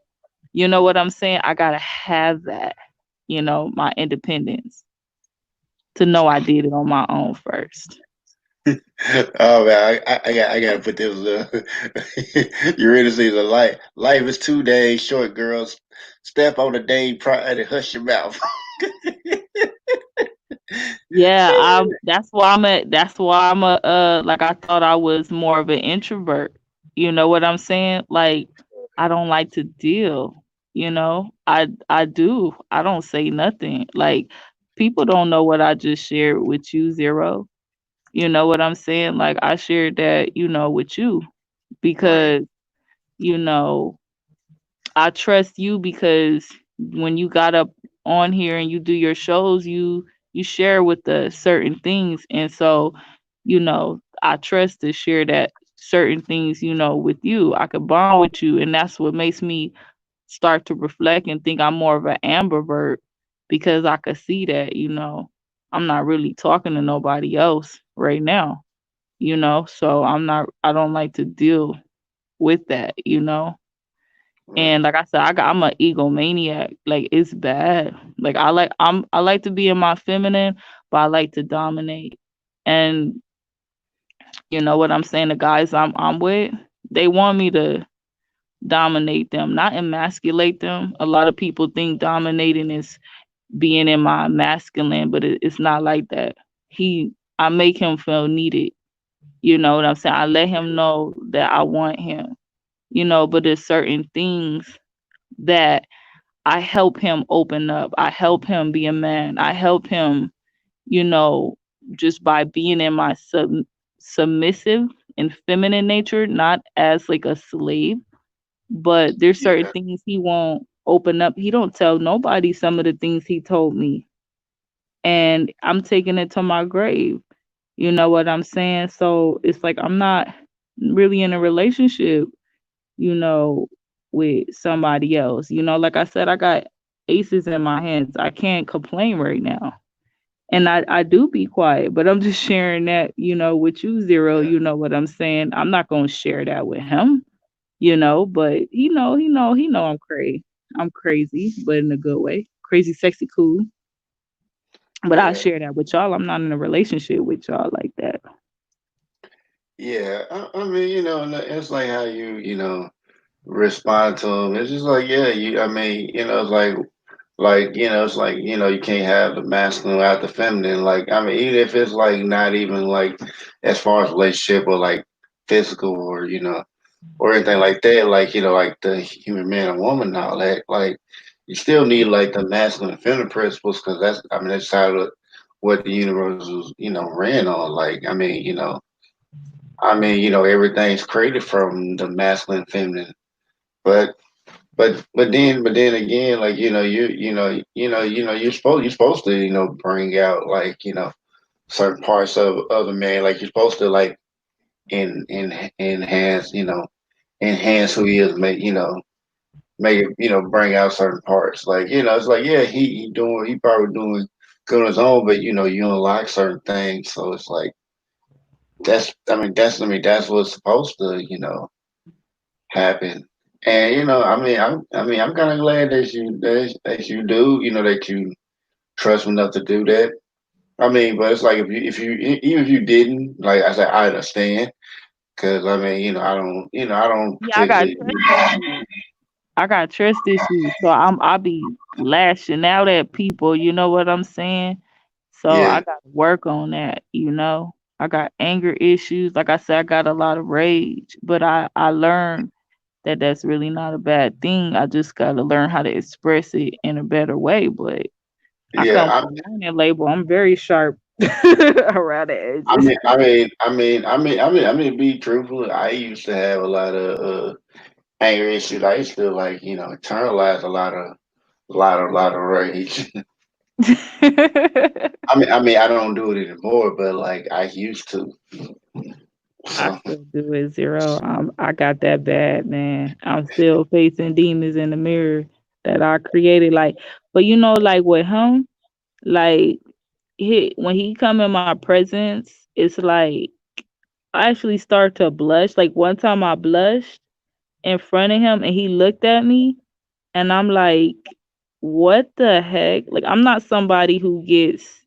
you know what I'm saying, I gotta have that, my independence to know I did it on my own first. Oh man, I gotta put this. You ready to see the life? Life is 2 days short, girls. Step on the day pride and hush your mouth. Yeah, I that's why I'm a like I thought I was more of an introvert. You know what I'm saying? Like I don't like to deal, I do. I don't say nothing. Like people don't know what I just shared with you, Zero. You know what I'm saying? Like I shared that, with you Right, because, you know, I trust you because when you got up on here and you do your shows, you share with us certain things, and so I trust to share that certain things, with you. I could bond with you, and that's what makes me start to reflect and think I'm more of an ambivert because I could see that I'm not really talking to nobody else right now, so I don't like to deal with that. right, And like I said, I'm an egomaniac. Like it's bad. Like I like to be in my feminine, but I like to dominate. And you know what I'm saying? The guys I'm with, they want me to dominate them, not emasculate them. A lot of people think dominating is being in my masculine, but it's not like that. I make him feel needed. You know what I'm saying? I let him know that I want him, but there's certain things that I help him open up. I help him be a man. I help him, you know, just by being in my submissive and feminine nature, not as like a slave, but there's certain Yeah, things he won't open up. He don't tell nobody some of the things he told me. And I'm taking it to my grave. You know what I'm saying? So it's like I'm not really in a relationship, you know, with somebody else. Like I said, I got aces in my hands. I can't complain right now. And I do be quiet, but I'm just sharing that, with you, Zero. yeah, You know what I'm saying? I'm not gonna share that with him, but he know I'm crazy. I'm crazy, but in a good way. Crazy, sexy, cool. But I'll yeah, share that with y'all. I'm not in a relationship with y'all like that. yeah. I mean, and it's like how you respond to them. It's just like, yeah, I mean, it's it's like, you can't have the masculine without the feminine. Like, I mean, even if it's like not even like as far as relationship or like physical or, or anything like that, like, like the human man and woman and all that, like, you still need like the masculine and feminine principles because I mean, that's how what the universe was, ran on. Like, everything's created from the masculine and feminine. But but then again, like you're supposed to bring out like certain parts of the man, like you're supposed to like enhance enhance who he is, make it bring out certain parts, like it's like yeah he probably doing good on his own, but you don't like certain things, so it's like that's what's supposed to happen. And I'm kind of glad that you do, that you trust me enough to do that. I mean, but it's like even if you didn't, like I said, I understand because I mean, I don't Yeah, I got particularly. trust issues. I got trust issues. So I be lashing out at people, you know what I'm saying? So I Yeah, gotta work on that. I got anger issues. Like I said, I got a lot of rage, but I learned that that's really not a bad thing. I just gotta learn how to express it in a better way. But I yeah. come with a learning label. I'm very sharp around the I edges. mean, I mean, I mean, I mean, I mean, I mean, to be truthful, I used to have a lot of anger issues. I used to like, internalize a lot of rage. I don't do it anymore, but like I used to. I So still do it, Zero. I got that bad, man. I'm still facing demons in the mirror that I created. Like, but like with him, like when he come in my presence, it's like I actually start to blush. Like one time I blushed in front of him and he looked at me and I'm like, what the heck? Like I'm not somebody who gets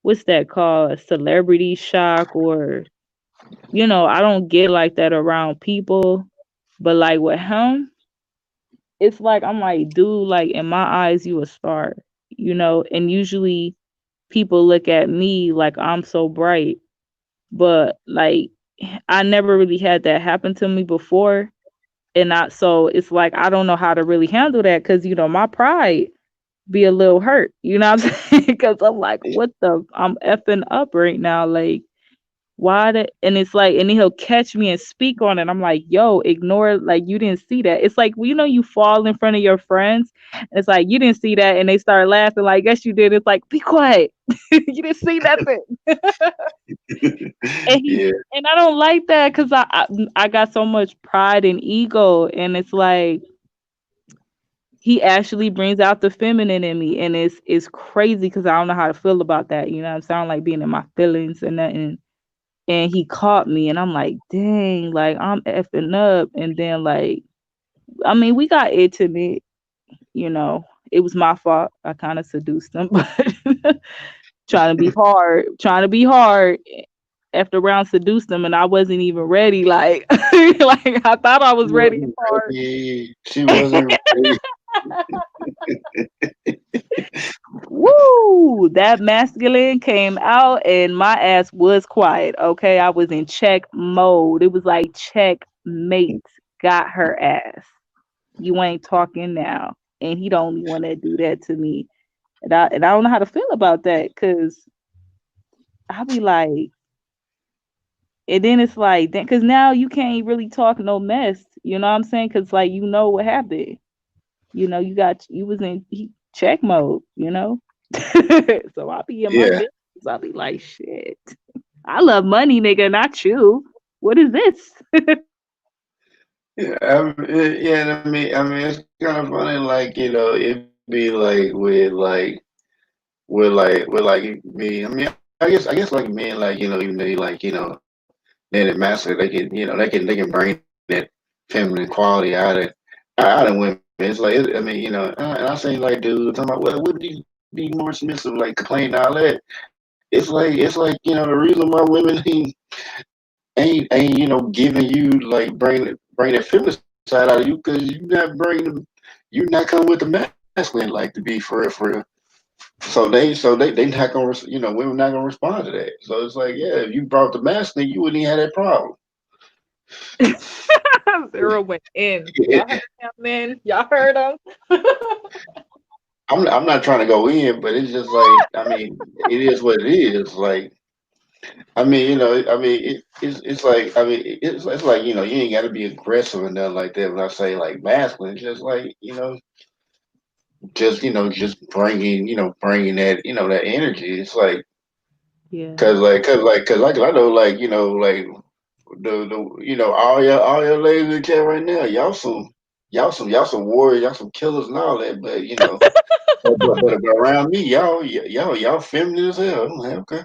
what's that called? Celebrity shock or I don't get like that around people. But like with him, it's like I'm like, dude, like in my eyes, you a star. And usually people look at me like I'm so bright, but like I never really had that happen to me before. And not so it's like I don't know how to really handle that because my pride be a little hurt, you know what I'm saying? Because I'm like, what the I'm effing up right now. Like why the and it's like and then he'll catch me and speak on it. I'm like, yo, ignore like you didn't see that. It's like well, you fall in front of your friends. And it's like you didn't see that and they start laughing like yes you did. It's like be quiet. You didn't see nothing. And he yeah, and I don't like that because I got so much pride and ego and it's like he actually brings out the feminine in me and it's crazy because I don't know how to feel about that. I'm sound like being in my feelings and nothing and he caught me and I'm like, dang, like I'm effing up. And then like, I mean, we got intimate, you know. It was my fault. I kind of seduced him, but trying to be hard. After round seduced him and I wasn't even ready. Like, like I thought I she was ready and wasn't hard. ready. She wasn't ready. Woo! That masculine came out and my ass was quiet. Okay. I was in check mode. It was like checkmate. Got her ass. You ain't talking now. And he the only one that do that to me. And I don't know how to feel about that because I'll be like, and then it's like, because now you can't really talk no mess. You know what I'm saying? Because like you know what happened. You was in check mode. So I'll be in my Yeah, business. I'll be like, shit. I love money, nigga, not you. What is this? yeah, yeah. It's kind of funny. Like it be like with like me. I guess like men, like even they like men and master, they can bring that feminine quality out of women. It's like and I say like dudes, I'm like, well, wouldn't you be more submissive, like complain and all that? It's like the reason why women ain't giving you like bring that feminine side out of you because you not coming with the masculine like to be for real for real. So they not gonna women not gonna respond to that. So it's like yeah, if you brought the masculine, you wouldn't even have that problem. 0 went in. Y'all heard him, man. Y'all heard him. I'm not trying to go in, but it's just like it is what it is. Like it's like it's like you ain't got to be aggressive or nothing like that. When I say like masculine, it's just like just bringing that that energy. It's like Yeah. cause I know like like the all your ladies in the chat right now, y'all some warriors, y'all some killers and all that, but but around me, y'all feminine as hell. I'm like, okay,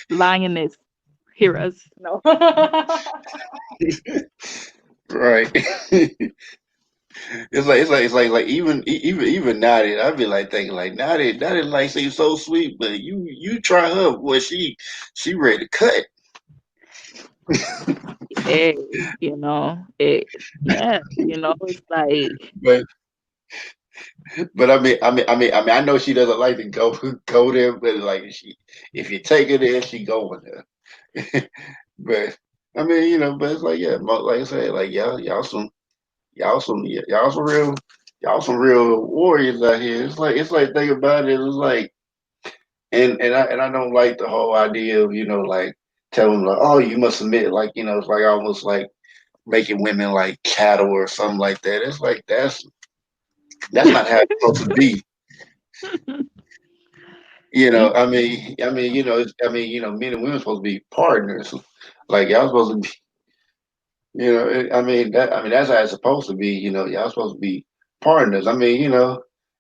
Lioness. Hear us. No. right. It's like even Nadia, I'd be like thinking like Nadia like seems so sweet, but you try her, boy, she ready to cut. Hey, it, yeah, it's like, But I know she doesn't like to go there, but like if you take her there, she going there. But but it's like yeah, like I said, like y'all some real warriors out here. It's like think about it. It's like and I don't like the whole idea of like telling them like oh you must submit like it's like almost like making women like cattle or something like that. It's like that's not how it's supposed to be. you, Men and women supposed to be partners. Like y'all supposed to be. That's how it's supposed to be. Y'all supposed to be partners.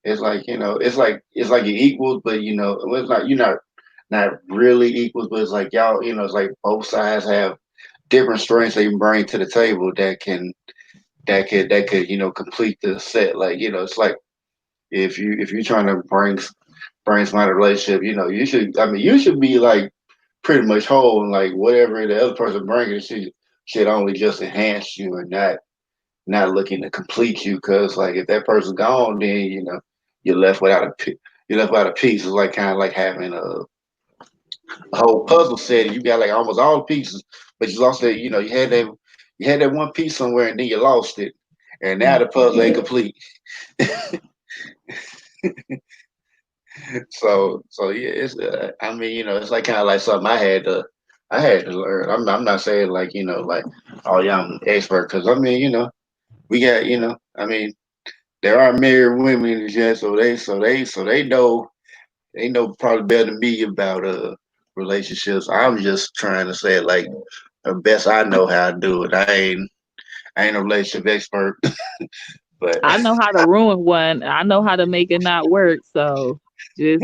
It's like you're equals, but well, it's not. You're not really equals, but it's like y'all. It's like both sides have different strengths they can bring to the table that could complete the set. Like it's like if you're trying to bring somebody a relationship, you should. You should be like pretty much whole, and like whatever the other person brings, should only just enhance you and not looking to complete you. Because like if that person's gone, then you're left without you're left without a piece. It's like kind of like having a whole puzzle set. And you got like almost all the pieces, but you lost that. You had that one piece somewhere, and then you lost it, and now mm, the puzzle ain't complete. So yeah, it's it's like kind of like something I had to learn. I'm not saying like like oh yeah I'm an expert because we got there are married women in the chat, so they know probably better than me about relationships. I'm just trying to say it like the best I know how to do it. I ain't a relationship expert, but I know how to ruin one. I know how to make it not work. So just,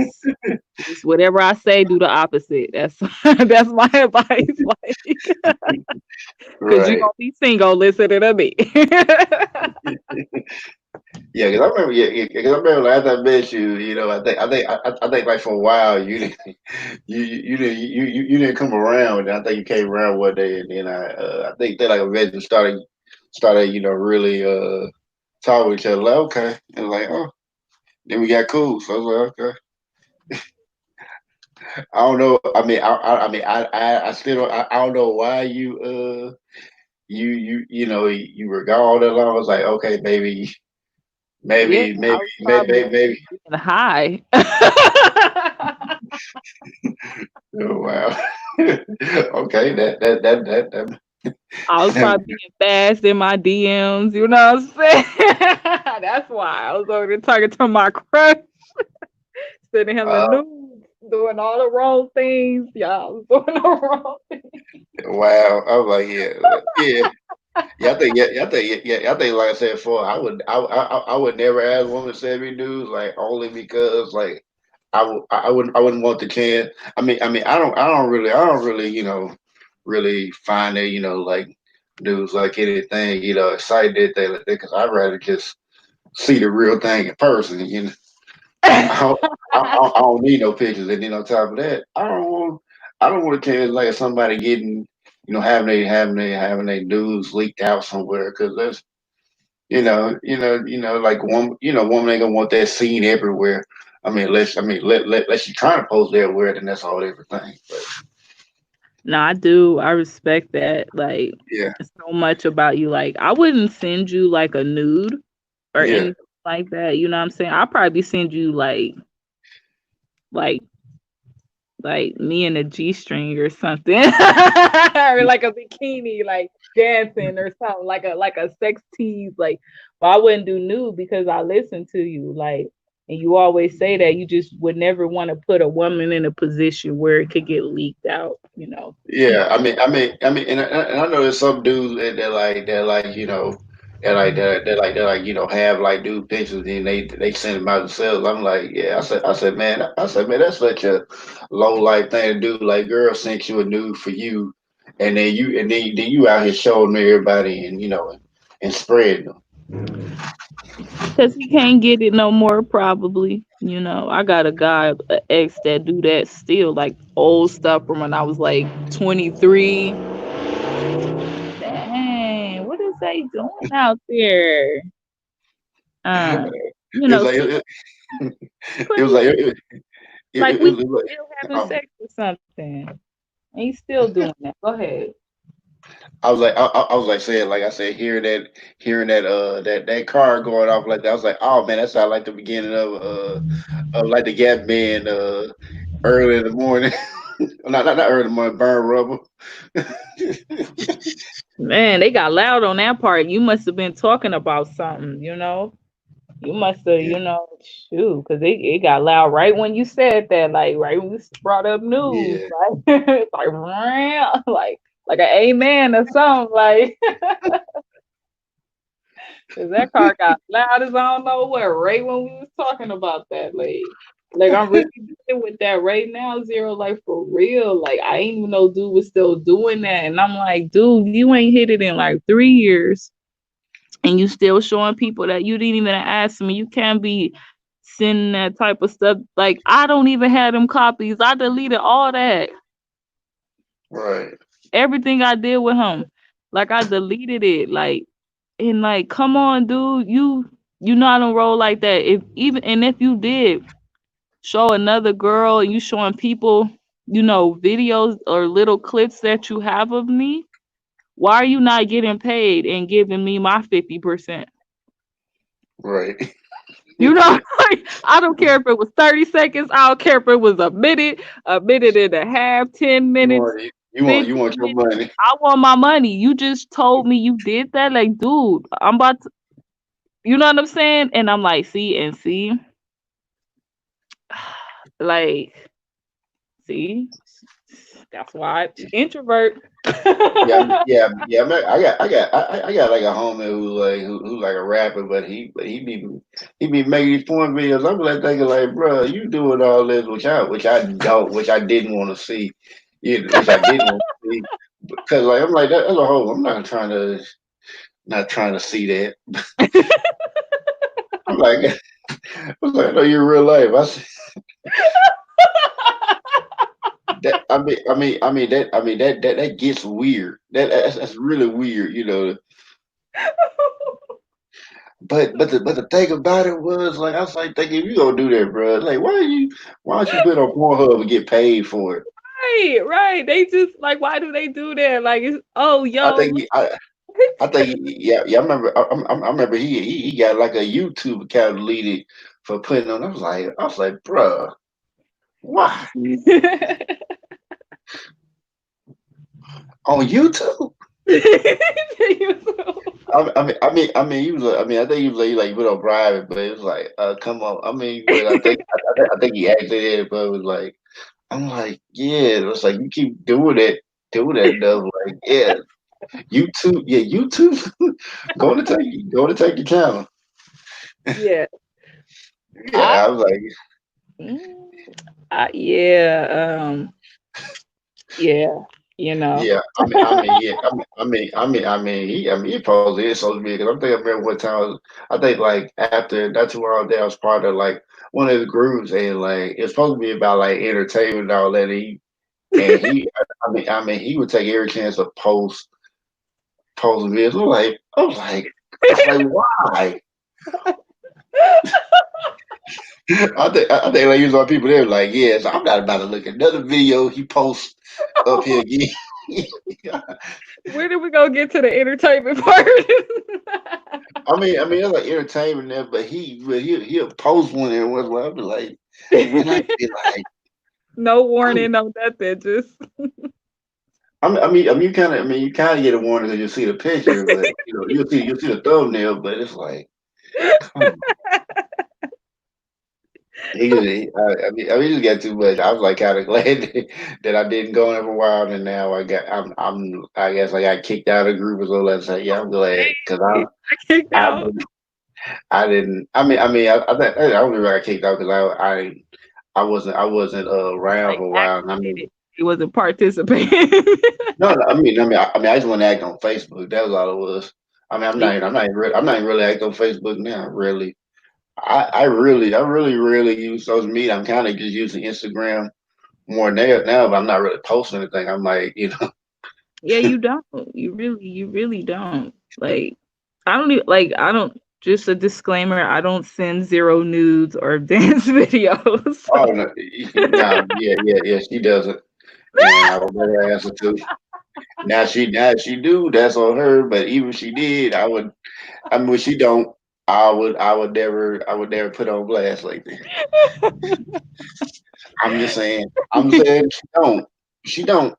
just whatever I say, do the opposite. That's that's my advice. Like, because you're right. gonna be single listening to me. Yeah, because I remember. Yeah, because I remember last I met you. I think like for a while you didn't, you didn't come around. And I think you came around one day, and then I think they like eventually started really talk with each other. Like okay, and like oh, Then we got cool. So I was like, okay. I don't know. I still don't. I don't know why you were gone all that long. I was like, okay, maybe, Yeah, maybe, maybe, I was maybe, probably maybe. being high. Oh wow. Okay, I was that probably being fast in my DMs, you know what I'm saying? That's why I was over there talking to my crush, sending him the uh, news, doing all the wrong things. Yeah, I was doing the wrong things. wow. I was like, yeah. Yeah, I think, like I said before, I would never ask women to send me news, like only because, like, I wouldn't want the chance. I don't really, really find it, like news, like anything, excited that like that, because I'd rather just see the real thing in person, I don't, I don't need no pictures, and then on top of that, I don't want to chance like somebody getting, having their news leaked out somewhere, because that's like woman ain't gonna want that seen everywhere. Unless you're trying to post everywhere, then that's all everything. But No, I do. I respect that. Like, yeah, so much about you. Like, I wouldn't send you like a nude or yeah, anything like that. You know what I'm saying? I'll probably send you like like me in a G string or something, or like a bikini, like dancing or something, like a sex tease. Like, but I wouldn't do nude because I listen to you. Like, and you always say that you just would never want to put a woman in a position where it could get leaked out. You know. yeah. And I know there's some dudes that that like have like dude pictures and they send them out themselves. I'm like, yeah. I said, man, that's such a low life thing to do. Like, girl sent you a nude for you, then you out here showing everybody and and spreading them. Cause he can't get it no more, probably. You know, I got a guy, a ex that do that still, like old stuff from when I was like 23. Dang, what is they doing out there? Uh, you It was know, like still it was putting like like we it was like still having um, sex or something. And he's still doing that. Go ahead. I was like saying, like I said, hearing that car going off like that, I was like, oh man, that sounds like the beginning of like the Gap Band early in the morning. Not early in the morning, burn rubber. Man, they got loud on that part. You must have been talking about something, you know? You must have, Yeah, shoot, because it got loud right when you said that, like right when you brought up news, yeah, like it's like like an amen or something, like 'cause that car got loud as I don't know what right when we was talking about that, like I'm really dealing with that right now, Zero, like for real. Like I ain't even know dude was still doing that, and I'm like, dude, you ain't hit it in like 3 years and you still showing people that you didn't even ask me. You can't be sending that type of stuff. Like I don't even have them copies. I deleted all that. right, Everything I did with him. Like I deleted it. Like and like, come on, dude. You know I don't roll like that. If even and if you did show another girl and you showing people, videos or little clips that you have of me, why are you not getting paid and giving me my 50%? right. You know, like I don't care if it was 30 seconds. I don't care if it was a minute and a half, 10 You minutes, want you 15 want your minutes. money, I want my money. You just told me you did that. Like, dude, I'm about to, you know what I'm saying? And I'm like, see, like, see, that's why introvert. yeah, I got like a homie who like a rapper, but he be making these porn videos. I'm like thinking like, bro, you doing all this, which I didn't want to see, which I didn't want to see, because like I'm like that's a whole. I'm not trying to see that. I'm like I was like, I know you're real life. I said that. That gets weird. That's really weird. but the thing about it was like I was like thinking if you gonna do that, bro, like why don't you put it on Pornhub and get paid for it? Right, right. They just like, why do they do that? Like, it's, oh, I yo, think look. he, I think yeah, I remember I remember he got like a YouTube account deleted for putting on. I was like, bruh, why on YouTube? I think he was like he put on private, but it was like, come on. I mean, but I think he actually did it, but it was like, I'm like, yeah, it's like you keep doing that stuff, like, yeah, YouTube, go to take your channel. Yeah, I, Yeah, I was like, mm, yeah, yeah, you know, yeah, yeah, he posted it social media because I think I remember one time I think like after not too long there I was part of like one of the groups and like it's supposed to be about like entertainment and all that. He he would take every chance to post videos. I was like, why? I think like use our people there like, yes, I'm not about to look at another video he posts up here again. where did we go get to the entertainment part? It's like entertainment there, but he'll post one and was like, I'll be like, and I'd be like, No I'm, warning, no nothing, just you kind of get a warning because you see the picture, but you'll see the thumbnail, but it's like, come on. He just got too much. I was like kind of glad that I didn't go in for a while, and now I guess I got kicked out of the group or so. Let's say, yeah, I'm glad because I kicked I out. I didn't. I don't remember I got kicked out because I wasn't around Like for a while. And I mean, activated. He wasn't participating. no, no, I just want to act on Facebook. That was all it was. I'm not even really active on Facebook now. Really, I really, really use social media. I'm kind of just using Instagram more now, but I'm not really posting anything. I'm like, Yeah, you don't. You really don't. Like, I don't even like. I don't. Just a disclaimer: I don't send zero nudes or dance videos. oh So. no, no, yeah, she doesn't, and I would never answer to. Now she do. That's on her. But even if she did, when she don't, I would never put on blast like that. I'm just saying she don't.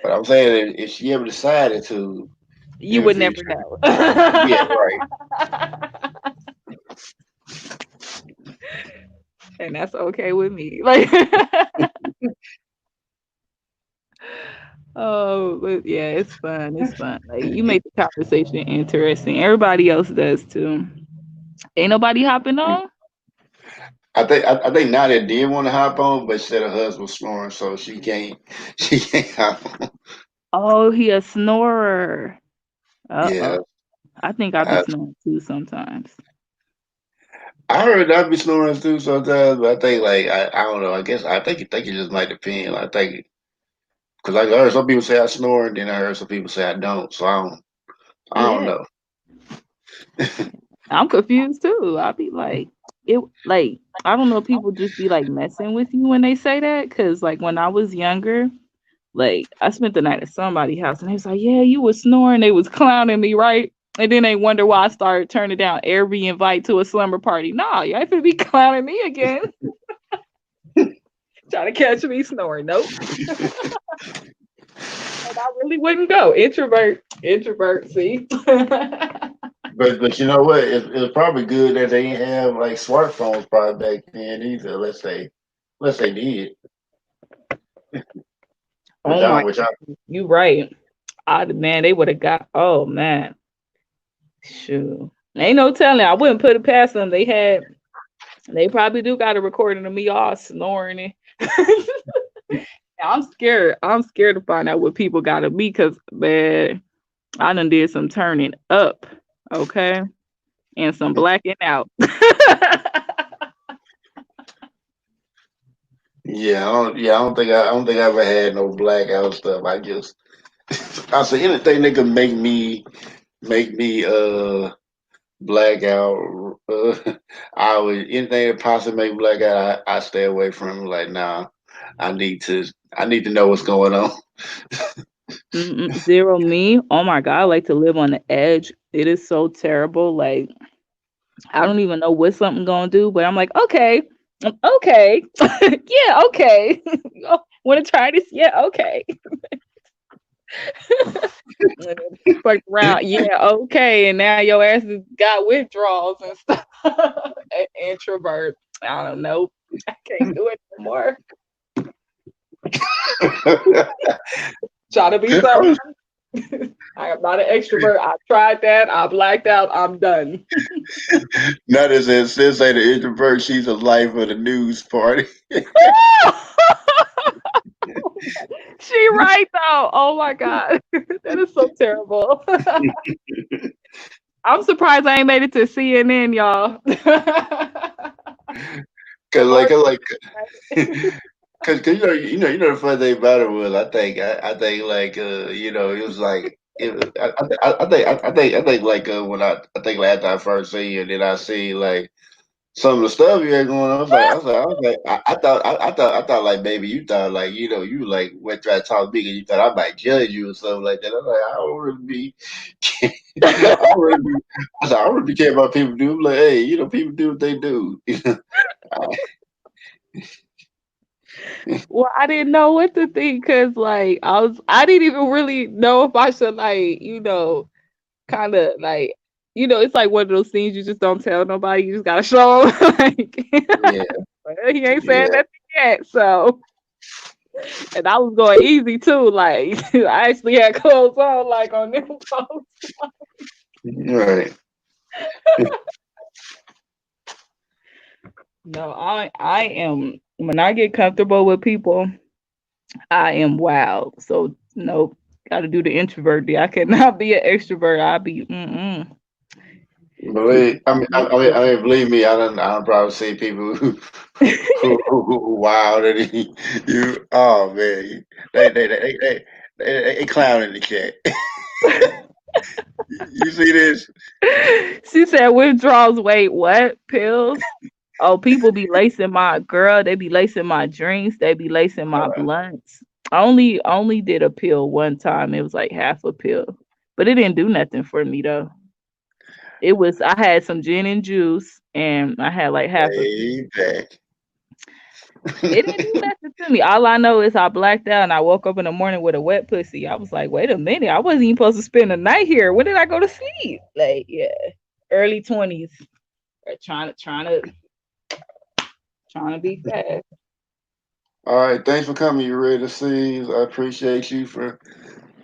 But I'm saying that if she ever decided to You in the would never future, know. yeah, right. And that's okay with me. Like, oh, but yeah, it's fun. It's fun. Like, you make the conversation interesting. Everybody else does too. Ain't nobody hopping on. I think Nadia did want to hop on, but she said her husband was snoring, so she can't hop on. Oh, he a snorer. Uh Yeah, oh. I think I be I, snoring too sometimes. I heard I be snoring too sometimes, but I think like I don't know. I guess I think it just might depend. I think because I heard some people say I snore, and then I heard some people say I don't. So I don't Yeah, know. I'm confused too. I be like, it like I don't know. People just be like messing with you when they say that. Cause like when I was younger, like I spent the night at somebody's house, and they was like, "Yeah, you was snoring." They was clowning me, right? And then they wonder why I started turning down every invite to a slumber party. Nah, you ain't finna be clowning me again. Trying to catch me snoring. Nope. And I really wouldn't go. Introvert. See. But you know what? It's probably good that they didn't have like smartphones probably back then either. Let's say did, which Oh I my, which I you right. I man, they would have got. Oh man, shoot. Ain't no telling. I wouldn't put it past them. They had. They probably do got a recording of me all snoring. And I'm scared. I'm scared to find out what people got of me because man, I done did some turning up. Okay, and some blacking out. I don't think I ever had no blackout stuff. I say anything that could make me blackout. I would anything that possibly make blackout. I stay away from. Like, nah, I need to. I need to know what's going on. Mm-mm, zero me. Oh my god, I like to live on the edge. It is so terrible. Like I don't even know what something gonna do, but I'm like, okay, okay, yeah, okay. Want to try this? Yeah, okay. And then fuck around, yeah, okay. And now your ass has got withdrawals and stuff. Introvert. I don't know. I can't do it no more. Try to be something. I am not an extrovert. I tried that. I blacked out. I'm done. Not as it says, say the introvert. She's a life of the news party. She right though. Oh my god, that is so terrible. I'm surprised I ain't made it to CNN, y'all. Cause or like, cause you know the funny thing about it was I think like it was like I think like when I think like after I first see you, and then I see like some of the stuff you had going on. I thought like maybe you thought like you like went try to talk big and you thought I might judge you or something like that. I'm like I don't really be I don't really be I said I don't really care about people do. I'm like hey people do what they do. well, I didn't know what to think because like I didn't even really know if I should like kind of like it's like one of those things you just don't tell nobody. You just gotta show 'em, like Yeah, well, he ain't saying yeah, nothing yet, so. And I was going easy too. Like I actually had clothes on, like on them clothes. right. No, I am when I get comfortable with people, I am wild. So nope, got to do the introvert. I cannot be an extrovert. I'll be Believe I mean believe me, I don't probably see people who wild and you oh man they clowning the cat. You see this? She said withdrawals. Wait, what? Pills? Oh, people be lacing my girl. They be lacing my drinks. They be lacing my blunts. I only did a pill one time. It was like half a pill, but it didn't do nothing for me though. I had some gin and juice, and I had like half a pill. Way back. It didn't do nothing to me. All I know is I blacked out and I woke up in the morning with a wet pussy. I was like, wait a minute, I wasn't even supposed to spend the night here. When did I go to sleep? Like, yeah, early 20s. Trying to be fast. All right, thanks for coming. You ready to see? I appreciate you for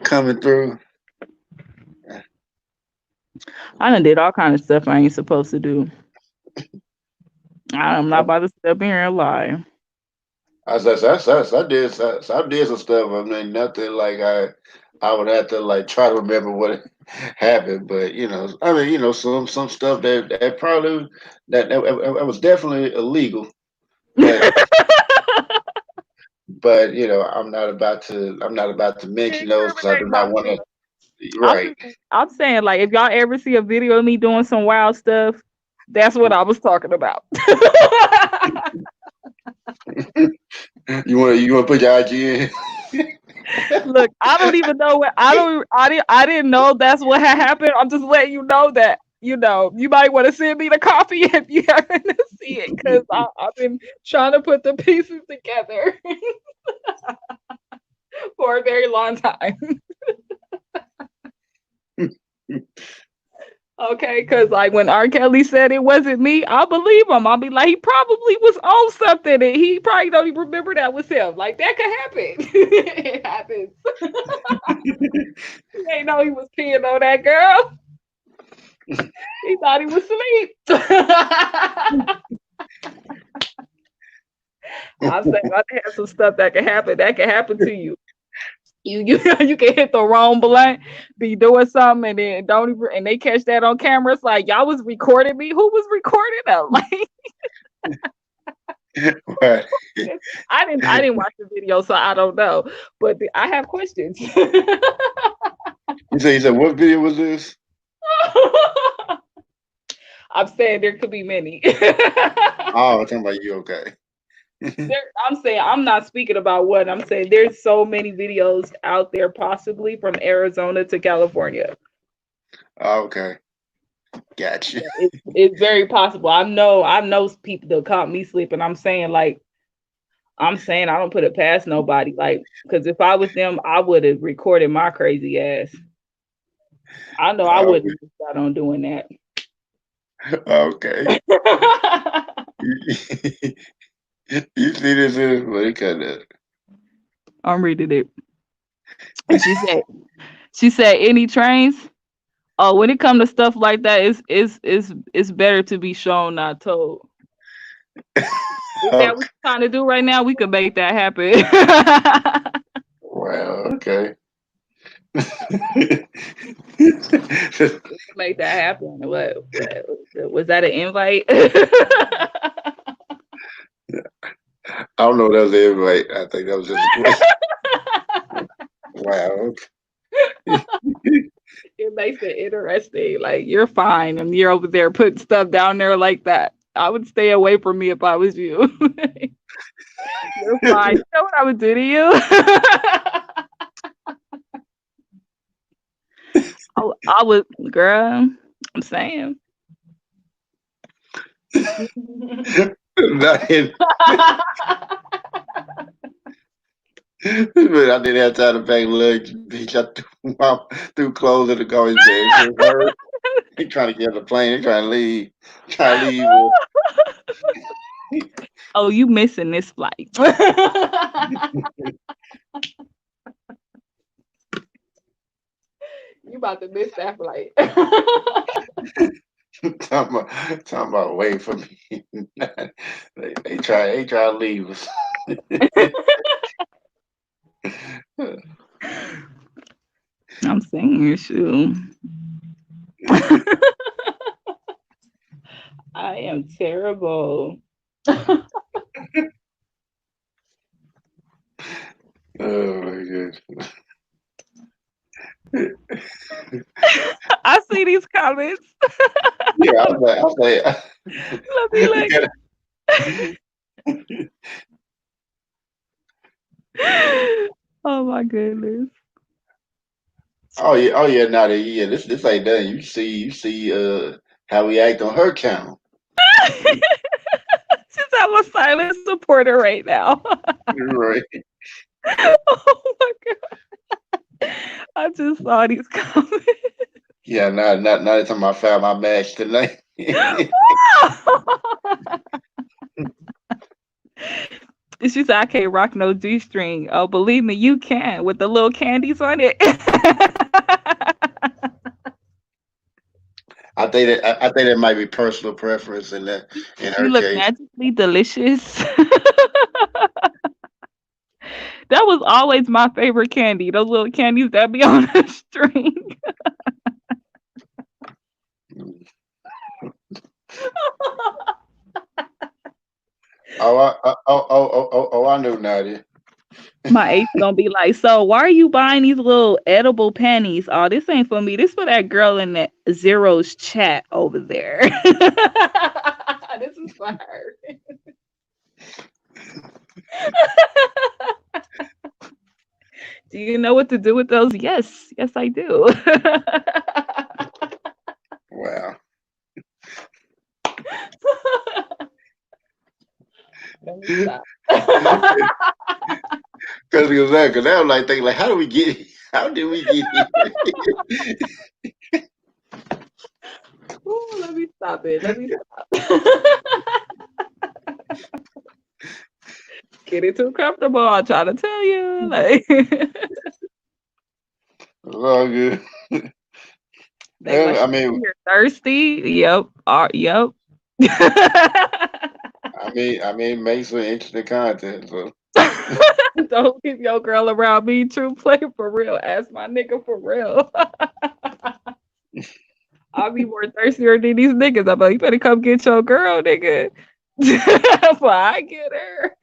coming through. I done did all kind of stuff I ain't supposed to do. I'm not about to sit up here and lie. I did some stuff. I mean, nothing like I would have to like try to remember what happened, but I mean, some stuff that probably that was definitely illegal, but I'm not about to mention those because I do Incriminate not want myself. to. I'm Right. just, I'm saying, like, if y'all ever see a video of me doing some wild stuff, that's what I was talking about. You want to put your IG in? Look, I don't even know what I didn't know that's what had happened. I'm just letting you know that you might want to send me the copy if you happen to see it because I've been trying to put the pieces together for a very long time. Okay, because like when R. Kelly said it wasn't me, I believe him. I'll be like, he probably was on something and he probably don't even remember that was him. Like that could happen. It happens. He ain't know he was peeing on that girl. He thought he was asleep. I'm saying I have some stuff that can happen. That can happen to you. You can hit the wrong blunt, be doing something, and then don't even and they catch that on camera. It's like y'all was recording me. Who was recording them? Like Right. I didn't watch the video, so I don't know. But I have questions. You said what video was this? I'm saying there could be many. Oh, I'm talking about you. Okay. I'm saying I'm not speaking about one. I'm saying there's so many videos out there, possibly from Arizona to California. Okay. Gotcha. It's very possible. I know people that caught me sleeping. I'm saying I don't put it past nobody. Like, because if I was them, I would have recorded my crazy ass. I know I Okay. wouldn't start on doing that. Okay. You see this is what it kind of. I'm reading it. And she said any trains. Oh, when it comes to stuff like that, it's better to be shown, not told. Is that what Okay. you're trying to do right now? We could make that happen. Wow. Okay. Make that happen. What was that an invite? I don't know. That was the invite. I think that was just a question. Wow. It makes it interesting. Like you're fine, and you're over there putting stuff down there like that. I would stay away from me if I was you. You're fine. You know what I would do to you? I would, girl. I'm saying. Not in, but I didn't have time to pack luggage. Bitch, I threw clothes in the garbage bag. It hurt. He trying to get on the plane. He trying to leave. Trying to leave. Oh, you missing this flight? You about to miss that flight. talking about wait for me. they try to leave us. I'm saying, shoot. I am terrible. Oh my goodness. I see these comments. Yeah, I was like, Let me you like. gotta, Oh my goodness. oh yeah, now that yeah, this ain't done. You see how we act on her channel. Since I'm a silent supporter right now. Right. Oh my god. I just saw these comments. Yeah, not every time I found my match tonight. She said I can't rock no G string. Oh, believe me, you can with the little candies on it. I think that might be personal preference in You her look case. magically delicious. That was always my favorite candy. Those little candies that be on a string. Oh, I know Nadia. My ace gonna be like, so why are you buying these little edible panties? Oh, this ain't for me. This for that girl in that zeros chat over there. This is for her. Do you know what to do with those? Yes, yes, I do. Wow. Let me stop. Because I was like thinking like, how do we get here? How did we get here? Ooh, let me stop it. Let me stop. Getting too comfortable. I'm trying to tell you. Like It's all good. they like, I mean, you're thirsty. Yep. Yep. make some interesting content. So Don't leave your girl around me. True play for real. Ask my nigga for real. I'll be more thirstier than these niggas. I'm like, you better come get your girl, nigga. But I get her.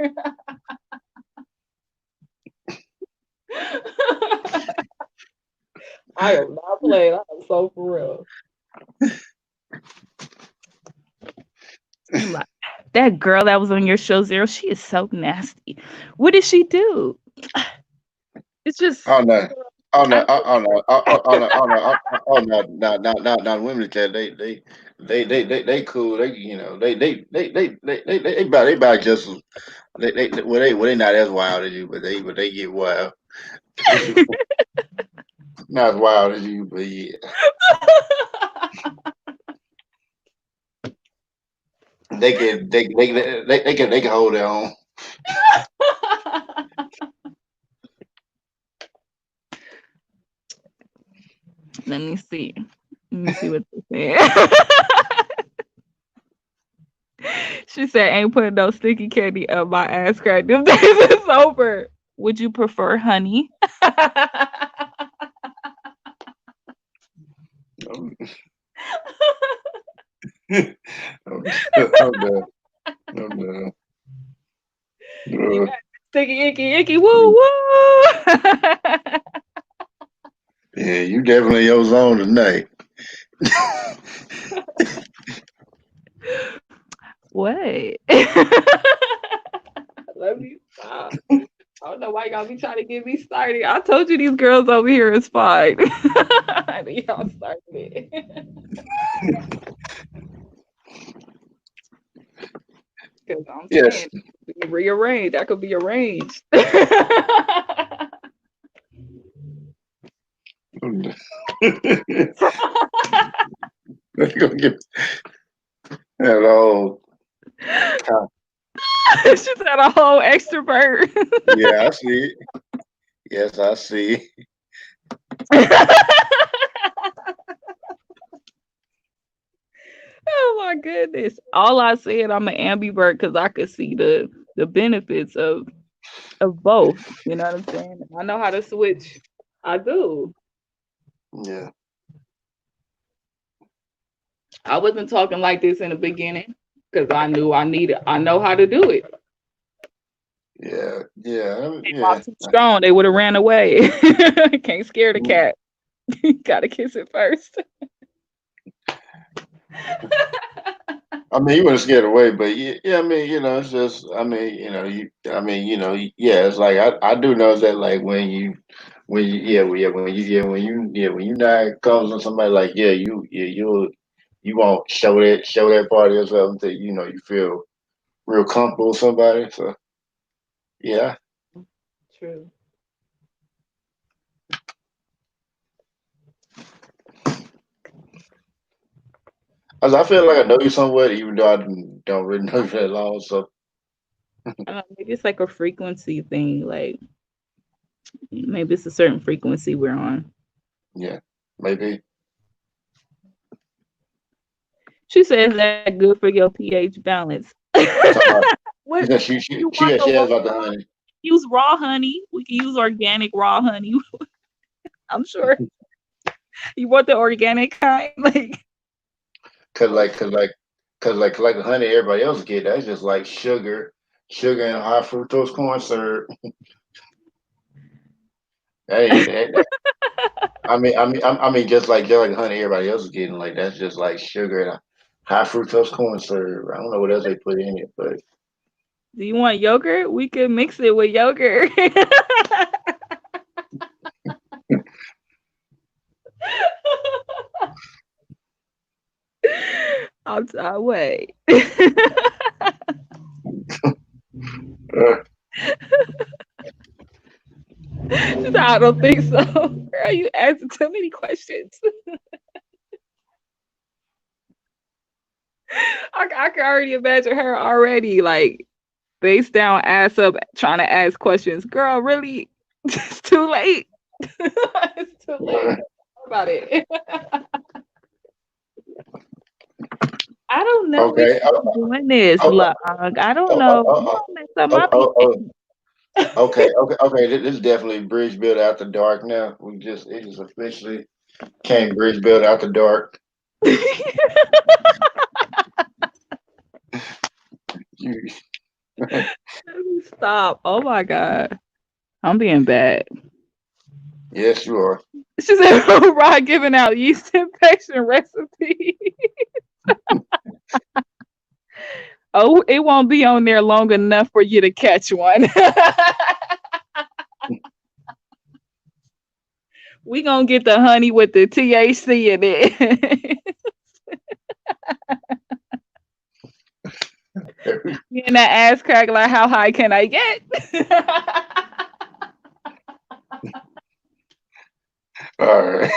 I am not playing. I am so for real. That girl that was on your show Zero, she is so nasty. What did she do? It's just Oh no. Oh I no, oh no, oh no, oh no, oh no, not women cat. They cool. They they about just well they not as wild as you, but they get wild. Not as wild as you, but yeah, they can hold their own. Let me see. Let me see what they said. She said, "Ain't putting no sticky candy up my ass crack. Them days is over. Would you prefer honey?" I'm done. I'm done. You Uh, got sticky icky icky woo woo. yeah, you definitely your zone tonight. What? Let me stop. I don't know why y'all be trying to get me started. I told you these girls over here is fine. Y'all started it. Because I'm Yes. saying, rearranged. That could be arranged. Let's go get that old. She said a whole extrovert. Yeah, I see it. Yes, I see. Oh my goodness. All I said I'm an ambivert because I could see the benefits of both. You know what I'm saying? I know how to switch. I do. Yeah, I wasn't talking like this in the beginning because I know how to do it. They yeah. walk too strong, they would have ran away. Can't scare the cat. Gotta kiss it first. I mean, you want to scare it away, but yeah. I mean, it's just. I mean, yeah. It's like I do know that, like when you not close on somebody, like you won't show that party or something until you feel real comfortable with somebody. So yeah, True. I feel like I know you somewhere, even though I don't really know you that long. So I don't know, maybe it's like a frequency thing. Like maybe it's a certain frequency we're on. yeah, maybe. She says that good for your pH balance. Talking about, What you she want the asked about the honey. use raw honey? We can use organic raw honey. I'm sure you want the organic kind. Like Cause like, cause like, cause like the honey everybody else get, that's just like sugar and high fructose corn syrup. That ain't that. Just like the honey everybody else is getting, like that's just like sugar and high fructose corn syrup. I don't know what else they put in it, but do you want yogurt? We could mix it with yogurt. I'll wait. uh, She said, I don't think so. Girl, you asking too many questions. I can already imagine her already like face down, ass up, trying to ask questions. Girl, really? It's too late. It's too late. uh, Don't worry about it. I don't know if okay. you're doing this, Oh, Lug. I don't know. You oh, don't mess up oh, my oh, oh, pH. okay. This is definitely bridge build after dark. Now it just officially came bridge build after dark. You, Stop. Oh my God. I'm being bad. yes, you are. She said, Rod giving out yeast infection recipe. Oh, it won't be on there long enough for you to catch one. We gonna get the honey with the THC in it. And that ass crack like, how high can I get? All right.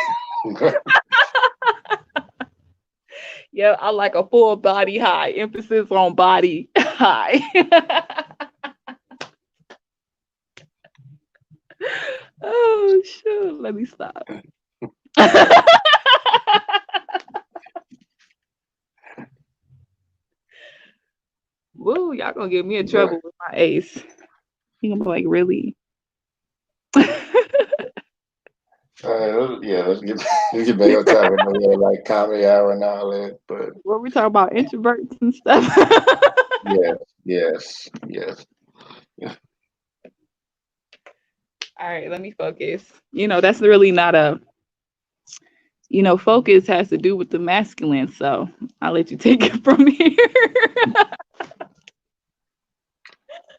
Yeah, I like a full body high. Emphasis on body high. Oh shoot, let me stop. Woo, y'all gonna get me in Right. trouble with my ace. You gonna be like, really? All right. Yeah. Let's get let's get back on topic. I know we had like comedy hour and all that, but What we talk about introverts and stuff. yes, yes, yes. All right, let me focus. That's really not a, focus has to do with the masculine. So I'll let you take it from here.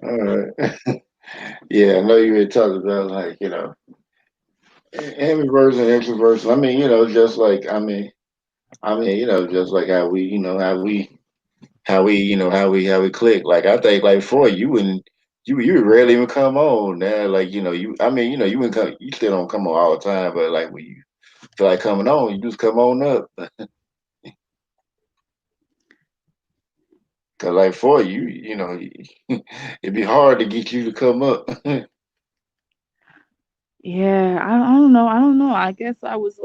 All right. Yeah, I know you had talked about like introverts and extroverts. I mean, just like just like how we, how we click. Like I think like for you wouldn't you would rarely even come on now. Like you wouldn't come, you still don't come on all the time, but like when you feel like coming on, you just come on up. Cause like for you, it'd be hard to get you to come up. Yeah, I don't know. I don't know. I guess I was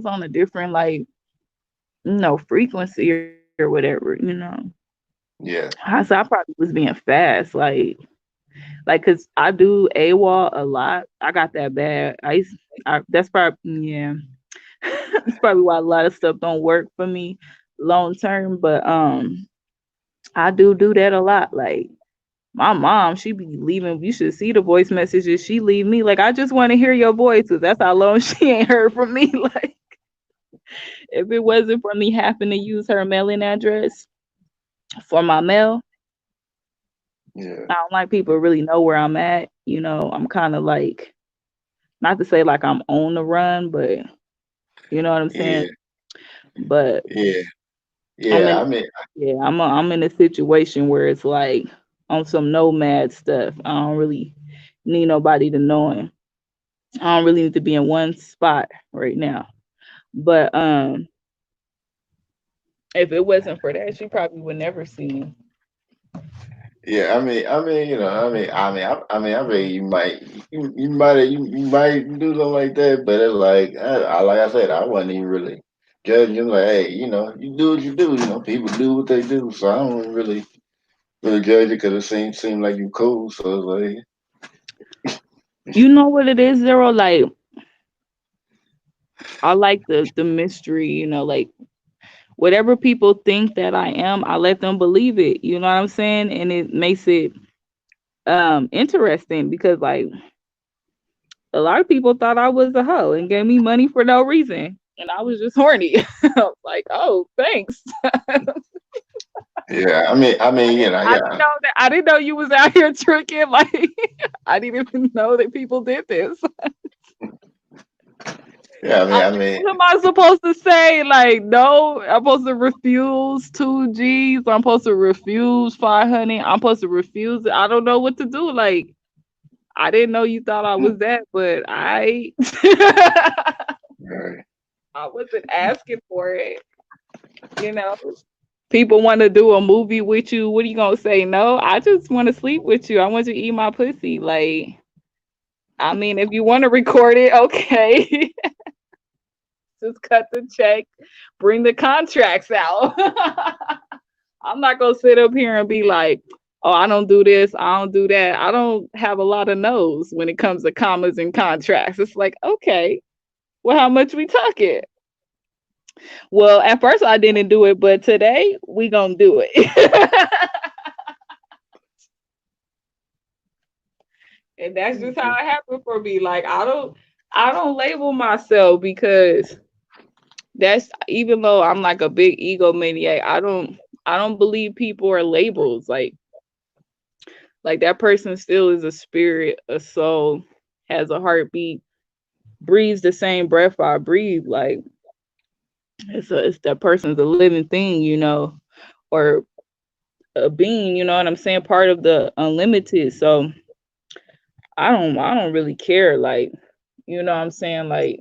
on a different frequency or whatever. Yeah, So I probably was being fast, cause I do AWOL a lot. I got that bad. That's probably yeah. That's probably why a lot of stuff don't work for me long term. But I do that a lot. Like my mom, she be leaving. You should see the voice messages she leave me. Like I just want to hear your voice. 'Cause that's how long she ain't heard from me. Like if it wasn't for me having to use her mailing address for my mail, yeah, I don't like people really know where I'm at. I'm kind of like, not to say like I'm on the run, but you know what I'm saying. yeah, But yeah, I'm yeah. in, I mean, yeah, I'm in a situation where it's like on some nomad stuff. I don't really need nobody to know him. I don't really need to be in one spot right now. But if it wasn't for that, she probably would never see me. yeah. I mean, you might do something like that, but it's like, like I said, I wasn't even really judging you. Like, hey, you do what you do. People do what they do, so I don't really judge it because it seemed like you cool. So it's like, You know what it is, Zero? Like I like the mystery, like whatever people think that I am, I let them believe it. You know what I'm saying? And it makes it interesting because like a lot of people thought I was a hoe and gave me money for no reason. And I was just horny. I was like, oh, thanks. yeah. I didn't Yeah, know that. I didn't know you was out here tricking. Like, I didn't even know that people did this. yeah. I'm like, what am I supposed to say? Like, no, I'm supposed to refuse 2 G's. I'm supposed to refuse 500. I'm supposed to refuse it. I don't know what to do. Like, I didn't know you thought I was that, but I right. I wasn't asking for it. You know, people want to do a movie with you. What are you gonna say? No, I just want to sleep with you. I want you to eat my pussy. Like, I mean, if you want to record it, okay. Just cut the check, bring the contracts out. I'm not gonna sit up here and be like, oh, I don't do this, I don't do that. I don't have a lot of no's when it comes to commas and contracts. It's like, okay, well, how much we talking? Well, at first I didn't do it, but today we gonna do it. And that's just how it happened for me. Like I don't label myself because that's, even though I'm like a big egomaniac, I don't. I don't believe people are labels. Like that person still is a spirit, a soul, has a heartbeat, breathes the same breath I breathe. Like it's that person's a living thing, or a being, you know what I'm saying, part of the unlimited. So I don't really care. Like, you know what I'm saying? Like,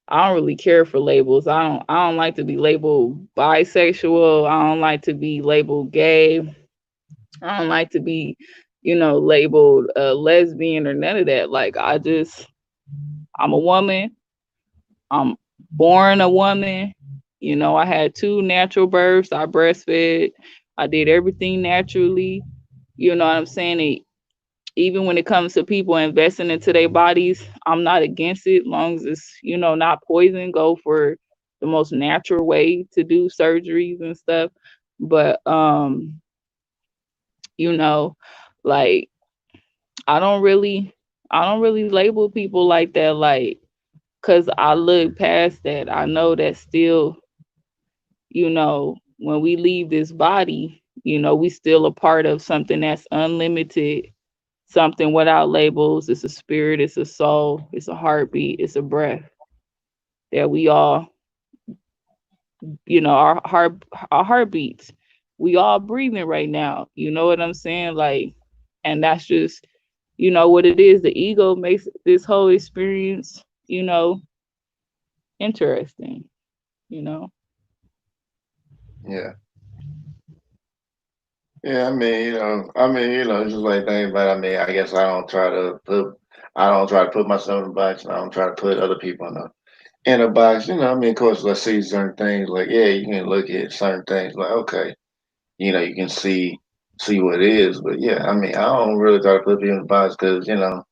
I don't really care for labels. I don't like to be labeled bisexual. I don't like to be labeled gay. I don't like to be, labeled a lesbian or none of that. Like I'm a woman. I'm born a woman. I had two natural births. I breastfed. I did everything naturally. You know what I'm saying? Even when it comes to people investing into their bodies, I'm not against it, long as it's, not poison. Go for the most natural way to do surgeries and stuff. But you know, like I don't really I don't really label people like that, like, cause I look past that. I know that still, when we leave this body, we still a part of something that's unlimited, something without labels. It's a spirit, it's a soul, it's a heartbeat, it's a breath that we all, our heartbeats. We all breathing right now. You know what I'm saying? Like, and that's just, what it is. The ego makes this whole experience, interesting, you know. Yeah. Yeah, just like things, but I guess I don't try to put myself in a box, and I don't try to put other people in a box. Of course, let's see certain things. Like, yeah, you can look at certain things, like, okay, you can see what it is, but yeah, I don't really try to put people in a box because people.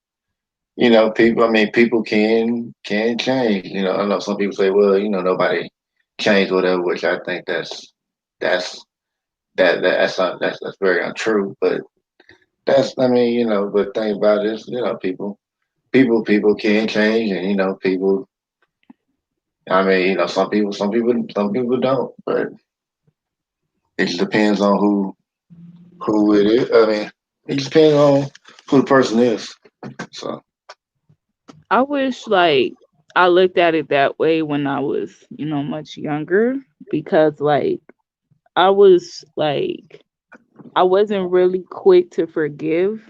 People can change. I know some people say, well, nobody changed whatever, which I think that's that's very untrue, but. But thing about it is, people can change, and people. Some people don't, but it just depends on who it is. It just depends on who the person is. So I wish like I looked at it that way when I was, much younger, because like I was like I wasn't really quick to forgive.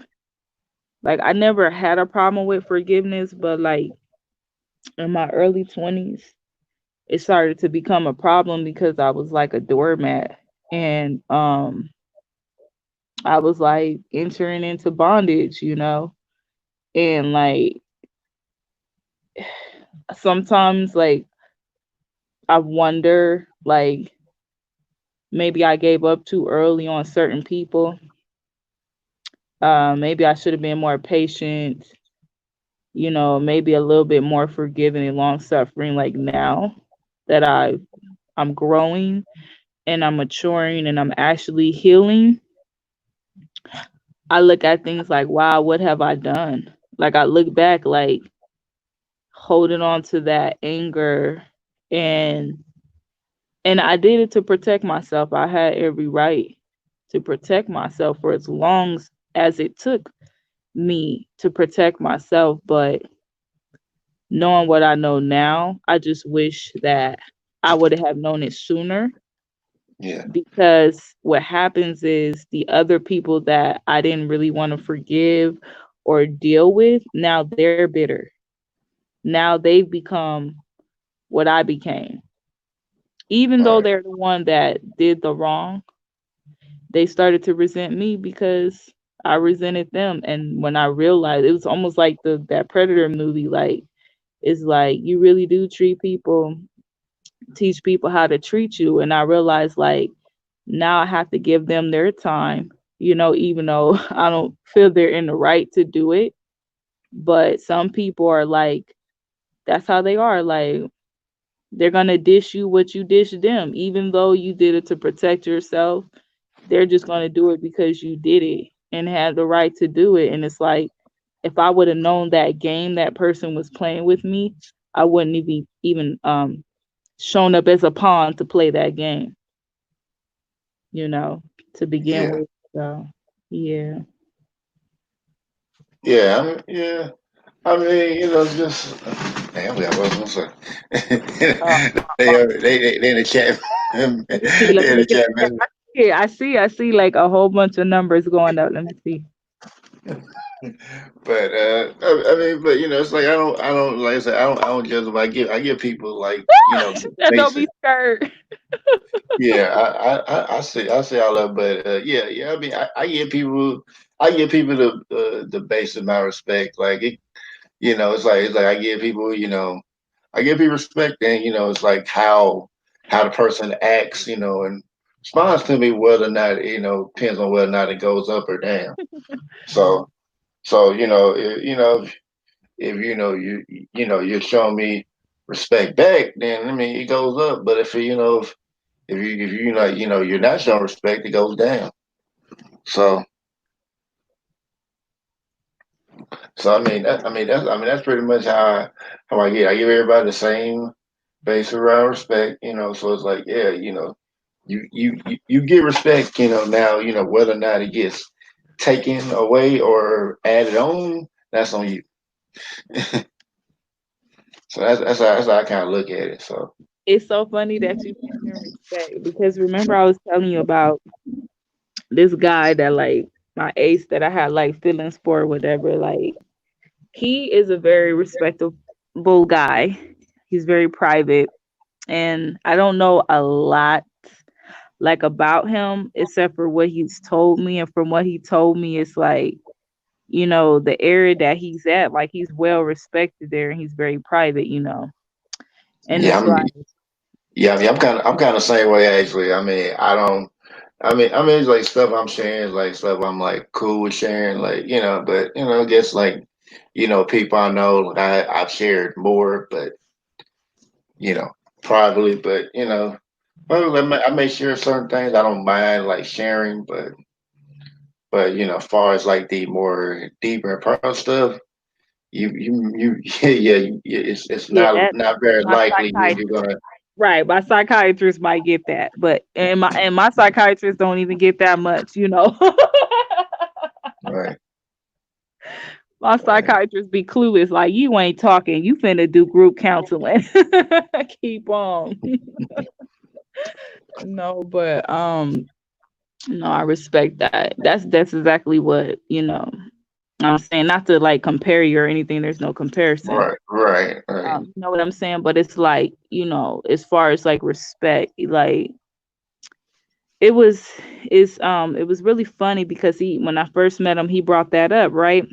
Like I never had a problem with forgiveness, but like in my early 20s, it started to become a problem because I was like a doormat, and I was like entering into bondage, and like sometimes like I wonder like maybe I gave up too early on certain people. Maybe I should have been more patient, maybe a little bit more forgiving and long suffering. Like now that I'm growing and I'm maturing and I'm actually healing, I look at things like, wow, what have I done? Like I look back like holding on to that anger, and I did it to protect myself. I had every right to protect myself for as long as it took me to protect myself. But knowing what I know now, I just wish that I would have known it sooner, yeah, because what happens is the other people that I didn't really want to forgive or deal with, now they're bitter. Now they've become what I became. Even though right, they're the one that did the wrong, they started to resent me because I resented them. And when I realized, it was almost like the that Predator movie, like it's like you really do teach people how to treat you. And I realized like now I have to give them their time, even though I don't feel they're in the right to do it. But some people are like, that's how they are. Like they're gonna dish you what you dish them, even though you did it to protect yourself. They're just gonna do it because you did it and had the right to do it. And it's like, if I would have known that game that person was playing with me, I wouldn't even shown up as a pawn to play that game. you know, to begin Yeah, with. So yeah. yeah, yeah. I mean, just damn, what I was gonna Uh, say. They in the chat, let me see. they in the Look at chat, the chat. Yeah, I see like a whole bunch of numbers going up. Let me see. but I mean, but it's like I don't like I said, I don't judge them. I give people like She said, "Don't be basic. scared." Yeah, I see all that, but yeah, yeah. I mean, I give people the basic amount of respect. Like it's like I give people respect, and it's like how the person acts, and responds to me whether or not depends on whether or not it goes up or down. So if you're showing me respect back, then I mean it goes up. But if you're not showing respect, it goes down. So that's pretty much how I get. I give everybody the same base around respect. So it's like you get respect. Now whether or not it gets taken away or added on, that's on you. So that's how I kind of look at it. So It's so funny that you mentioned respect because remember I was telling you about this guy that like my ace that I had like feelings for, whatever. Like he is a very respectable guy. He's very private, and I don't know a lot like about him except for what he's told me. And from what he told me, it's like the area that he's at, like he's well respected there, and he's very private. And yeah, it's like I'm kind of same way actually. I mean, I don't. I mean, it's like stuff I'm sharing, is like stuff I'm like cool with sharing, like but I guess like people I know, like I've shared more, but you know, privately, but well, I may share certain things I don't mind like sharing, but as far as like the more deeper and personal stuff, you it's yeah, not very my likely you're psychiatrist. gonna Right, my psychiatrist might get that, but and my psychiatrist don't even get that much. right, My right, psychiatrist be clueless, like you ain't talking, you finna do group counseling. Keep on. No, but no, I respect that. That's exactly what I'm saying. Not to like compare you or anything. There's no comparison. right, right, right. You know what I'm saying? But it's like as far as like respect, like it was it was really funny because he when I first met him, he brought that up, right?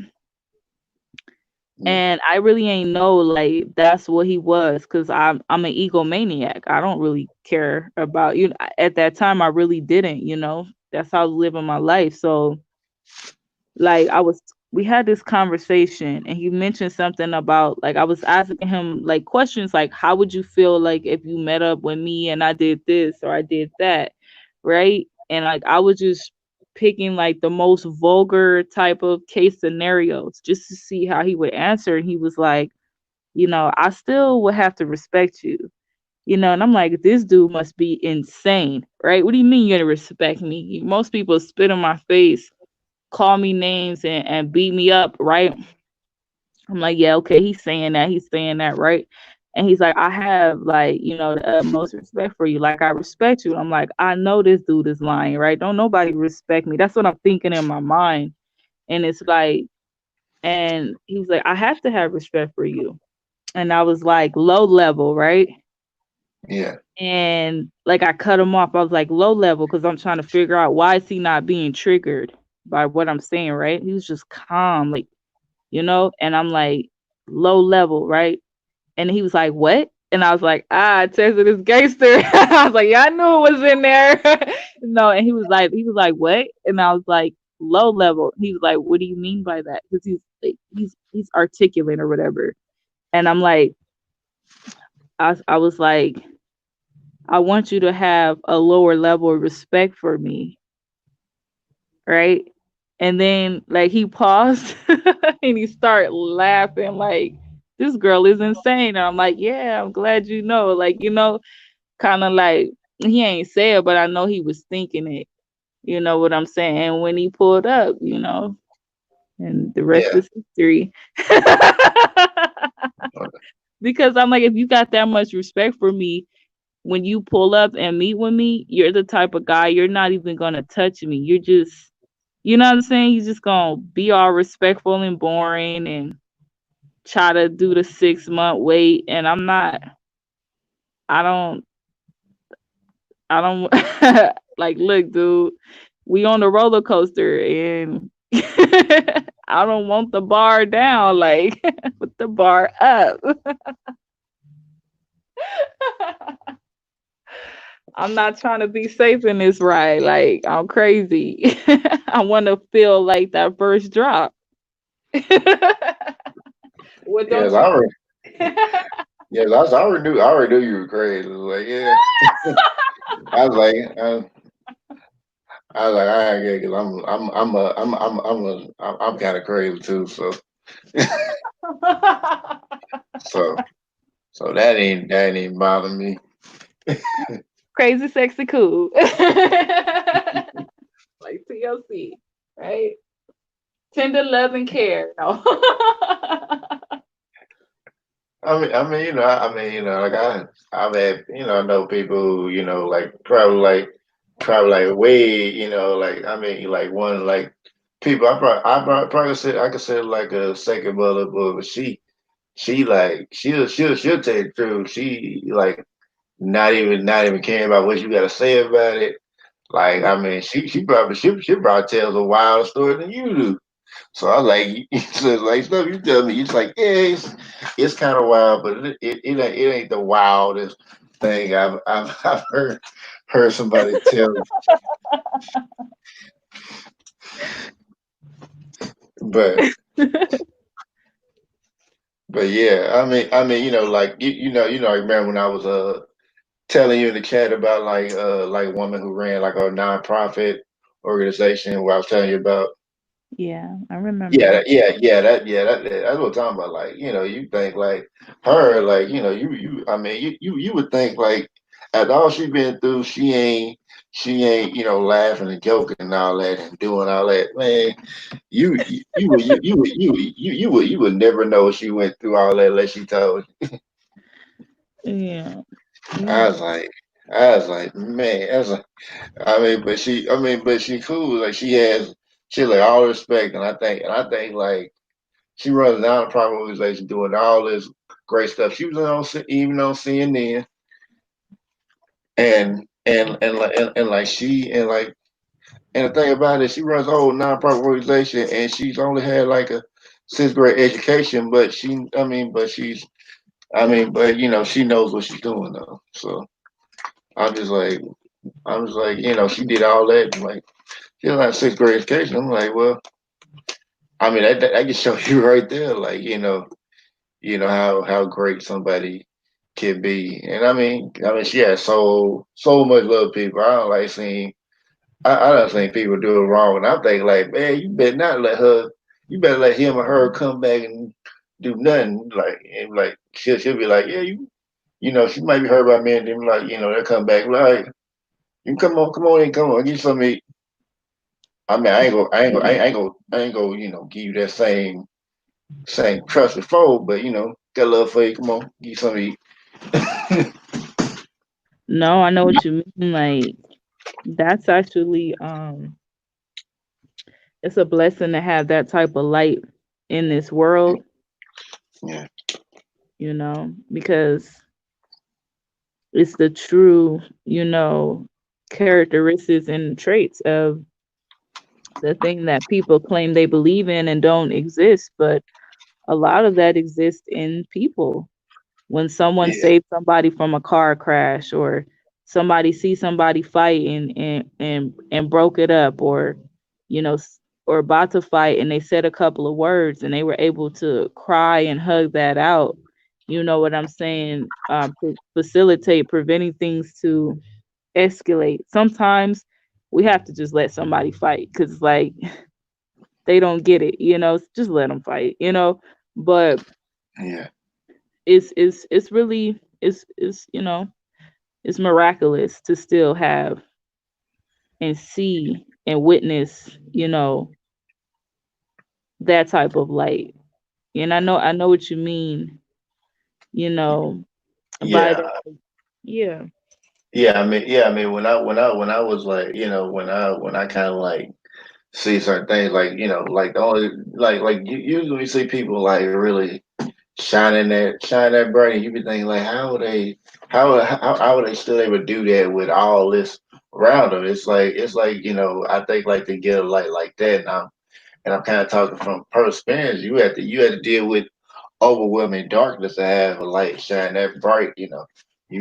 Yeah, And I really ain't know like that's what he was because I'm an egomaniac. I don't really care about at that time I really didn't. That's how I was living my life. So like we had this conversation and he mentioned something about like I was asking him like questions like how would you feel like if you met up with me and I did this or I did that, right? And like I was just picking like the most vulgar type of case scenarios just to see how he would answer, and he was like, I still would have to respect you. And I'm like, this dude must be insane, right? What do you mean you're gonna respect me? Most people spit in my face, call me names and beat me up, right? I'm like, yeah, okay, he's saying that, right? And he's like, I have like, the utmost respect for you. Like I respect you. I'm like, I know this dude is lying, right? Don't nobody respect me. That's what I'm thinking in my mind. And it's like, and he was like, I have to have respect for you. And I was like, low level, right? yeah, And like I cut him off. I was like, low level, because I'm trying to figure out why is he not being triggered by what I'm saying, right? He was just calm, like. And I'm like, low level, right? And he was like, what? And I was like, Tessa this gangster. I was like, yeah, I knew it was in there. No, and he was like, what? And I was like, low level. He was like, what do you mean by that? Because he's articulate or whatever. And I'm like, I was like, I want you to have a lower level of respect for me, right? And then like he paused and he started laughing like this girl is insane. And I'm like, yeah, I'm glad you know. Like, kind of like He ain't say it, but I know he was thinking it. You know what I'm saying? And when he pulled up, and the rest Yeah. is history. Because I'm like, if you got that much respect for me, when you pull up and meet with me, you're the type of guy, you're not even gonna touch me. You're just, you know what I'm saying? You're just gonna be all respectful and boring and try to do the 6 month wait. And I'm not, I don't, I don't like, look, dude, we on the roller coaster and I don't want the bar down, like put the bar up. I'm not trying to be safe in this ride. Like I'm crazy. I want to feel like that first drop. What Yes, don't I you? already, yes, I already knew you were crazy. Like, yeah, I was like, I was like, I get, cause I'm kind of crazy too. So, that ain't even bother me. Crazy, sexy, cool. Like TLC, right? Tender love and care. No. Like I've had, I know people who, like probably like way, like like one like people probably said I could say like a second mother, but she like she'll tell you the truth. She like not even caring about what you got to say about it. Like she probably tells a wilder story than you do. So I was like, so like stuff you tell me, it's like, yeah, it's kind of wild, but it ain't the wildest thing I've heard somebody tell. But yeah, like I remember when I was telling you in the chat about like a woman who ran like a nonprofit organization where I was telling you about. Yeah, I remember. That's what I'm talking about. Like, you think like her, like, you would think like after all she been through, she ain't, laughing and joking and all that and doing all that. Man, you would never know she went through all that unless she told you. Yeah. I Yeah. was like, I was like, man, that's like, but she cool. Like she has like all the respect, and I think like. She runs a nonprofit organization doing all this great stuff. She was even on CNN, and like and the thing about it, she runs a whole nonprofit organization, and she's only had like a sixth grade education, but but she knows what she's doing though. So I'm just like, she did all that, and, like she has like sixth grade education. I'm like, well, that can show you right there, like how great somebody can be. And she has so much love people. I don't like seeing I don't think people do it wrong. And I think like, man, you better not let her you better let him or her come back and do nothing. Like and like she'll be like, yeah, she might be hurt by me and then like, they'll come back like you come on in, come on, get some meat. I ain't gonna, give you that same trust before, but got love for you. Come on, get some eat. No, I know what you mean. Like that's actually it's a blessing to have that type of light in this world, Yeah, because it's the true, characteristics and traits of the thing that people claim they believe in and don't exist, but a lot of that exists in people. When someone yeah, saves somebody from a car crash, or somebody sees somebody fighting and broke it up, or or about to fight and they said a couple of words and they were able to cry and hug that out, you know what I'm saying, facilitate preventing things to escalate. Sometimes we have to just let somebody fight because like they don't get it, just let them fight, but yeah, it's really it's it's miraculous to still have and see and witness, that type of light. And I know what you mean, you know, by Yeah, that. Yeah. when I was like, when I kind of like see certain things, like, like the only like you usually see people like really shine that bright, and you be thinking like, how would they still able to do that with all this around them? It's like I think like to get a light like that, and I'm kind of talking from personal experience. You had to deal with overwhelming darkness to have a light shine that bright. You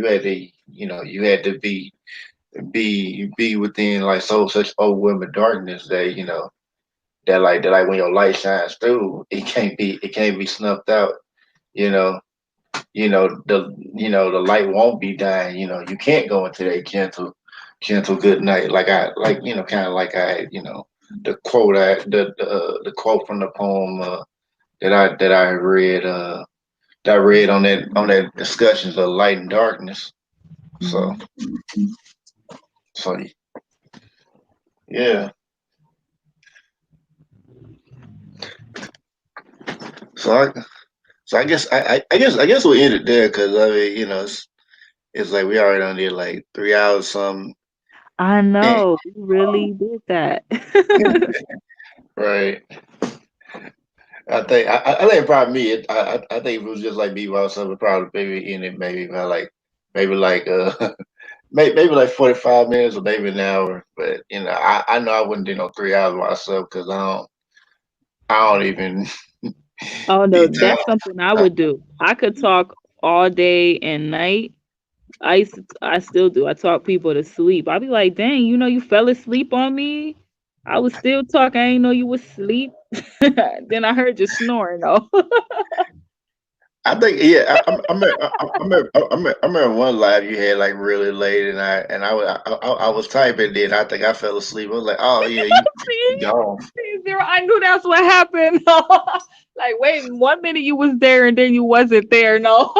had to be within like such overwhelming darkness that when your light shines through, it can't be snuffed out. You know, the light won't be dying. You can't go into that gentle good night, like I like kind of like I the the quote from the poem that I read on that discussions of light and darkness. So Mhm. so yeah. So I guess we ended there because I mean it's like we already on there like 3 hours something. I And, know. We really did that. right. I think probably me. I think if it was just like me by myself, it probably maybe in it maybe about like maybe like maybe like 45 minutes or maybe an hour. But I know I wouldn't do no 3 hours myself because I don't even Oh no, be that's something I would do. I could talk all day and night. I still do. I talk people to sleep. I'd be like, dang, you fell asleep on me. I was still talking. I ain't know you was asleep. Then I heard you snoring though. I think yeah. I remember one live you had like really late, and I was typing. Then I think I fell asleep. I was like, oh yeah, you See? gone. See, Zero, I knew that's what happened. Like, wait, 1 minute you was there and then you wasn't there. No.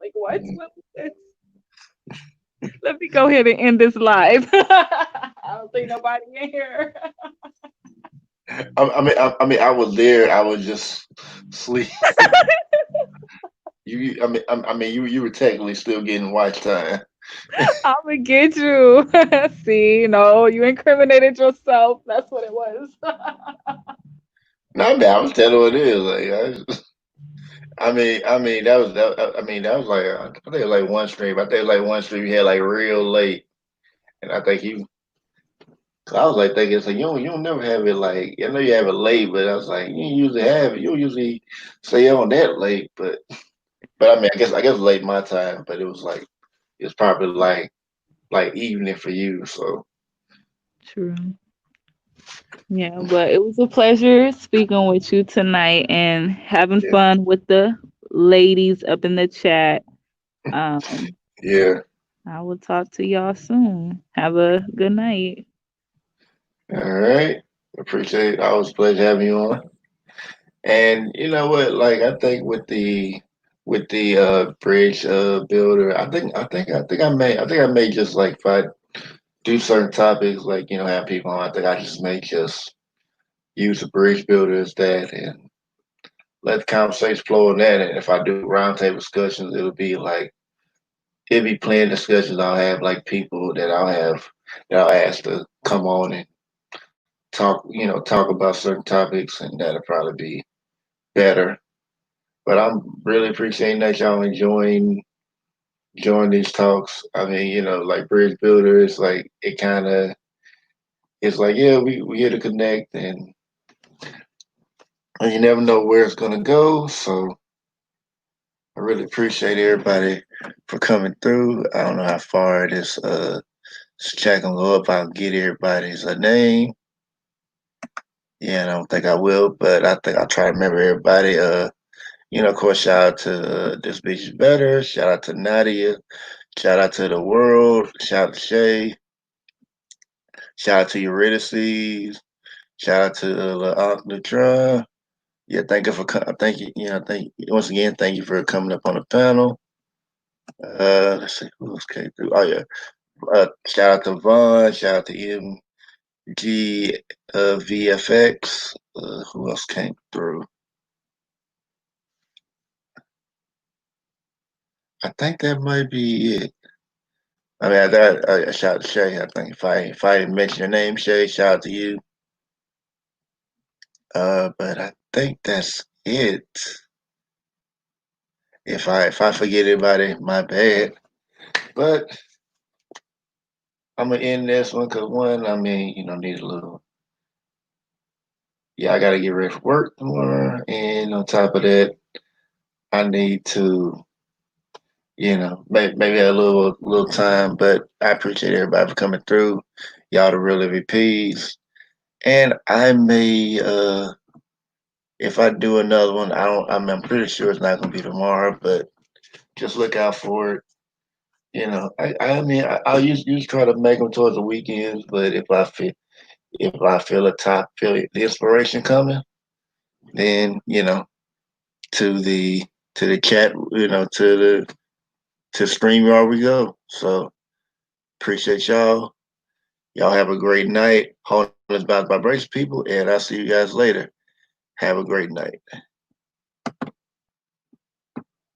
Like, what? What was this? Let me go ahead and end this live. I don't think nobody in here. I was there. I was just sleep. You were technically still getting watch time. I'm gonna get you. See, no, you incriminated yourself. That's what it was. No, I was telling what it is. Like, that was like I think it was like one stream. I think like one stream you had like real late, and I think you. Cause I was like thinking, so you don't never have it like I know you have it late, but I was like you don't usually have it. You don't usually stay on that late, but I mean I guess late my time, but it was like it's probably like evening for you. So True. Yeah, but it was a pleasure speaking with you tonight and having yeah, fun with the ladies up in the chat. Um, yeah. I will talk to y'all soon. Have a good night. All right, appreciate it. Always a pleasure having you on. And you know what? Like I think with the bridge builder, I think I may just like if I do certain topics like have people on, I think I just may just use the bridge builder as that and let the conversation flow on that. And if I do roundtable discussions, it'll be planned discussions. I'll have like people that I'll ask to come on and talk about certain topics, and that'll probably be better. But I'm really appreciating that y'all enjoying join these talks. I mean, like bridge builders, like it kind of it's like yeah, we here to connect, and you never know where it's gonna go. So I really appreciate everybody for coming through. I don't know how far this chat gonna go up. I'll get everybody's name. Yeah, I don't think I will, but I think I'll try to remember everybody. Of course, shout out to This Beach is Better. Shout out to Nadia. Shout out to the world. Shout out to Shay. Shout out to Eurydice. Shout out to the Drum. Yeah, thank you for thank you. Thank you once again. Thank you for coming up on the panel. Let's see who else came through. Oh yeah. Shout out to Vaughn. Shout out to MG VFX. Who else came through? I think that might be it. I mean, I shout out to Shay. I think if I didn't mention your name, Shay, shout out to you. But I think that's it. If I forget anybody, my bad. But I'm gonna end this one because one, I mean, need a little. Yeah, I gotta get ready for work tomorrow, and on top of that, I need to, maybe a little time. But I appreciate everybody for coming through. Y'all the real MVPs, and I may, if I do another one, I don't. I'm pretty sure it's not gonna be tomorrow, but just look out for it. I mean, I'll usually try to make them towards the weekends, but if I feel the inspiration coming, then to the to the chat, to StreamYard we go. So appreciate y'all. Y'all have a great night. Hold on, about vibration, people, and I'll see you guys later. Have a great night.